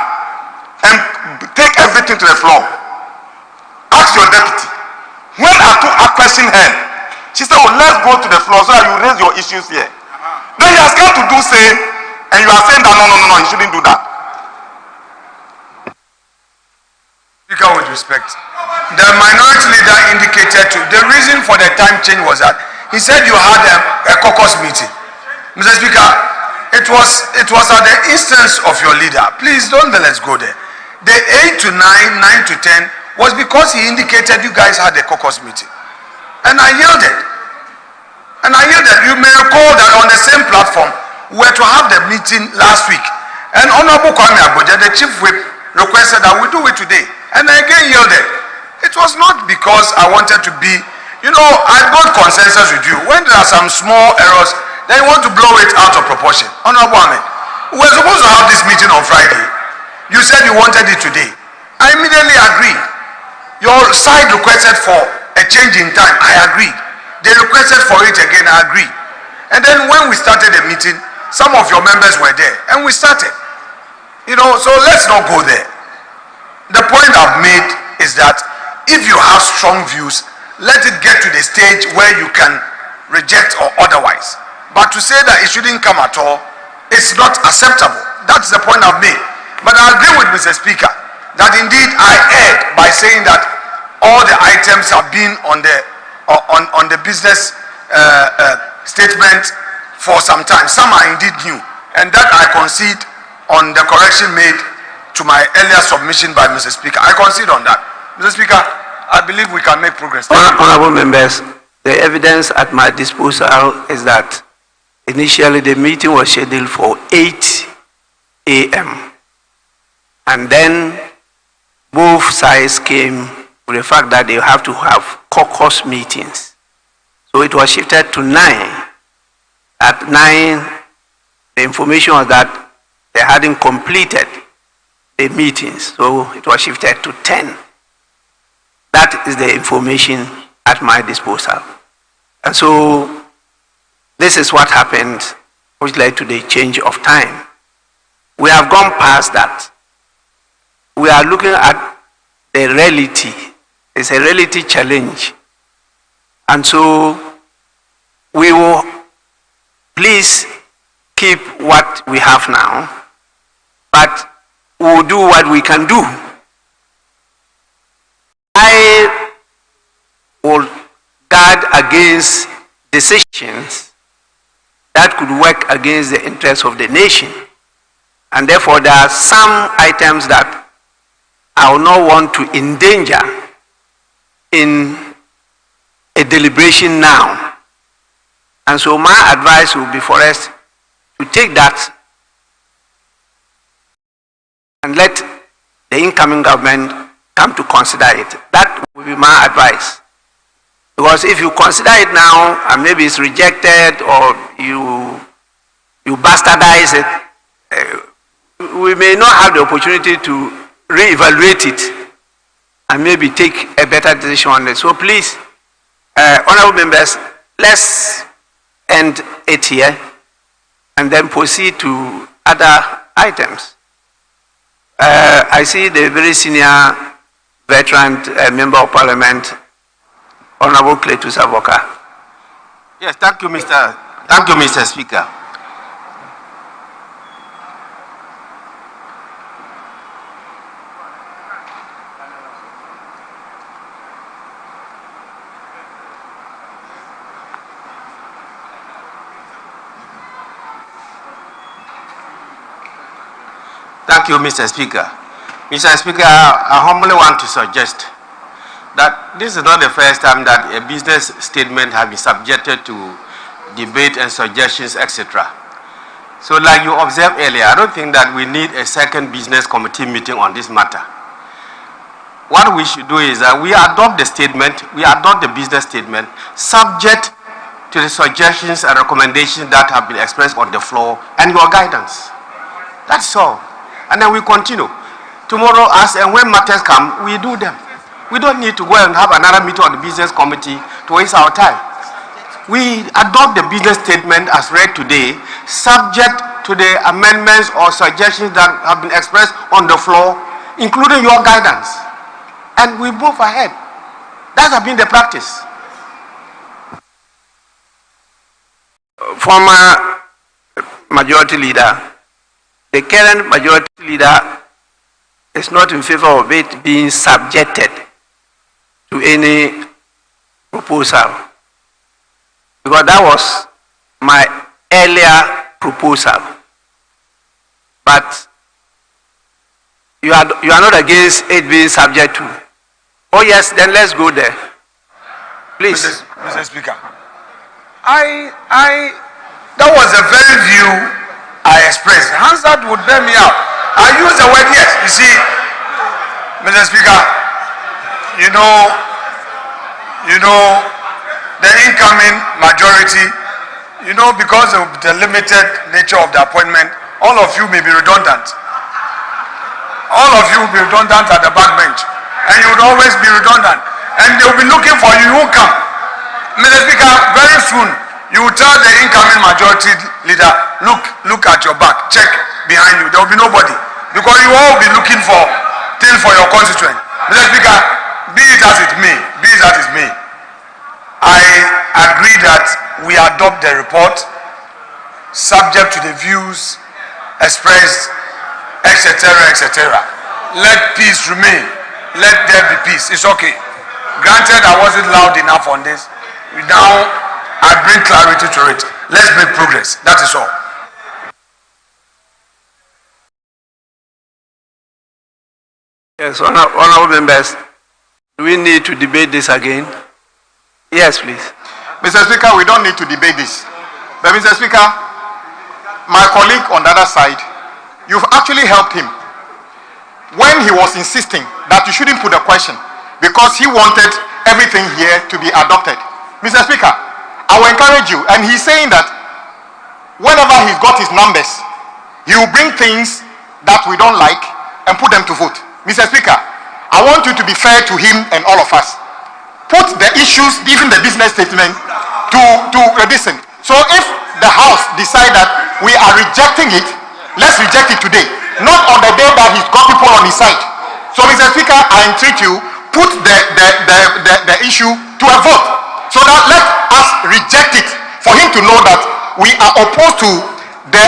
And take everything to the floor. Ask your deputy. When I questioned her, she said, oh, let's go to the floor so that you raise your issues here. Then he has come to do say, and you are saying that no, he shouldn't do that. Speaker, with respect, the minority leader indicated the reason for the time change was that he said you had a caucus meeting. Mr. Speaker, it was at the instance of your leader. Please don't let's go there. The 8 to 9, 9 to 10 was because he indicated you guys had a caucus meeting. And I yielded. You may recall that on the same platform, we were to have the meeting last week. And Honorable Kwame Agboja, the chief whip, requested that we do it today. And I again yielded. It was not because I wanted to be, I got consensus with you. When there are some small errors, then you want to blow it out of proportion. Honorable Ahmed, we were supposed to have this meeting on Friday. You said you wanted it today. I immediately agreed. Your side requested for a change in time. I agreed. They requested for it again. I agreed. And then when we started the meeting, some of your members were there. And we started. So let's not go there. The point I've made is that if you have strong views, let it get to the stage where you can reject or otherwise. But to say that it shouldn't come at all, it's not acceptable. That's the point I've made. But I agree with Mr. Speaker that indeed I erred by saying that all the items have been on the business statement for some time. Some are indeed new. And that I concede on the correction made to my earlier submission by Mr. Speaker. I concede on that. Mr. Speaker, I believe we can make progress. Honorable members, the evidence at my disposal is that initially the meeting was scheduled for 8 a.m. And then both sides came with the fact that they have to have caucus meetings. So it was shifted to 9. At 9, the information was that they hadn't completed the meetings, so it was shifted to 10. That is the information at my disposal. And so this is what happened, which led to the change of time. We have gone past that. We are looking at the reality. It's a reality challenge. And so we will please keep what we have now, but we will do what we can do. I will guard against decisions that could work against the interests of the nation. And therefore, there are some items that I will not want to endanger in a deliberation now. And so my advice will be for us to take that and let the incoming government come to consider it. That will be my advice. Because if you consider it now and maybe it's rejected or you bastardize it, we may not have the opportunity to reevaluate it and maybe take a better decision on it. So please, honorable members, let's end it here and then proceed to other items. I see the very senior veteran member of parliament, Honorable Cletus Avoka. Yes, thank you, Mr. Speaker. Thank you, Mr. Speaker. Mr. Speaker, I humbly want to suggest that this is not the first time that a business statement has been subjected to debate and suggestions, etc. So like you observed earlier, I don't think that we need a second business committee meeting on this matter. What we should do is that we adopt the statement, we adopt the business statement, subject to the suggestions and recommendations that have been expressed on the floor and your guidance. That's all. And then we continue. Tomorrow, as and when matters come, we do them. We don't need to go and have another meeting on the business committee to waste our time. We adopt the business statement as read today, subject to the amendments or suggestions that have been expressed on the floor, including your guidance. And we move ahead. That has been the practice. Former majority leader, the current majority leader is not in favor of it being subjected to any proposal, because that was my earlier proposal. But you are not against it being subject to. Oh yes, then let's go there. Please. Mr. Speaker, that was the very view I expressed. Hansard would bear me out. I use the word yes. You see, Mr. Speaker, you know, the incoming majority, because of the limited nature of the appointment, all of you may be redundant. All of you will be redundant at the back bench. And you would always be redundant. And they will be looking for you. You won't come. Mr. Speaker, very soon, you will tell the incoming majority leader, look at your back, check behind you. There will be nobody. Because you all will be looking for things for your constituent. Mr. Speaker, be it as it may, I agree that we adopt the report subject to the views expressed, etc., etc. Let peace remain. Let there be peace. It's okay. Granted, I wasn't loud enough on this. Now, I bring clarity to it. Let's make progress. That is all. Yes, honorable members, do we need to debate this again? Yes, please. Mr. Speaker, we don't need to debate this. But Mr. Speaker, my colleague on the other side, you've actually helped him when he was insisting that you shouldn't put a question because he wanted everything here to be adopted. Mr. Speaker, I will encourage you, and he's saying that whenever he's got his numbers, he will bring things that we don't like and put them to vote. Mr. Speaker, I want you to be fair to him and all of us. Put the issues, even the business statement, to listen. So if the House decide that we are rejecting it, let's reject it today, not on the day that he's got people on his side. So, Mr. Speaker, I entreat you, put the issue to a vote, so that let us reject it, for him to know that we are opposed to the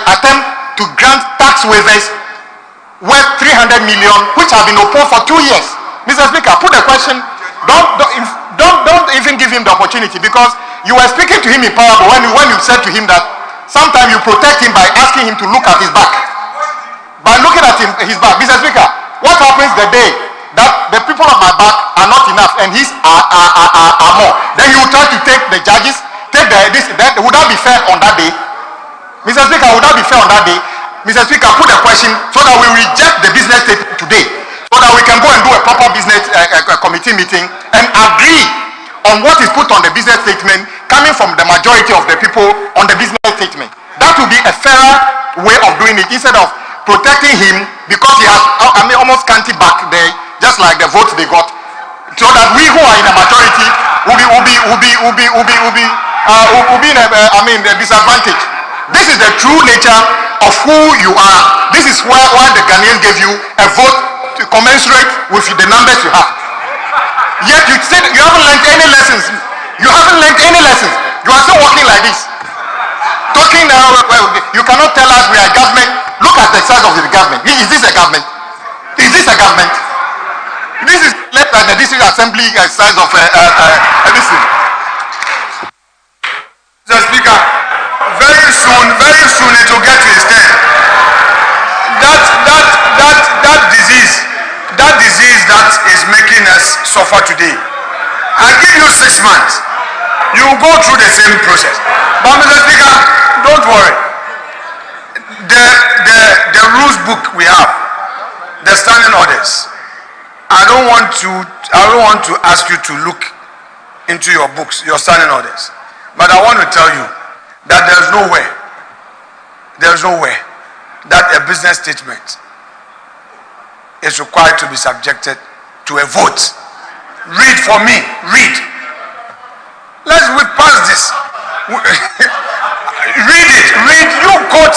attempt to grant tax waivers worth 300 million, which have been opposed for 2 years. Mr. Speaker, put the question. Don't even give him the opportunity, because you were speaking to him in parable when you said to him that sometimes you protect him by asking him to look at his back. By looking at his back. Mr. Speaker, what happens the day that the people of my back are not enough and his are more? Then he will try to take the judges, take that. Would that be fair on that day? Mr. Speaker, would that be fair on that day? Mr. Speaker, put a question so that we reject the business statement today, so that we can go and do a proper business committee meeting and agree on what is put on the business statement coming from the majority of the people on the business statement. That will be a fairer way of doing it instead of protecting him because he has, almost scanty back there, just like the votes they got, so that we who are in the majority will be in a disadvantage. This is the true nature of who you are. This is why the Ghanaians gave you a vote to commensurate with the numbers you have. Yet you said you haven't learned any lessons. You haven't learned any lessons. You are still walking like this. Talking now, you cannot tell us we are government. Look at the size of the government. Is this a government? Is this a government? This is less than the district assembly size of everything. Mr. Speaker, very soon it will get to his turn. That disease that is making us suffer today, I give you 6 months. You will go through the same process. But Mr. Speaker, don't worry. The rules book we have, the standing orders. I don't want to ask you to look into your books, your standing orders. But I want to tell you that there is no way that a business statement is required to be subjected to a vote. Read for me, read. Let's pass this. Read it, read. You quote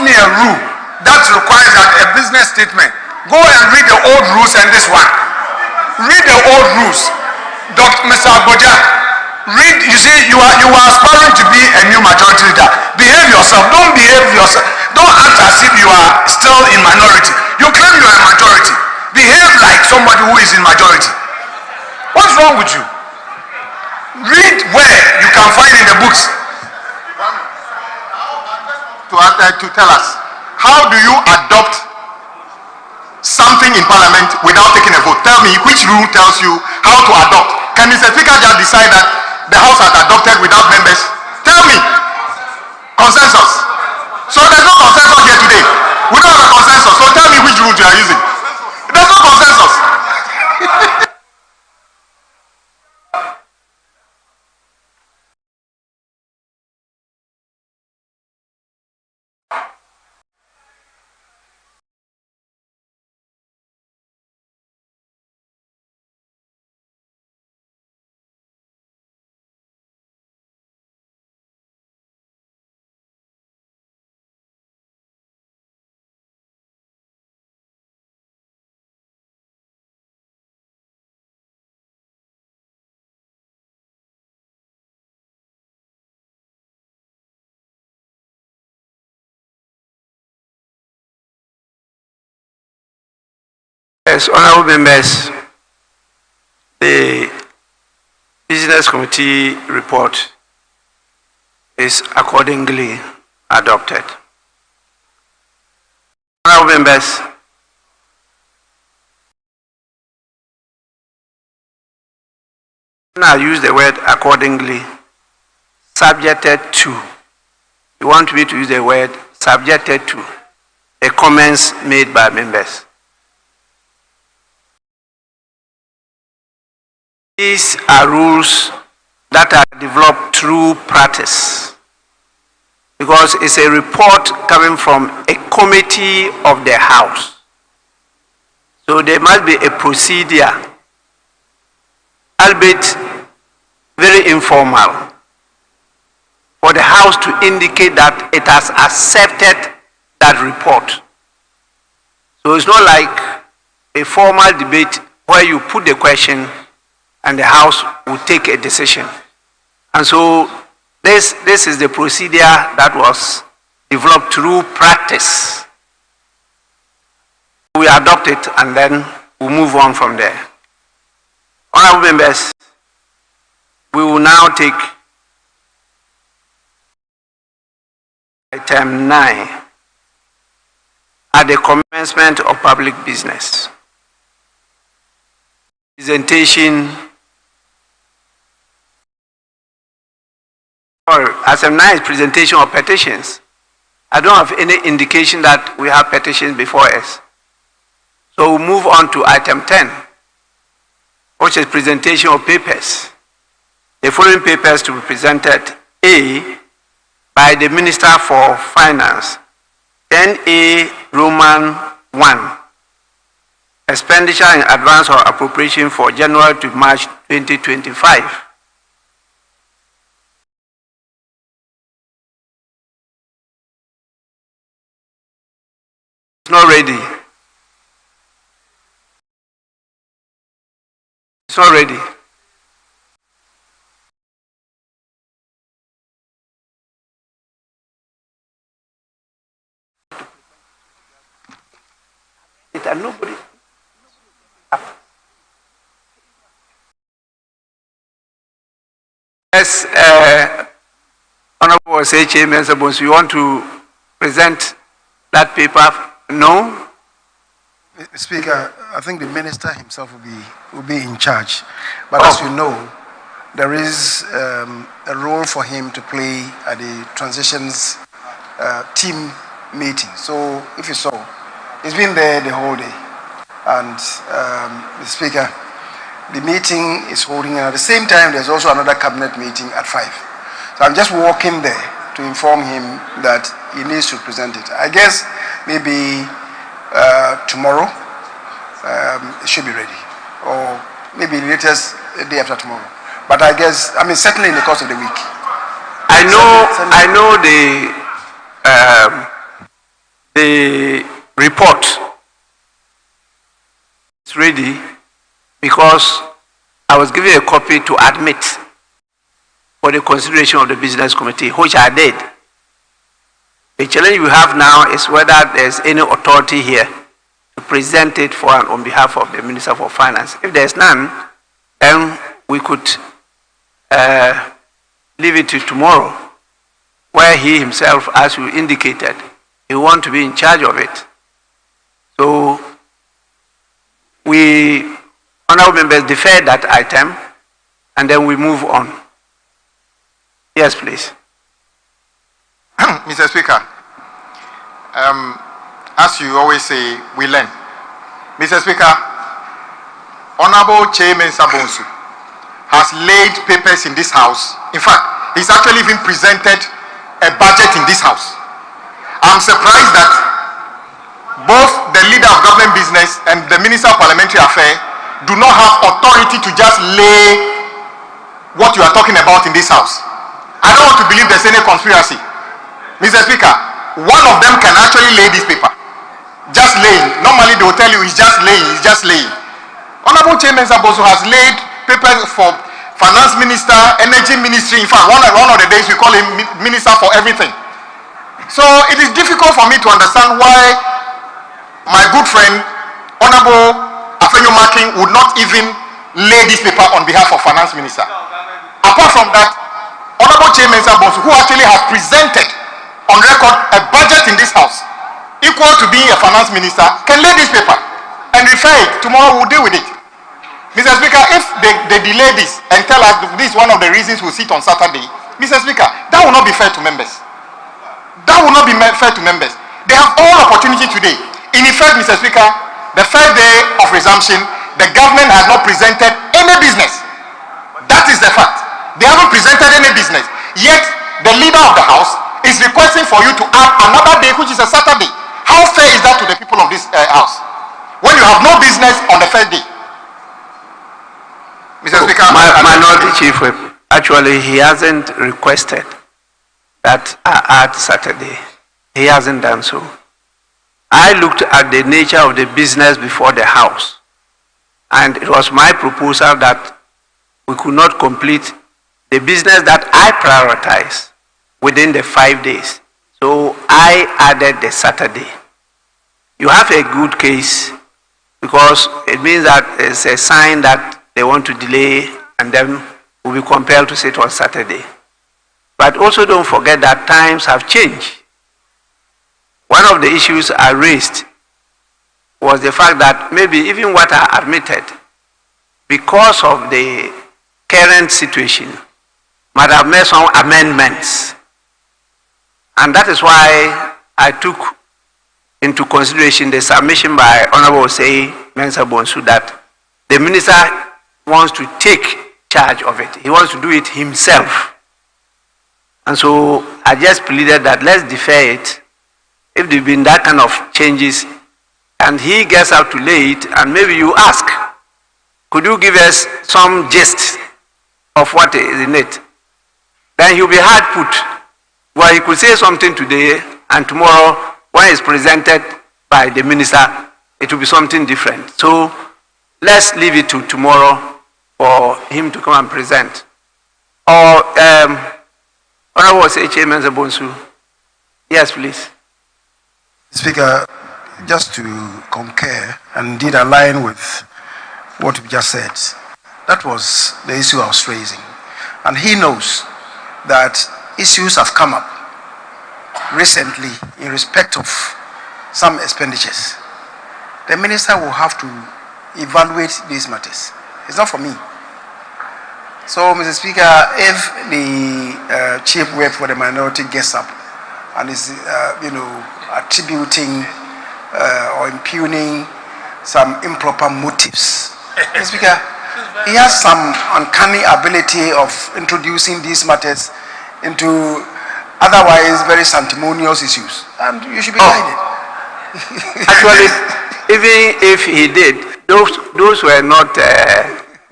me a rule that requires that a business statement. Go and read the old rules and this one. Read the old rules. Mr. Abuja, read. You see, you are aspiring to be a new majority leader. Behave yourself. Don't behave yourself. Don't act as if you are still in minority. You claim you are a majority. Behave like somebody who is in majority. What's wrong with you? Read where you can find in the books. To tell us, how do you adopt something in Parliament without taking a vote? Tell me which rule tells you how to adopt. Can Mr. Speaker just decide that the House has adopted without members? Tell me. Consensus. So there's no consensus here today. We don't have a consensus. So tell me which rule you are using. There's no consensus. Yes, honorable members, the Business Committee report is accordingly adopted. Honorable members, I use the word accordingly, subjected to. You want me to use the word subjected to the comments made by members. These are rules that are developed through practice because it's a report coming from a committee of the House. So there must be a procedure, albeit very informal, for the House to indicate that it has accepted that report. So it's not like a formal debate where you put the question and the House will take a decision. And so this is the procedure that was developed through practice. We adopt it and then we move on from there. Honorable members, we will now take Item 9. At the commencement of public business. Presentation. Item 9 is presentation of petitions. I don't have any indication that we have petitions before us. So we'll move on to item 10, which is presentation of papers. The following papers to be presented: A, by the Minister for Finance, 10A Roman 1, expenditure in advance or appropriation for January to March 2025. It's not ready. It's not ready. And nobody. Yes, Honorable S.H.A. Mensabons, you want to present that paper? No? Speaker, I think the minister himself will be in charge. But as you know, there is a role for him to play at the transitions team meeting. So if you saw, he's been there the whole day. And the Speaker, the meeting is holding, and at the same time, there's also another cabinet meeting at 5. So I'm just walking there to inform him that he needs to present it. I guess maybe tomorrow it should be ready, or maybe latest the day after tomorrow. But I guess, I mean, certainly in the course of the week. I know the report is ready because I was given a copy to admit for the consideration of the business committee, which I did. The challenge we have now is whether there's any authority here to present it for and on behalf of the Minister for Finance. If there's none, then we could leave it to tomorrow, where he himself, as you indicated, he wants to be in charge of it. So we, honorable members, defer that item, and then we move on. Yes, please. Mr. Speaker, as you always say, we learn. Mr. Speaker, Honorable Chairman Sabonsu has laid papers in this house. In fact, he's actually even presented a budget in this house. I'm surprised that both the leader of government business and the Minister of Parliamentary Affairs do not have authority to just lay what you are talking about in this house. I don't want to believe there's any conspiracy. Mr. Speaker, one of them can actually lay this paper. Just laying. Normally they will tell you it's just laying, it's just laying. Honorable Chairman Saboso has laid papers for Finance Minister, Energy Ministry. In fact, one of the days we call him Minister for everything. So it is difficult for me to understand why my good friend, Honorable Afenyo Makin, would not even lay this paper on behalf of Finance Minister. Apart from that, Honorable Chairman Saboso, who actually has presented on record a budget in this house equal to being a finance minister, can lay this paper and refer it. Tomorrow we'll deal with it. Mr. Speaker, if they delay this and tell us this is one of the reasons we'll sit on Saturday, Mr. Speaker, that will not be fair to members. That will not be fair to members. They have all opportunity today. In effect, Mr. Speaker, the first day of resumption, the government has not presented any business. That is the fact. They haven't presented any business. Yet, the leader of the house is requesting for you to add another day, which is a Saturday. How fair is that to the people of this house? When you have no business on the first day. Mr. Speaker, Minority Chief Whip, actually he hasn't requested that I add Saturday. He hasn't done so. I looked at the nature of the business before the house, and it was my proposal that we could not complete the business that I prioritize within the 5 days. So I added the Saturday. You have a good case because it means that it's a sign that they want to delay and then we'll be compelled to sit on Saturday. But also don't forget that times have changed. one of the issues I raised was the fact that maybe even what I admitted, because of the current situation, might have made some amendments. And that is why I took into consideration the submission by Honorable Osei Mensah Bonsu that the minister wants to take charge of it. He wants to do it himself. And so I just pleaded that let's defer it. If there have been that kind of changes and he gets out to lay it, and maybe you ask, could you give us some gist of what is in it? Then he'll be hard put. Well, he could say something today, and tomorrow, when it's presented by the minister, it will be something different. So let's leave it to tomorrow for him to come and present. Or, Honorable H.A. Mensah Bonsu. Yes, please. Speaker, just to concur and indeed align with what you just said, that was the issue I was raising. And he knows that issues have come up recently in respect of some expenditures. The minister will have to evaluate these matters. It's not for me. So, Mr. Speaker, if the chief whip for the minority gets up and is, attributing or impugning some improper motives, Mr. Speaker, he has some uncanny ability of introducing these matters into otherwise very sanctimonious issues, and you should be guided. Actually, even if he did, those were not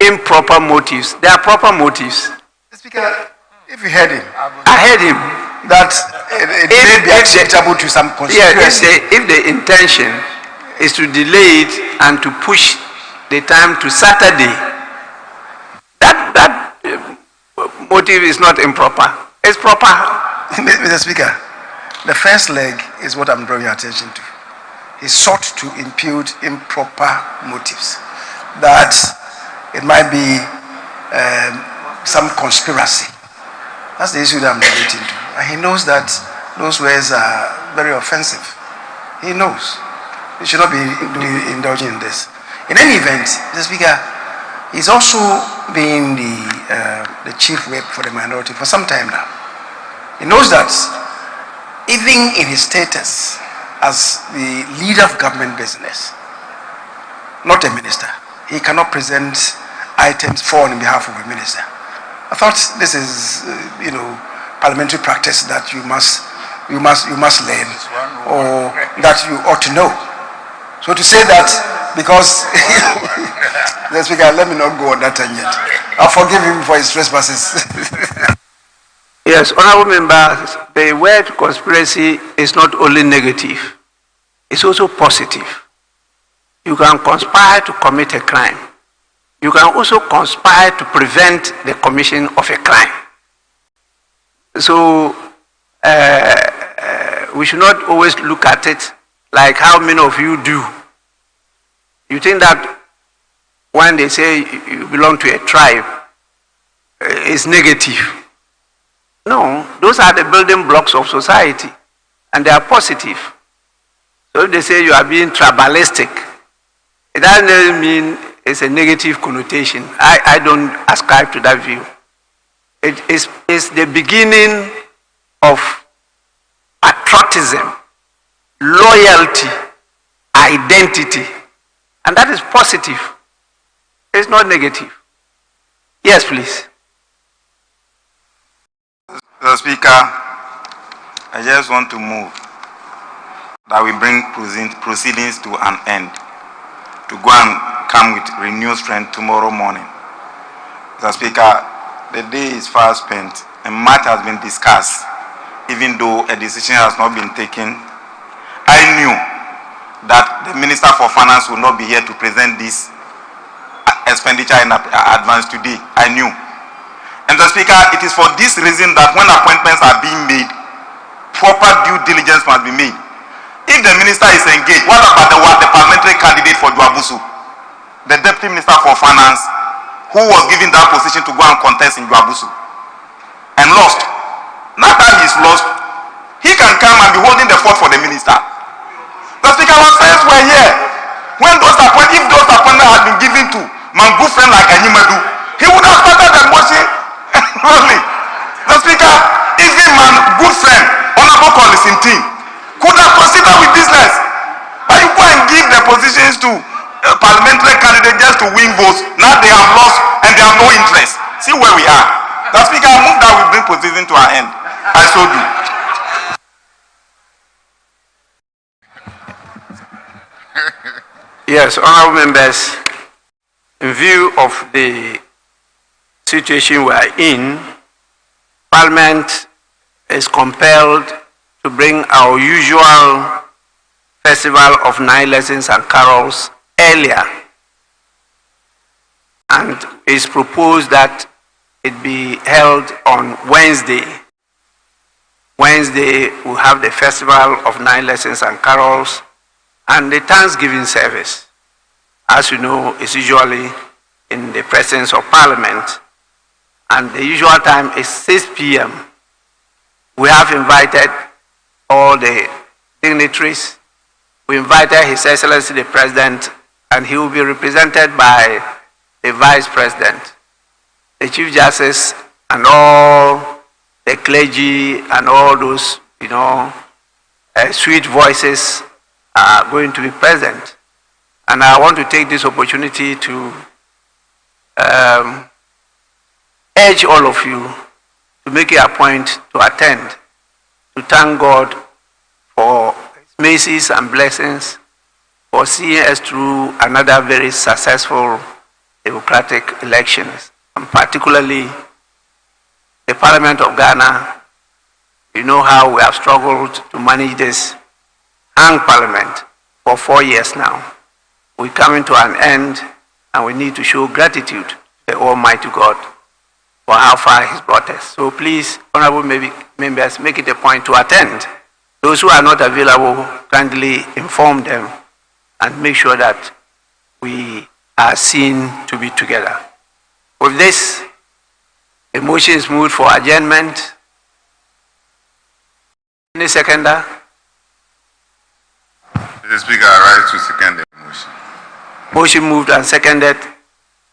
improper motives. They are proper motives. Speaker, if you heard him, I heard him. That it may be acceptable to some constituency. Yeah, if the intention is to delay it and to push the time to Saturday, that motive is not improper. It's proper. Mr. Speaker, the first leg is what I'm drawing your attention to. He sought to impute improper motives, that it might be some conspiracy. That's the issue that I'm relating to. And he knows that those words are very offensive. He knows. He should not be indulging in this. In any event, Mr. Speaker, he's also been the chief whip for the minority for some time now. He knows that even in his status as the leader of government business, not a minister, he cannot present items for on behalf of a minister. I thought this is, parliamentary practice that you must learn, or that you ought to know. So to say that, because the Speaker, let me not go on that tangent. I'll forgive him for his trespasses. Yes, honorable members, the word conspiracy is not only negative, it's also positive. You can conspire to commit a crime. You can also conspire to prevent the commission of a crime. So we should not always look at it like how many of you do. You think that when they say you belong to a tribe, it's negative. No, those are the building blocks of society, and they are positive. So if they say you are being tribalistic, it doesn't mean it's a negative connotation. I don't ascribe to that view. It is the beginning of patriotism, loyalty, identity, and that is positive. It's not negative. Yes, please. Mr. Speaker, I just want to move that we bring proceedings to an end, to go and come with renewed strength tomorrow morning. Mr. Speaker, the day is far spent and much has been discussed, even though a decision has not been taken. I knew that the Minister for Finance would not be here to present this expenditure in advance today. I knew. And Mr. Speaker, it is for this reason that when appointments are being made, proper due diligence must be made. If the minister is engaged, what about the parliamentary candidate for Dwabusu, the Deputy Minister for Finance, who was given that position to go and contest in Dwabusu and lost? Now that he's lost, he can come and be holding the fort for the minister. The Speaker, our friends were here. When those appointments, if those appointments had been given to my good friend like Anyimadu, he would have started the motion early. The Speaker, even my good friend, Honorable Collison, could have proceeded with business. But you go and give the positions to parliamentary candidates just to win votes. Now they have lost and they have no interest. See where we are. The Speaker, I move that we bring position to our end. I so do. Yes, honorable members, in view of the situation we are in, Parliament is compelled to bring our usual festival of 9 lessons and carols earlier, and it's proposed that it be held on Wednesday. Wednesday we'll have the festival of 9 lessons and carols and the Thanksgiving service. As you know, it's usually in the presence of Parliament, and the usual time is 6 p.m. We have invited all the dignitaries. We invited His Excellency the President, and he will be represented by the Vice President, the Chief Justice, and all the clergy, and all those, sweet voices are going to be present. And I want to take this opportunity to urge all of you to make it a point to attend, to thank God for His mercies and blessings, for seeing us through another very successful democratic elections, and particularly the Parliament of Ghana. You know how we have struggled to manage this hung Parliament for 4 years now. We're coming to an end, and we need to show gratitude to the Almighty God for how far He's brought us. So please, honorable members, make it a point to attend. Those who are not available, kindly inform them and make sure that we are seen to be together. With this, the motion is moved for adjournment. Any seconder? Mr. Speaker, I rise to second the motion. Motion moved and seconded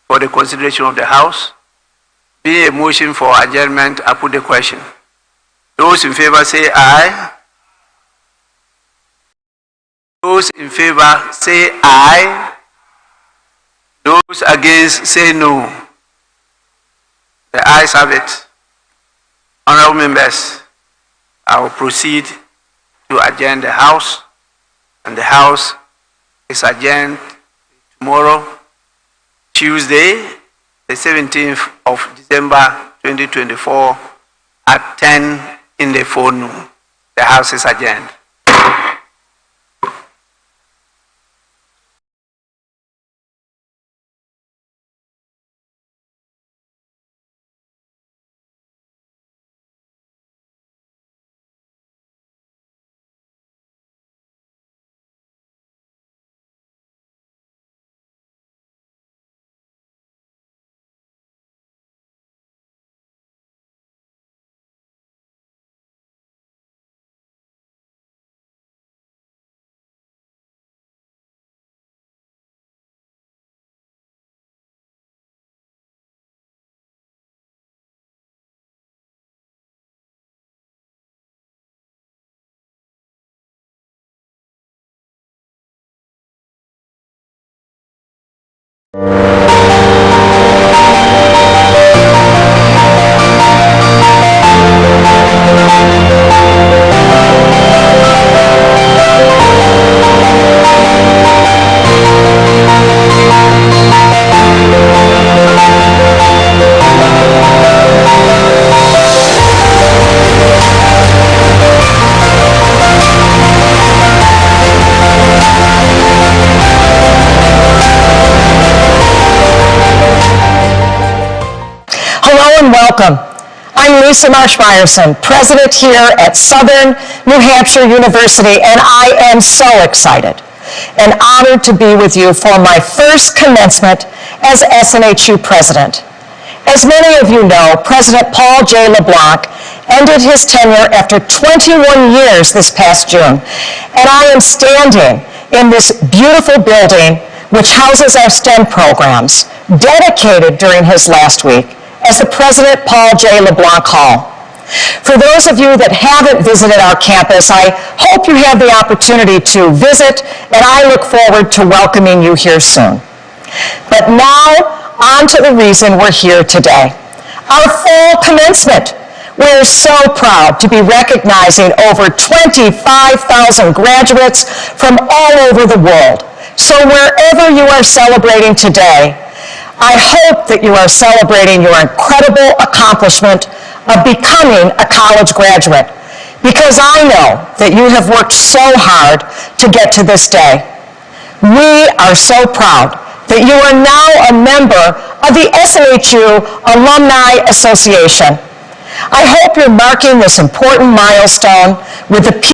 for the consideration of the House. Being a motion for adjournment, I put the question. Those in favor say aye. Those in favor say aye. Those against say no. The ayes have it. Honorable members, I will proceed to adjourn the House, and the House is adjourned tomorrow, Tuesday, the 17th of December 2024 at 10 in the forenoon. The House is adjourned. Welcome. I'm Lisa Marsh-Meyerson, president here at Southern New Hampshire University, and I am so excited and honored to be with you for my first commencement as SNHU president. As many of you know, President Paul J. LeBlanc ended his tenure after 21 years this past June, and I am standing in this beautiful building which houses our STEM programs, dedicated during his last week as the President Paul J. LeBlanc Hall. For those of you that haven't visited our campus, I hope you have the opportunity to visit, and I look forward to welcoming you here soon. But now, on to the reason we're here today. Our fall commencement. We're so proud to be recognizing over 25,000 graduates from all over the world. So wherever you are celebrating today, I hope that you are celebrating your incredible accomplishment of becoming a college graduate, because I know that you have worked so hard to get to this day. We are so proud that you are now a member of the SNHU Alumni Association. I hope you're marking this important milestone with the